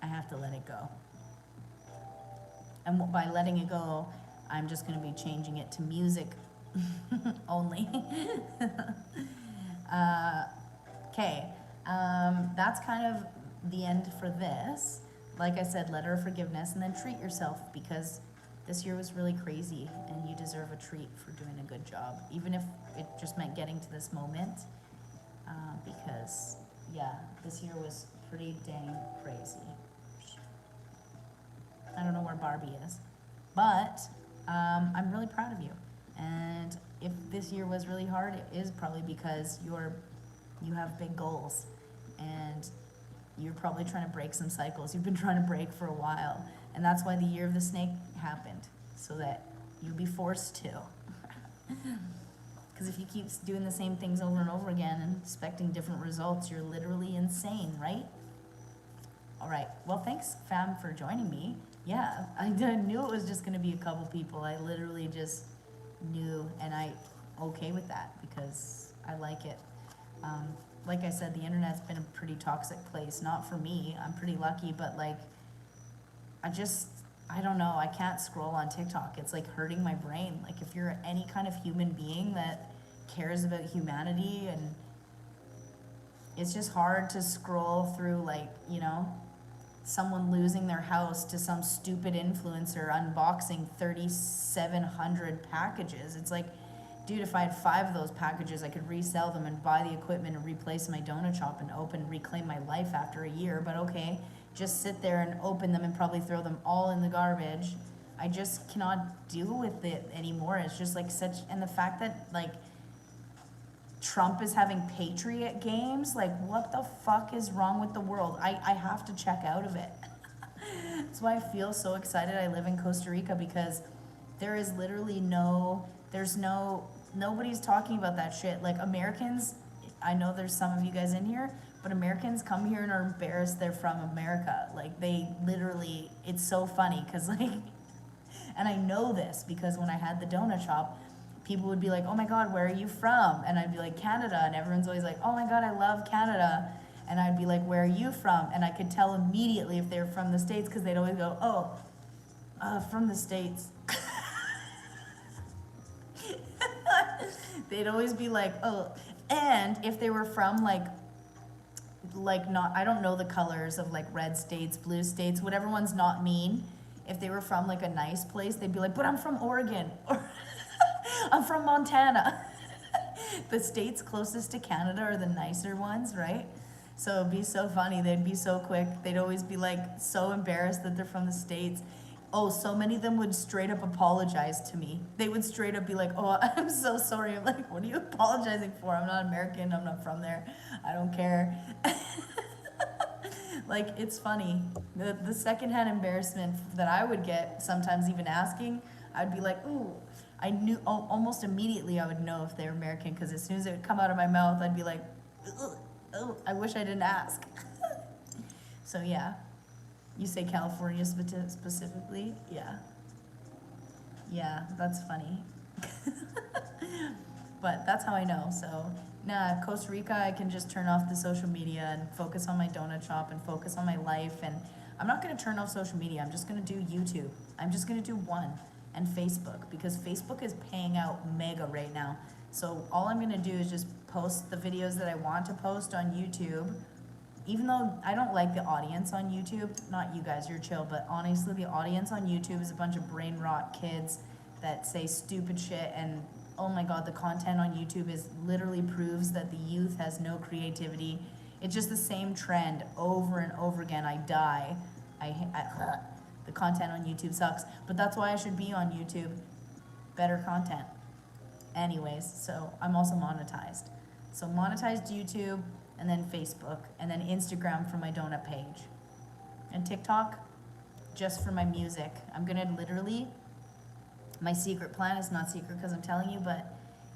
I have to let it go. And by letting it go, I'm just going to be changing it to music only. Okay, that's kind of the end for this. Like I said, letter of forgiveness, and then treat yourself, because this year was really crazy and you deserve a treat for doing a good job, even if it just meant getting to this moment, because yeah, this year was pretty dang crazy. I don't know where Barbie is, but I'm really proud of you. And if this year was really hard, it is probably because you have big goals, and you're probably trying to break some cycles you've been trying to break for a while. And that's why the year of the snake happened, so that you'd be forced to. Because if you keep doing the same things over and over again and expecting different results, you're literally insane, right? All right, well, thanks, fam, for joining me. Yeah, I knew it was just gonna be a couple people. I literally just knew, and I'm okay with that because I like it. Like I said, the internet's been a pretty toxic place. Not for me, I'm pretty lucky, but like, I don't know, I can't scroll on TikTok. It's like hurting my brain. Like, if you're any kind of human being that cares about humanity, and it's just hard to scroll through, like, you know, someone losing their house to some stupid influencer unboxing 3,700 packages. It's like, dude, if I had 5 of those packages, I could resell them and buy the equipment and replace my donut shop and reclaim my life after a year. But okay, just sit there and open them and probably throw them all in the garbage. I just cannot deal with it anymore. It's just like such, and the fact that like Trump is having Patriot games, like what the fuck is wrong with the world? I have to check out of it. That's why I feel so excited I live in Costa Rica, because there is literally nobody's talking about that shit. Like, Americans, I know there's some of you guys in here, but Americans come here and are embarrassed they're from America. Like, they literally, it's so funny, because like, and I know this because when I had the donut shop, people would be like, oh my God, where are you from? And I'd be like, Canada. And everyone's always like, oh my God, I love Canada. And I'd be like, where are you from? And I could tell immediately if they're from the States, because they'd always go, from the States. They'd always be like, oh. And if they were from like not, I don't know the colors of like red states, blue states, whatever one's not mean. If they were from like a nice place, they'd be like, but I'm from Oregon, or I'm from Montana. The states closest to Canada are the nicer ones, right? So it'd be so funny. They'd be so quick. They'd always be like so embarrassed that they're from the States. Oh, so many of them would straight up apologize to me. They would straight up be like, oh, I'm so sorry. I'm like, what are you apologizing for? I'm not American. I'm not from there. I don't care. Like, it's funny. The secondhand embarrassment that I would get, sometimes even asking, I'd be like, ooh, I knew almost immediately I would know if they were American, because as soon as it would come out of my mouth, I'd be like, oh, I wish I didn't ask. So yeah, you say California specifically? Yeah. Yeah, that's funny. But that's how I know. So, nah, Costa Rica, I can just turn off the social media and focus on my donut shop and focus on my life. And I'm not going to turn off social media. I'm just going to do YouTube. I'm just going to do one. And Facebook, because Facebook is paying out mega right now. So all I'm going to do is just post the videos that I want to post on YouTube. Even though I don't like the audience on YouTube, not you guys, you're chill, but honestly, the audience on YouTube is a bunch of brain rot kids that say stupid shit, and oh my god, the content on YouTube is literally proves that the youth has no creativity. It's just the same trend over and over again. I die. The content on YouTube sucks, but that's why I should be on YouTube. Better content. Anyways, so I'm also monetized. So monetized YouTube, and then Facebook, and then Instagram for my donut page. And TikTok, just for my music. I'm gonna literally, my secret plan is not secret because I'm telling you, but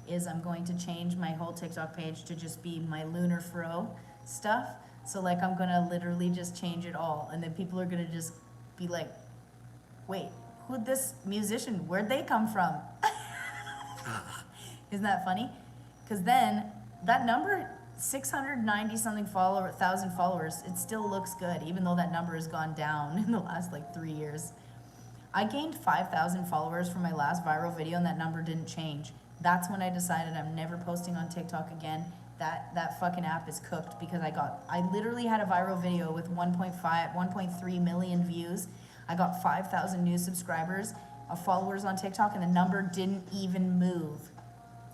is I'm going to change my whole TikTok page to just be my Lunar Fro stuff. So like I'm gonna literally just change it all, and then people are gonna just be like, wait, who'd this musician, where'd they come from? Isn't that funny? Because then that number, 690 something thousand followers, it still looks good, even though that number has gone down in the last like 3 years. I gained 5,000 followers from my last viral video, and that number didn't change. That's when I decided I'm never posting on TikTok again. That fucking app is cooked, because I literally had a viral video with 1.3 million views. I got 5,000 new subscribers, followers on TikTok, and the number didn't even move.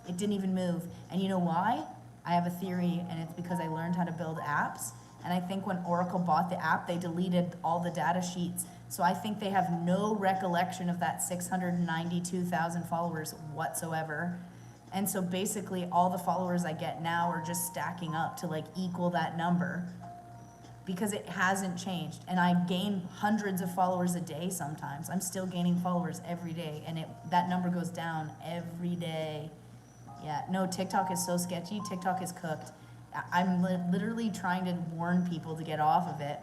It didn't even move. And you know why? I have a theory, and it's because I learned how to build apps. And I think when Oracle bought the app, they deleted all the data sheets. So I think they have no recollection of that 692,000 followers whatsoever. And so basically all the followers I get now are just stacking up to like equal that number, because it hasn't changed. And I gain hundreds of followers a day sometimes. I'm still gaining followers every day, and that number goes down every day. Yeah, no, TikTok is so sketchy. TikTok is cooked. I'm literally trying to warn people to get off of it,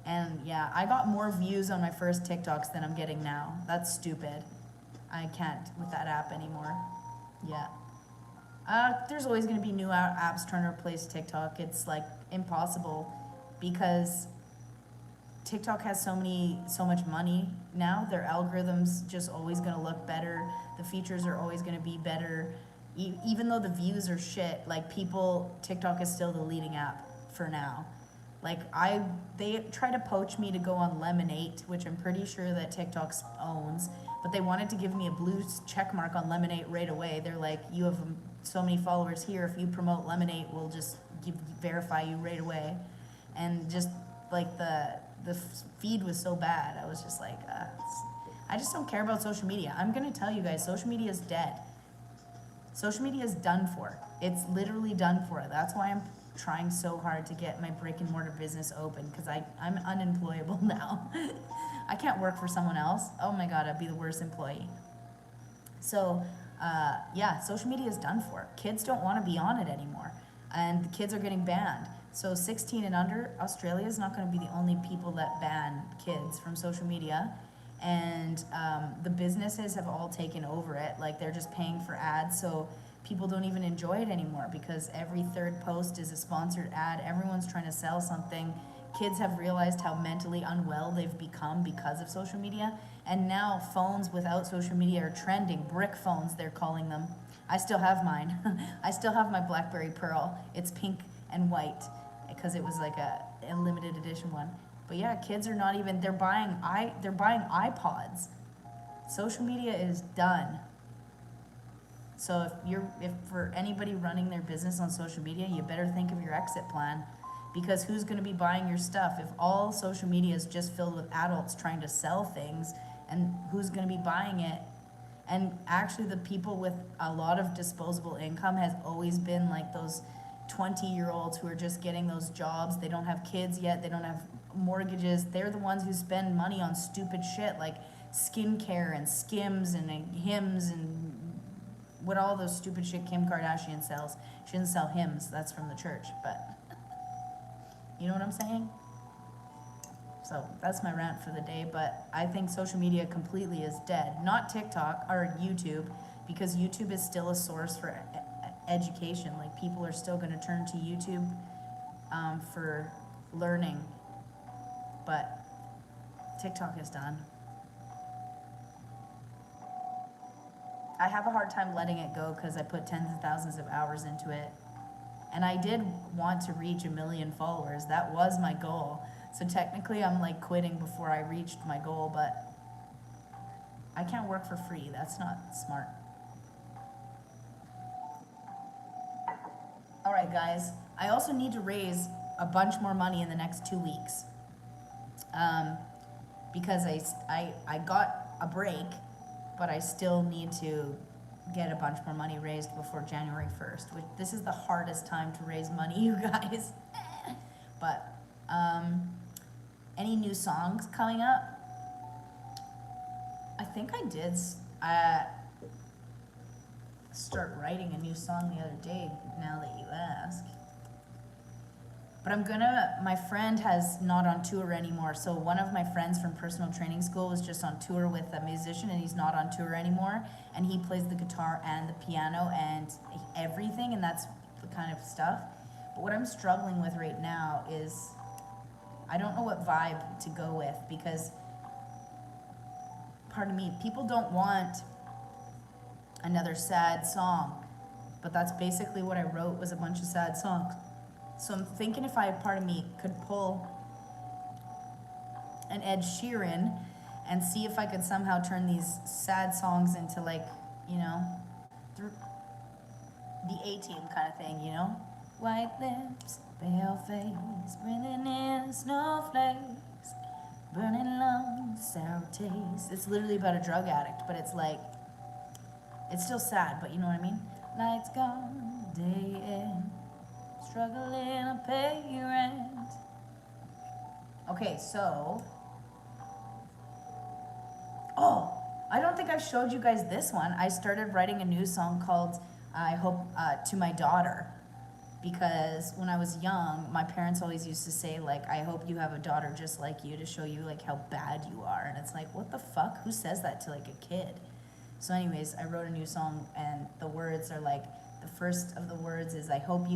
and yeah, I got more views on my first TikToks than I'm getting now. That's stupid. I can't with that app anymore. Yeah. There's always gonna be new apps trying to replace TikTok. It's like impossible, because TikTok has so much money now. Their algorithm's just always gonna look better. The features are always gonna be better. Even though the views are shit, like TikTok is still the leading app for now. Like they try to poach me to go on Lemon8, which I'm pretty sure that TikTok owns, but they wanted to give me a blue check mark on Lemon8 right away. They're like, you have so many followers here. If you promote Lemon8, we'll just verify you right away. And just like the feed was so bad, I was just like, I just don't care about social media. I'm gonna tell you guys, social media is dead. Social media is done for. It's literally done for. That's why I'm trying so hard to get my brick and mortar business open, because I'm unemployable now. I can't work for someone else. Oh my God, I'd be the worst employee. So yeah, social media is done for. Kids don't want to be on it anymore, and the kids are getting banned. So 16 and under, Australia is not going to be the only people that ban kids from social media. And the businesses have all taken over it. Like, they're just paying for ads, so people don't even enjoy it anymore, because every third post is a sponsored ad. Everyone's trying to sell something. Kids have realized how mentally unwell they've become because of social media. And now phones without social media are trending. Brick phones, they're calling them. I still have mine. I still have my BlackBerry Pearl. It's pink and white, because it was like a limited edition one. But yeah, kids are not even, they're buying iPods. Social media is done. So if for anybody running their business on social media, you better think of your exit plan, Because who's going to be buying your stuff if all social media is just filled with adults trying to sell things, and who's going to be buying it? And actually the people with a lot of disposable income has always been like those 20-year-olds who are just getting those jobs. They don't have kids yet. They don't have mortgages. They're the ones who spend money on stupid shit like skincare and Skims and Hims and what all those stupid shit Kim Kardashian sells. She doesn't sell Hims. That's from the church, but you know what I'm saying? So that's my rant for the day, but I think social media completely is dead. Not TikTok or YouTube, because YouTube is still a source for education. Like, people are still going to turn to YouTube for learning, but TikTok is done. I have a hard time letting it go because I put tens of thousands of hours into it. And I did want to reach 1 million followers. That was my goal. So technically I'm like quitting before I reached my goal, but I can't work for free. That's not smart. All right, guys. I also need to raise a bunch more money in the next 2 weeks. Because I got a break, but I still need to get a bunch more money raised before January 1st. Which, this is the hardest time to raise money, you guys. But any new songs coming up? I think I did start writing a new song the other day, now that you ask. But my friend has not on tour anymore. So one of my friends from personal training school was just on tour with a musician, and he's not on tour anymore. And he plays the guitar and the piano and everything, and that's the kind of stuff. But what I'm struggling with right now is I don't know what vibe to go with, because, pardon me, people don't want another sad song. But that's basically what I wrote, was a bunch of sad songs. So I'm thinking if pardon me, could pull an Ed Sheeran and see if I could somehow turn these sad songs into, like, you know, the A-Team kind of thing, you know? White lips, pale face, breathing in snowflakes, burning lungs, sour taste. It's literally about a drug addict, but it's like, it's still sad, but you know what I mean? Lights gone, day in, struggling to pay rent. Okay, so, oh, I don't think I showed you guys this one. I started writing a new song called I Hope, to my daughter. Because when I was young, my parents always used to say, like, I hope you have a daughter just like you, to show you, like, how bad you are. And it's like, what the fuck? Who says that to, like, a kid? So anyways, I wrote a new song, and the words are like, the first of the words is, I hope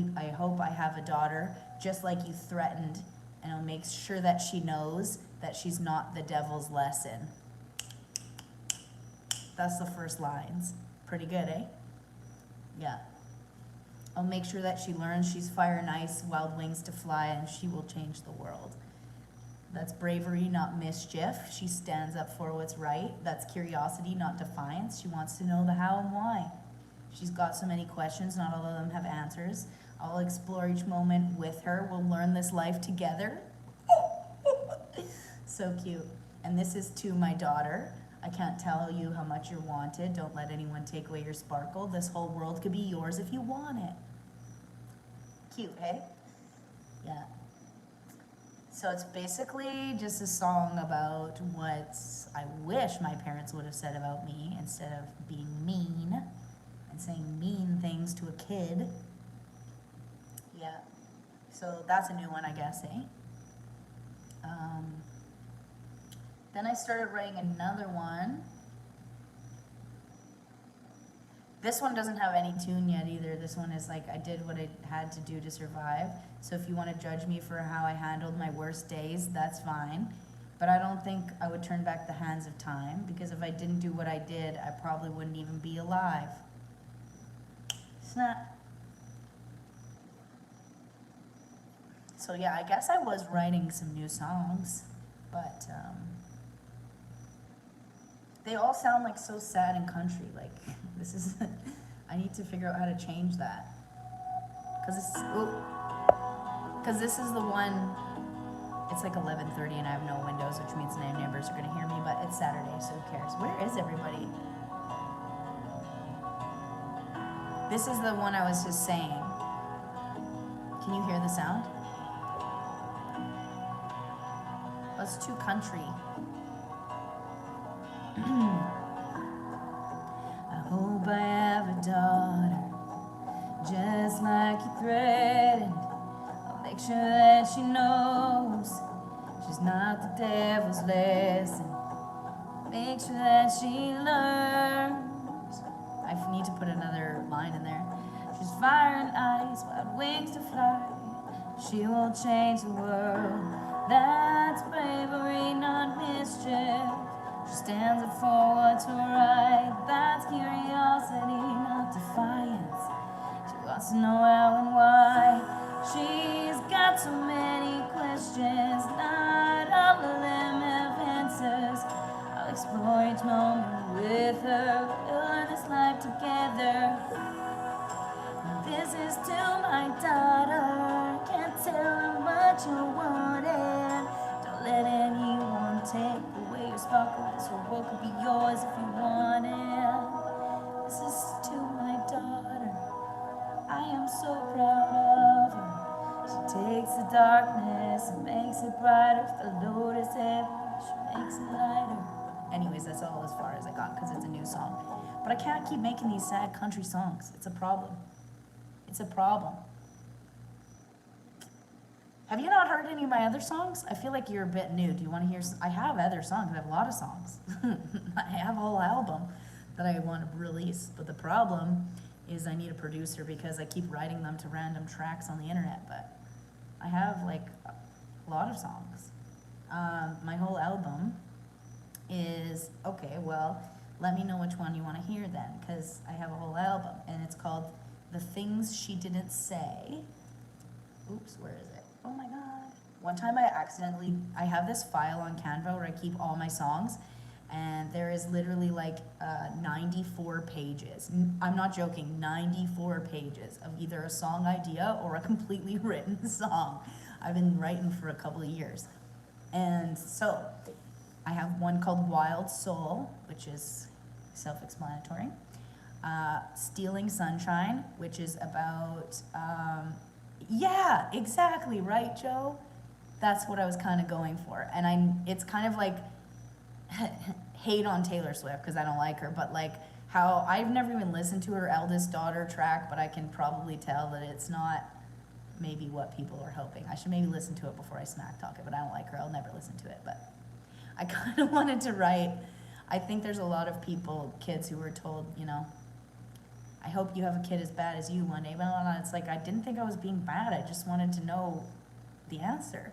I have a daughter just like you threatened, and I'll make sure that she knows that she's not the devil's lesson. That's the first lines. Pretty good, eh? Yeah. I'll make sure that she learns she's fire and ice, wild wings to fly, and she will change the world. That's bravery, not mischief. She stands up for what's right. That's curiosity, not defiance. She wants to know the how and why. She's got so many questions, not all of them have answers. I'll explore each moment with her. We'll learn this life together. So cute. And this is to my daughter. I can't tell you how much you're wanted. Don't let anyone take away your sparkle. This whole world could be yours if you want it. Cute, hey? Yeah. So it's basically just a song about what I wish my parents would have said about me, instead of being mean and saying mean things to a kid. Yeah. So that's a new one, I guess, eh? Then I started writing another one. This one doesn't have any tune yet either. This one is like, I did what I had to do to survive. So if you want to judge me for how I handled my worst days, that's fine. But I don't think I would turn back the hands of time, because if I didn't do what I did, I probably wouldn't even be alive. Snap. So yeah, I guess I was writing some new songs, but they all sound like so sad and country. Like, this is, I need to figure out how to change that. Cause it's, oh. Because this is the one, it's like 11:30 and I have no windows, which means my neighbors are gonna hear me, but it's Saturday, so who cares? Where is everybody? This is the one I was just saying. Can you hear the sound? That's too country. I hope I have a daughter, just like you threatened. I'll make sure that she knows she's not the devil's lesson. Make sure that she learns. I need to put another line in there. She's fire and ice, wide wings to fly. She will change the world. That's bravery, not mischief. She stands up for what's right. That's curiosity, not defiance. She wants to know how and why. She's got so many questions, not all of them have answers. I'll explore each moment with her. We'll learn this life together. This is to my daughter. Can't tell her what you wanted. Don't let anyone take away your sparkle. This whole world could be yours if you want it. This is to my daughter. I am so proud of her. She takes the darkness and makes it brighter. If the load is heavy, she makes it lighter. Anyways, that's all as far as I got because it's a new song. But I can't keep making these sad country songs. It's a problem. It's a problem. Have you not heard any of my other songs? I feel like you're a bit new. Do you want to hear? I have other songs. I have a lot of songs. I have a whole album that I want to release. But the problem is I need a producer because I keep writing them to random tracks on the internet. But I have like a lot of songs. My whole album is, okay, well, let me know which one you want to hear then, because I have a whole album, and it's called The Things She Didn't Say. Oops, where is it? Oh my god. One time I have this file on Canva where I keep all my songs, and there is literally like 94 pages. I'm not joking, 94 pages of either a song idea or a completely written song. I've been writing for a couple of years. And so, I have one called Wild Soul, which is self-explanatory. Stealing Sunshine, which is about, yeah, exactly, right, Joe? That's what I was kind of going for. And it's kind of like hate on Taylor Swift because I don't like her, but like how I've never even listened to her eldest daughter track, but I can probably tell that it's not maybe what people are hoping. I should maybe listen to it before I smack talk it, but I don't like her. I'll never listen to it, but I kind of wanted to write. I think there's a lot of kids who were told, you know, I hope you have a kid as bad as you one day. But it's like, I didn't think I was being bad. I just wanted to know the answer.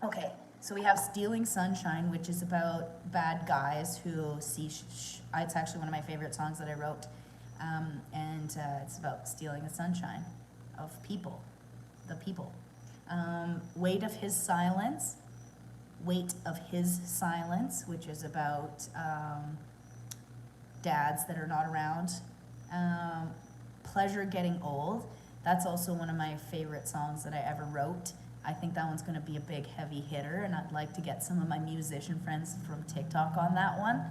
Okay, so we have Stealing Sunshine, which is about bad guys who see, it's actually one of my favorite songs that I wrote. And it's about stealing the sunshine of people, the people. Weight of His Silence, which is about dads that are not around. Pleasure Getting Old, that's also one of my favorite songs that I ever wrote. I think that one's gonna be a big heavy hitter, and I'd like to get some of my musician friends from TikTok on that one.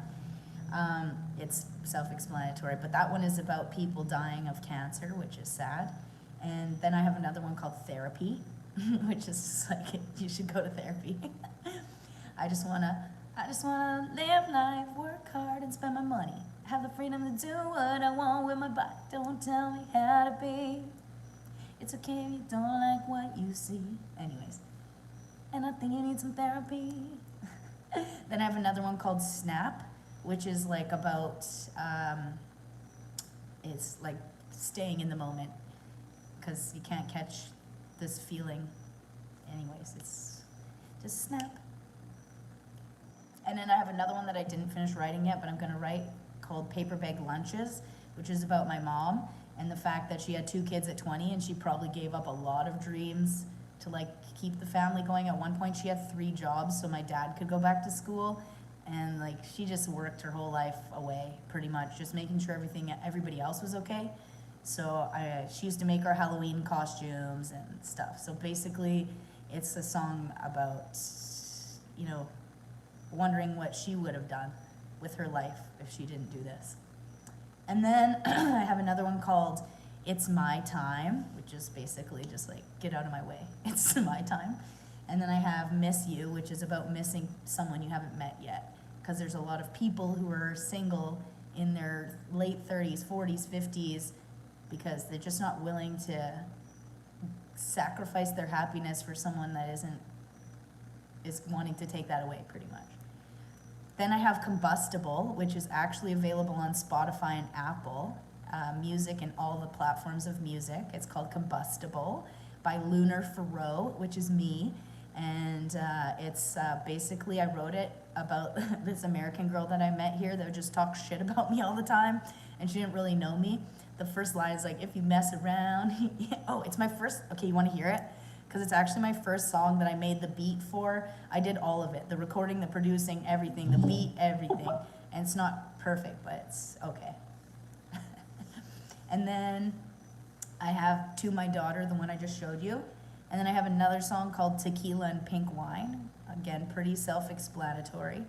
It's self-explanatory, but that one is about people dying of cancer, which is sad. And then I have another one called Therapy, which is like, you should go to therapy. I just wanna live life, work hard, and spend my money. Have the freedom to do what I want with my body. Don't tell me how to be. It's okay if you don't like what you see. Anyways, and I think you need some therapy. Then I have another one called Snap, which is like about, it's like staying in the moment, because you can't catch this feeling. Anyways, it's just snap. And then I have another one that I didn't finish writing yet, but I'm gonna write, called Paper Bag Lunches, which is about my mom and the fact that she had 2 kids at 20 and she probably gave up a lot of dreams to like keep the family going. At one point she had 3 jobs so my dad could go back to school, and like she just worked her whole life away pretty much, just making sure everybody else was okay. So she used to make our Halloween costumes and stuff. So basically, it's a song about, you know, wondering what she would have done with her life if she didn't do this. And then I have another one called It's My Time, which is basically just like, get out of my way. It's my time. And then I have Miss You, which is about missing someone you haven't met yet. Because there's a lot of people who are single in their late 30s, 40s, 50s, because they're just not willing to sacrifice their happiness for someone that is wanting to take that away, pretty much. Then I have Combustible, which is actually available on Spotify and Apple Music and all the platforms of music. It's called Combustible by Lunar Farrow, which is me. And it's basically, I wrote it about this American girl that I met here that would just talk shit about me all the time, and she didn't really know me. The first line is like, if you mess around. Oh, it's my first, okay, you want to hear it? Because it's actually my first song that I made the beat for. I did all of it, the recording, the producing, everything, the beat, everything. And it's not perfect, but it's okay. And then I have To My Daughter, the one I just showed you. And then I have another song called Tequila and Pink Wine. Again, pretty self-explanatory.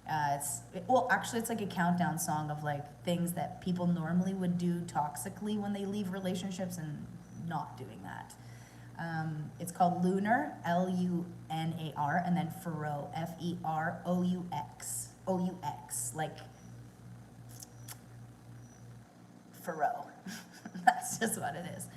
Actually, it's like a countdown song of like things that people normally would do toxically when they leave relationships and not doing that. It's called Lunar, Lunar, and then Farrow, Ferous, O-U-X, like Farrow. That's just what it is.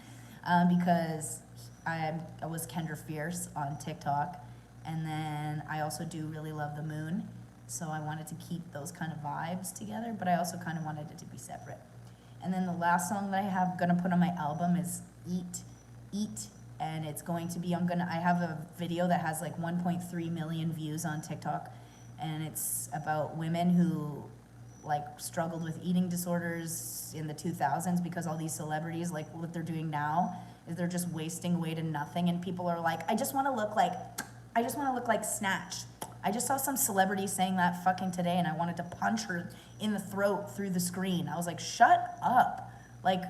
Because I was Kendra Fierce on TikTok, and then I also do really love the moon, so I wanted to keep those kind of vibes together, but I also kind of wanted it to be separate. And then the last song that I have gonna put on my album is Eat, and it's going to be, I have a video that has like 1.3 million views on TikTok, and it's about women who like struggled with eating disorders in the 2000s because all these celebrities, like what they're doing now is they're just wasting away to nothing, and people are like, I just want to look like Snatch. I just saw some celebrity saying that fucking today, and I wanted to punch her in the throat through the screen. I was like, shut up. Like,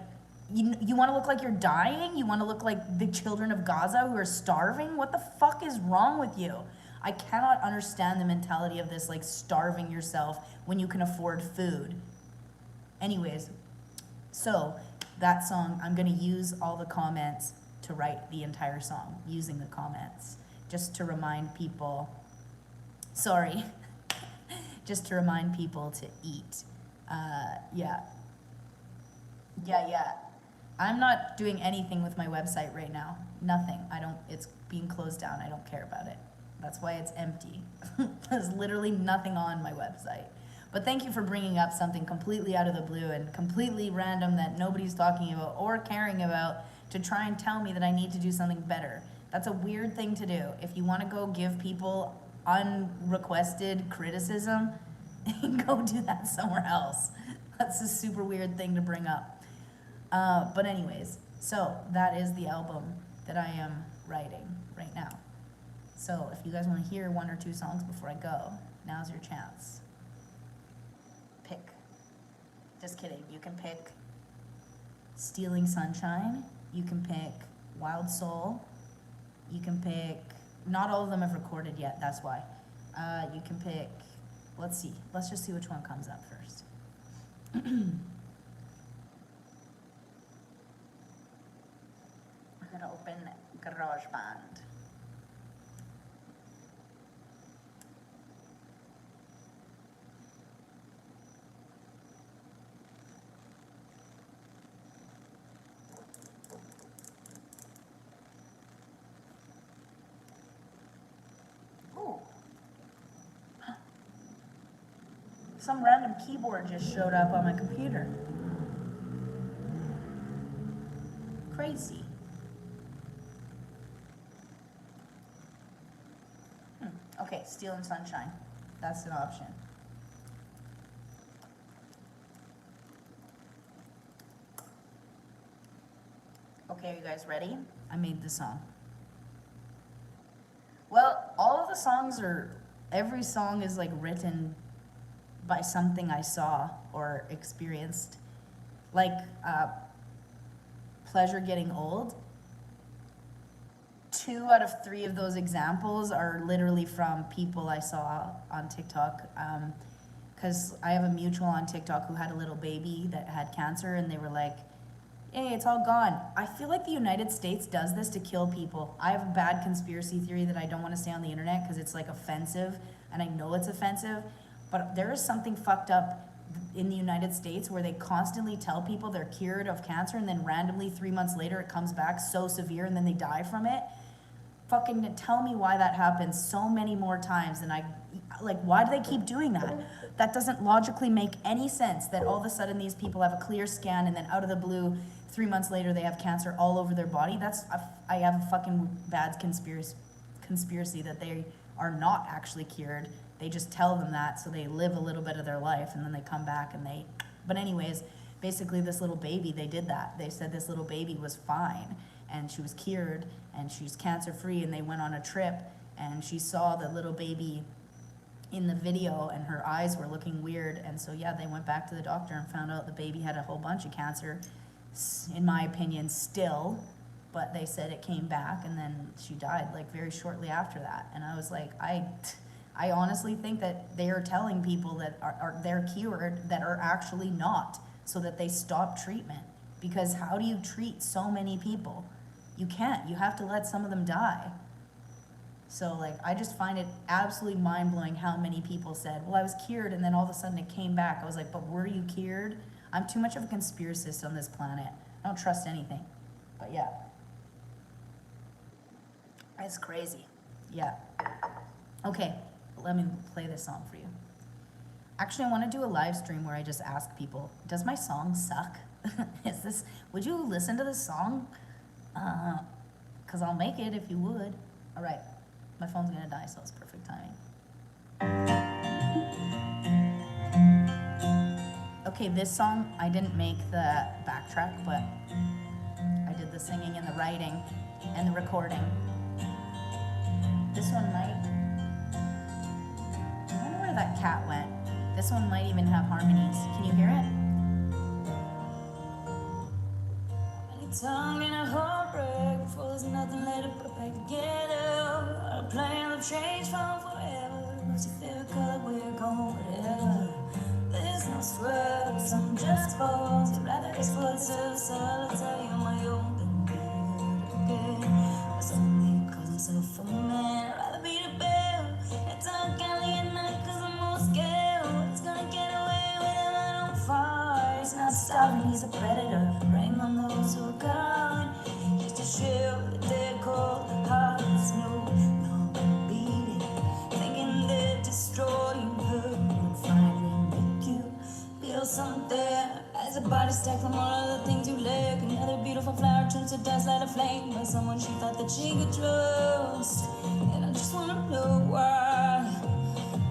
you want to look like you're dying? You want to look like the children of Gaza who are starving? What the fuck is wrong with you? I cannot understand the mentality of this, like starving yourself when you can afford food. Anyways, so that song, I'm gonna use all the comments to write the entire song, using the comments, just to remind people, just to remind people to eat. Yeah. I'm not doing anything with my website right now. Nothing. It's being closed down. I don't care about it. That's why it's empty. There's literally nothing on my website. But thank you for bringing up something completely out of the blue and completely random that nobody's talking about or caring about to try and tell me that I need to do something better. That's a weird thing to do. If you want to go give people unrequested criticism, go do that somewhere else. That's a super weird thing to bring up. But anyways, so that is the album that I am writing right now. So if you guys want to hear one or two songs before I go, now's your chance. Pick. Just kidding. You can pick Stealing Sunshine. You can pick Wild Soul. You can pick, not all of them have recorded yet, that's why. You can pick, let's see. Let's just see which one comes up first. I'm gonna open GarageBand. Some random keyboard just showed up on my computer. Crazy. Okay, Stealing Sunshine. That's an option. Okay, are you guys ready? I made the song. Well, all of the songs every song is like written by something I saw or experienced. Like, pleasure getting old. 2 out of 3 of those examples are literally from people I saw on TikTok. Because I have a mutual on TikTok who had a little baby that had cancer, and they were like, hey, it's all gone. I feel like the United States does this to kill people. I have a bad conspiracy theory that I don't want to say on the internet because it's like offensive, and I know it's offensive, but there is something fucked up in the United States where they constantly tell people they're cured of cancer, and then randomly 3 months later it comes back so severe and then they die from it. Fucking tell me why that happens so many more times than why do they keep doing that? That doesn't logically make any sense, that all of a sudden these people have a clear scan and then out of the blue 3 months later they have cancer all over their body. I have a fucking bad conspiracy that they are not actually cured. They just tell them that so they live a little bit of their life and then they come back and but anyways, basically this little baby, they did that. They said this little baby was fine and she was cured and she's cancer free, and they went on a trip and she saw the little baby in the video and her eyes were looking weird, and so yeah, they went back to the doctor and found out the baby had a whole bunch of cancer, in my opinion still, but they said it came back and then she died like very shortly after that. And I was like, I honestly think that they are telling people that they're cured that are actually not, so that they stop treatment. Because how do you treat so many people? You can't. You have to let some of them die. So like, I just find it absolutely mind-blowing how many people said, well, I was cured, and then all of a sudden it came back. I was like, but were you cured? I'm too much of a conspiracist on this planet. I don't trust anything. But yeah. It's crazy. Yeah. Okay, let me play this song for you. Actually, I want to do a live stream where I just ask people, does my song suck? Would you listen to this song? Because I'll make it if you would. All right. My phone's gonna die, so it's perfect timing. Okay, this song, I didn't make the backtrack, but I did the singing and the writing and the recording. This one might, I wonder where that cat went. This one might even have harmonies. Can you hear it? Tongue in a heartbreak before there's nothing left to put back together. A plan of change from forever. What's your favorite color? We're going whatever. There's no sweat, some just bones. I'd rather explore itself, so I'll tell you my own than be it again. But suddenly calls himself a man. I'd rather be the bell and talk alley at night, cause I'm more scared. What's gonna get away with a man on fire? He's not starving, he's a predator. Rain on those who are gone, just to shield the dead cold hearts. No beating, thinking they're destroying her. Would finally make you feel something as a body stack from all of the things you lack. Another beautiful flower turns to dust, light a flame by someone she thought that she could trust. And I just wanna know why.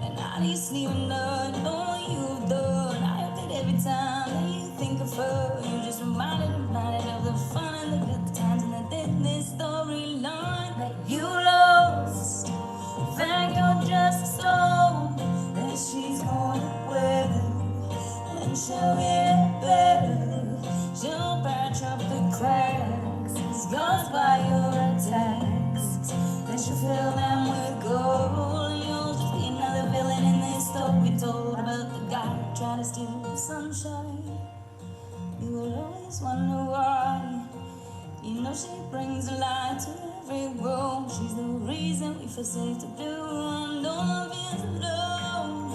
And how do you sleep at night knowing what you've done? I hope that every time that you think of her, you just reminded of the fun and the good times and the this storyline that you lost. In fact, you're just a stone that she's gonna weather, and she'll get better. She'll patch up the cracks, scars by your attacks. Then she'll fill them with gold, and you'll just be another villain in this story told about the guy who tried to steal the sunshine. You will always wonder why. You know she brings a light to every room. She's the reason we feel safe to do, and all love is alone.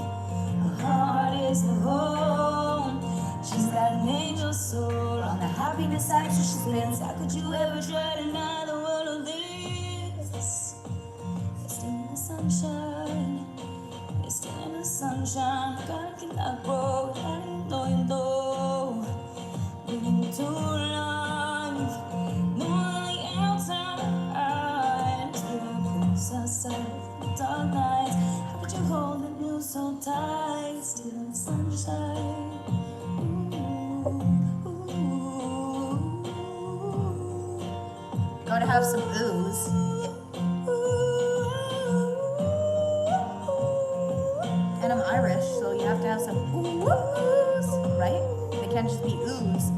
Her heart is the home. She's got an angel soul on the happiness axis she spins. How could you ever try to deny the world of this? You're still in the sunshine. You're still in the sunshine. God cannot grow. How do you know? Living to life, no on the outside. Miracles outside the dark nights. How could you hold the news so tight? Still in the sunshine. Gotta have some ooze. And I'm Irish, so you have to have some ooze, right? They can't just be ooze.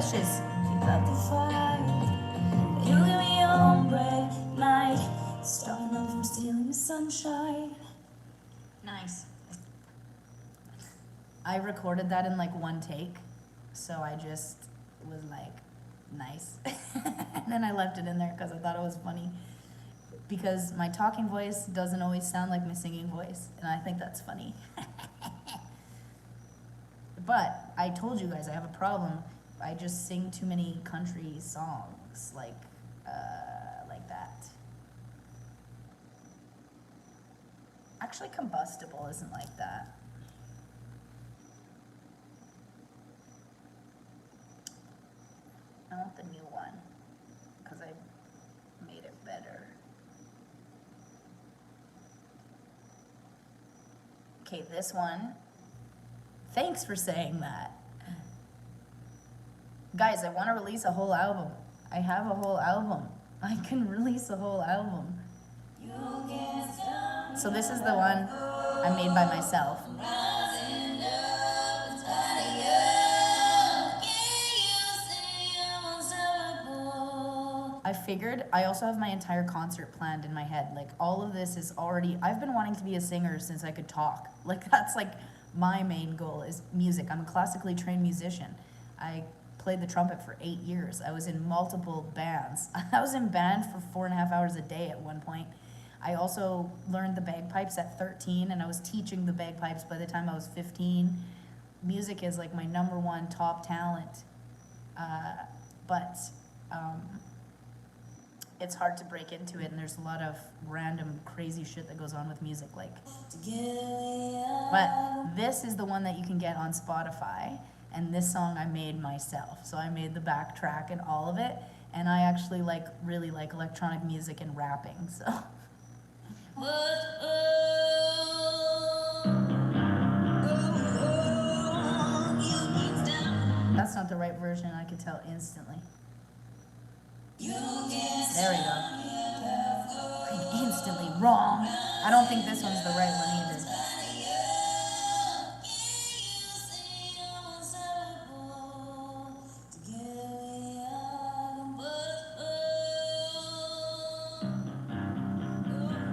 wishes. Keep up the fight. You give me your own break night. Stopping them from stealing the sunshine. Nice. I recorded that in like one take, so I just was like, nice. And then I left it in there because I thought it was funny. Because my talking voice doesn't always sound like my singing voice, and I think that's funny. But I told you guys I have a problem. I just sing too many country songs like that. Actually, Combustible isn't like that. I want the new one because I made it better. Okay, this one. Thanks for saying that. Guys, I want to release a whole album. I have a whole album. I can release a whole album. So this is the one I made by myself. I figured I also have my entire concert planned in my head. Like all of this is already, I've been wanting to be a singer since I could talk. Like that's like my main goal is music. I'm a classically trained musician. I played the trumpet for 8 years. I was in multiple bands. I was in band for 4.5 hours a day at one point. I also learned the bagpipes at 13 and I was teaching the bagpipes by the time I was 15. Music is like my #1 top talent. But it's hard to break into it, and there's a lot of random crazy shit that goes on with music, like. But this is the one that you can get on Spotify, and this song I made myself. So I made the backtrack and all of it, and I actually really like electronic music and rapping, so. That's not the right version, I could tell instantly. There we go. I'm instantly wrong. I don't think this one's the right one either.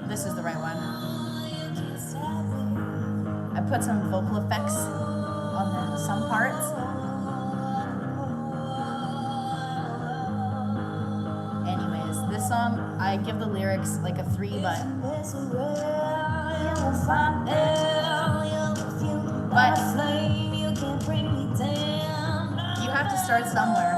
This is the right one. I put some vocal effects on some parts. Song, I give the lyrics like a 3, but you have to start somewhere.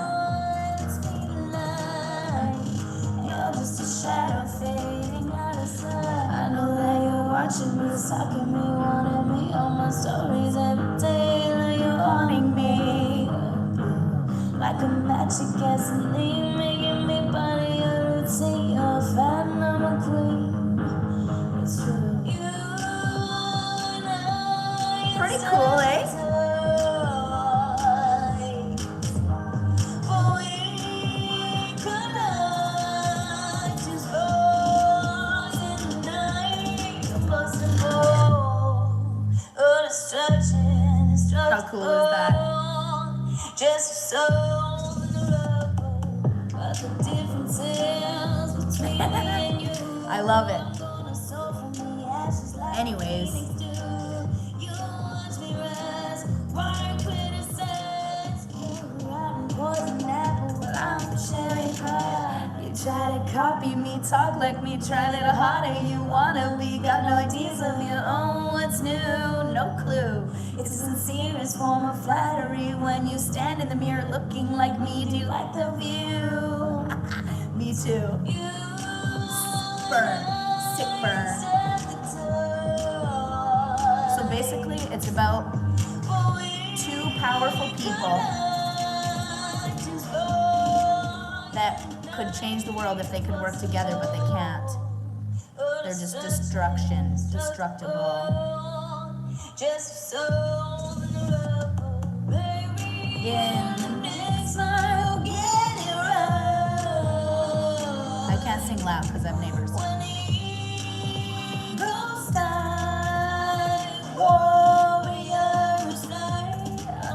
I know that you're watching me, sucking me, wanting me on my stories every day, like you're haunting me like a magic gasoline, making me body. Say you're a fan, I'm a queen. It's true. Pretty cool, eh? But we could not just fall in the night. Impossible. Oh, destruction. How cool is that? Just your soul in the rubble. But the difference is between me and you. I love it. Anyways. You try to copy me, talk like me, try a little harder. You wanna be, got no ideas of your own. What's new? No clue. It's the sincerest form of flattery when you stand in the mirror looking like me. Do you like the view? Me too. Burn. Sick burn. So basically, it's about two powerful people that could change the world if they could work together, but they can't. They're just destructible. Yeah. I can't sing loud because I have neighbors.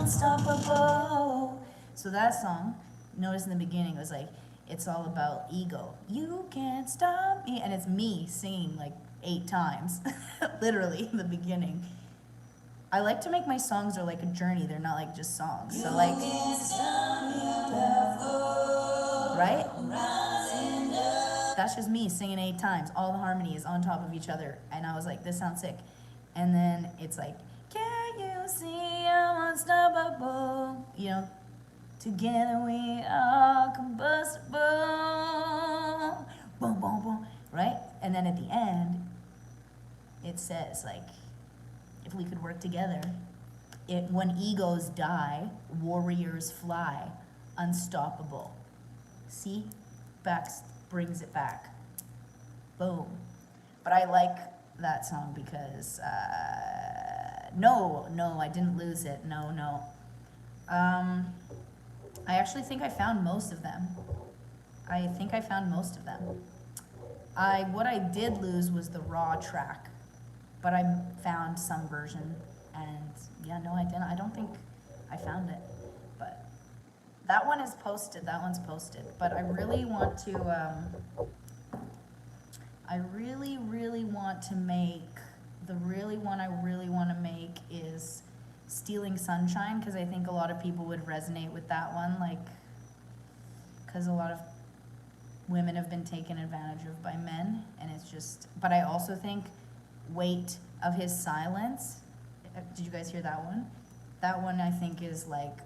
Unstoppable. So So that song, notice in the beginning, it was like, it's all about ego. You can't stop me. And it's me singing like 8 times, literally, in the beginning. I like to make my songs are like a journey. They're not like just songs. So like, right? That's just me singing 8 times. All the harmonies on top of each other. And I was like, this sounds sick. And then it's like, can you see I'm unstoppable? You know, together we are combustible. Boom, boom, boom. Right? And then at the end, it says like, if we could work together, when egos die, warriors fly, unstoppable. See? Brings it back. Boom. But I like that song because, no, I didn't lose it. No. I actually think I found most of them. What I did lose was the raw track, but I found some version, and yeah, no, I didn't. I don't think I found it, but that one is posted. That one's posted, but I really want to, I really want to make, the really one I really want to make is Stealing Sunshine, because I think a lot of people would resonate with that one, like, because a lot of women have been taken advantage of by men, and it's just, but I also think Weight of His Silence, did you guys hear that one? That one I think is like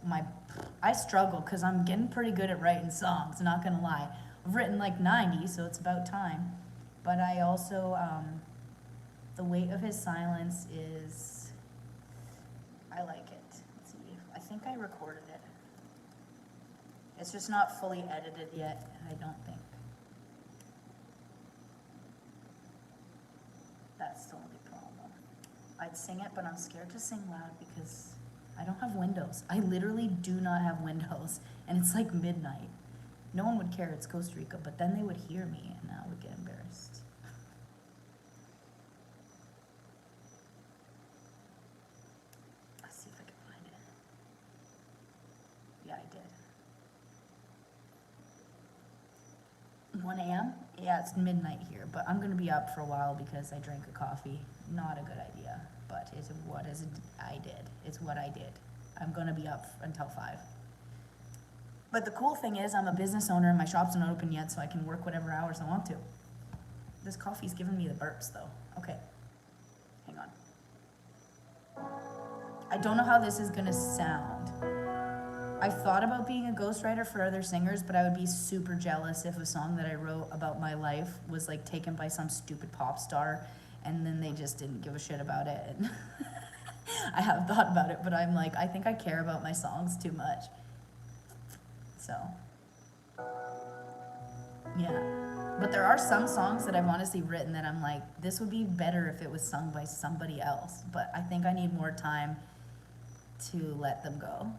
I struggle because I'm getting pretty good at writing songs, not gonna lie. I've written like 90, so it's about time. But I also, The Weight of His Silence is, I like it. Let's see, I think I recorded it. It's just not fully edited yet, I don't think. That's the only problem. I'd sing it, but I'm scared to sing loud because I don't have windows. I literally do not have windows, and it's like midnight. No one would care, it's Costa Rica, but then they would hear me, and I would get embarrassed. Let's see if I can find it. Yeah, I did. 1 a.m.? Yeah, it's midnight here, but I'm gonna be up for a while because I drank a coffee. Not a good idea, but it's what is it I did. It's what I did. I'm gonna be up until 5. But the cool thing is I'm a business owner and my shop's not open yet, so I can work whatever hours I want to. This coffee's giving me the burps though. Okay, hang on. I don't know how this is gonna sound. I've thought about being a ghostwriter for other singers, but I would be super jealous if a song that I wrote about my life was like taken by some stupid pop star and then they just didn't give a shit about it. And I have thought about it, but I'm like, I think I care about my songs too much. So, yeah. But there are some songs that I've honestly written that I'm like, this would be better if it was sung by somebody else. But I think I need more time to let them go.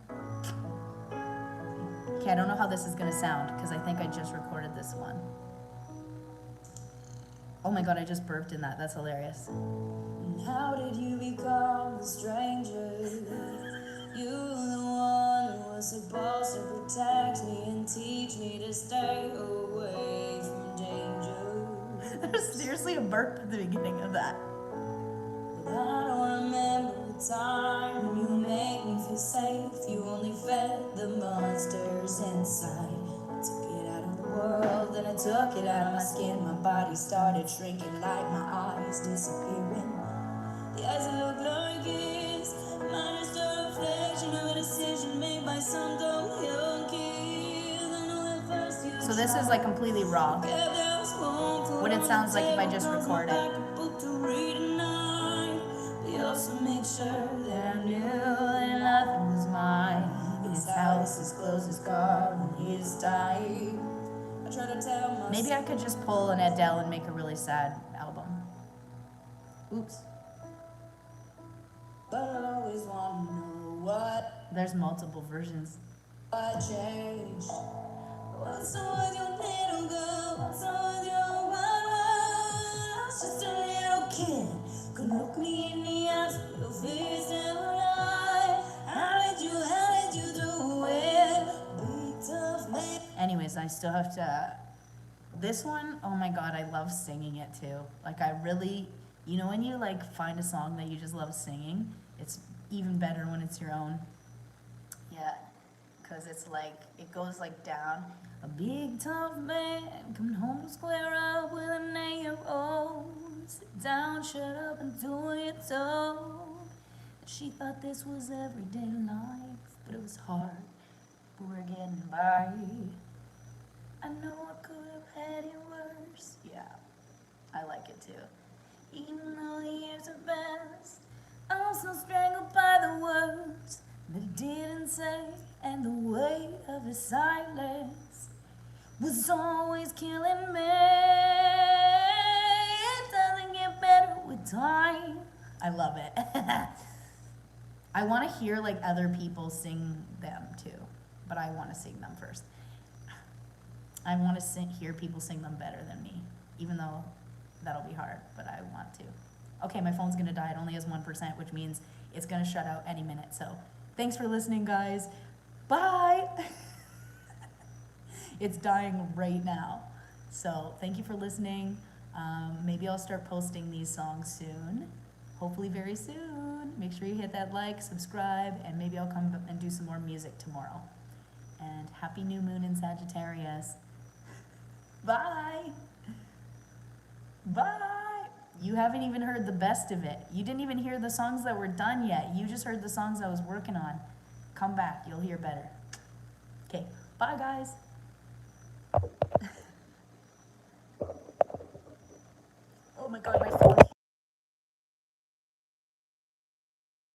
Okay, I don't know how this is gonna sound because I think I just recorded this one. Oh my god, I just burped in that. That's hilarious. And how did you become a stranger? You the one who was supposed to protect me and teach me to stay away from danger. There's seriously a burp at the beginning of that. But I don't remember the time when you made me feel safe. You only fed the monsters inside. I took it out of the world, then I took it out of my skin. My body started shrinking like my eyes disappearing. The eyes that look like his, mine is a reflection of a decision made by some dumb young kid. I know that first you so this is like completely raw. What it sounds like if I just record it. Also make sure that I knew that nothing was mine. His house, his clothes, his car, when he's dying. I try to tell myself. Maybe I could just pull an Adele and make a really sad album. Oops. But I always want to know what. There's multiple versions. What changed? What's up with your little girl? What's up with your wild world? I was just a little kid. Could look me in the eyes, your face never lied. How did you do it? I still have to, this one, oh my God, I love singing it too. Like I really, you know, when you like find a song that you just love singing, it's even better when it's your own. Yeah, because it's like, it goes like down. A big tough man coming home to square up with an 8-year-old. Sit down, shut up and do it so. She thought this was everyday life, but it was hard, but we're getting by. I know I could have had it worse. Yeah, I like it too. Even though the years are past, I'm still strangled by the words that he didn't say, and the weight of his silence was always killing me. It doesn't get better with time. I love it. I want to hear like other people sing them too, but I want to sing them first. I want to hear people sing them better than me, even though that'll be hard, but I want to. Okay, my phone's gonna die. It only has 1%, which means it's gonna shut out any minute. So thanks for listening, guys. Bye. It's dying right now. So thank you for listening. Maybe I'll start posting these songs soon. Hopefully very soon. Make sure you hit that like, subscribe, and maybe I'll come and do some more music tomorrow. And happy new moon in Sagittarius. Bye. Bye. You haven't even heard the best of it. You didn't even hear the songs that were done yet. You just heard the songs I was working on. Come back, you'll hear better. Okay, bye guys. Oh my God, my phone.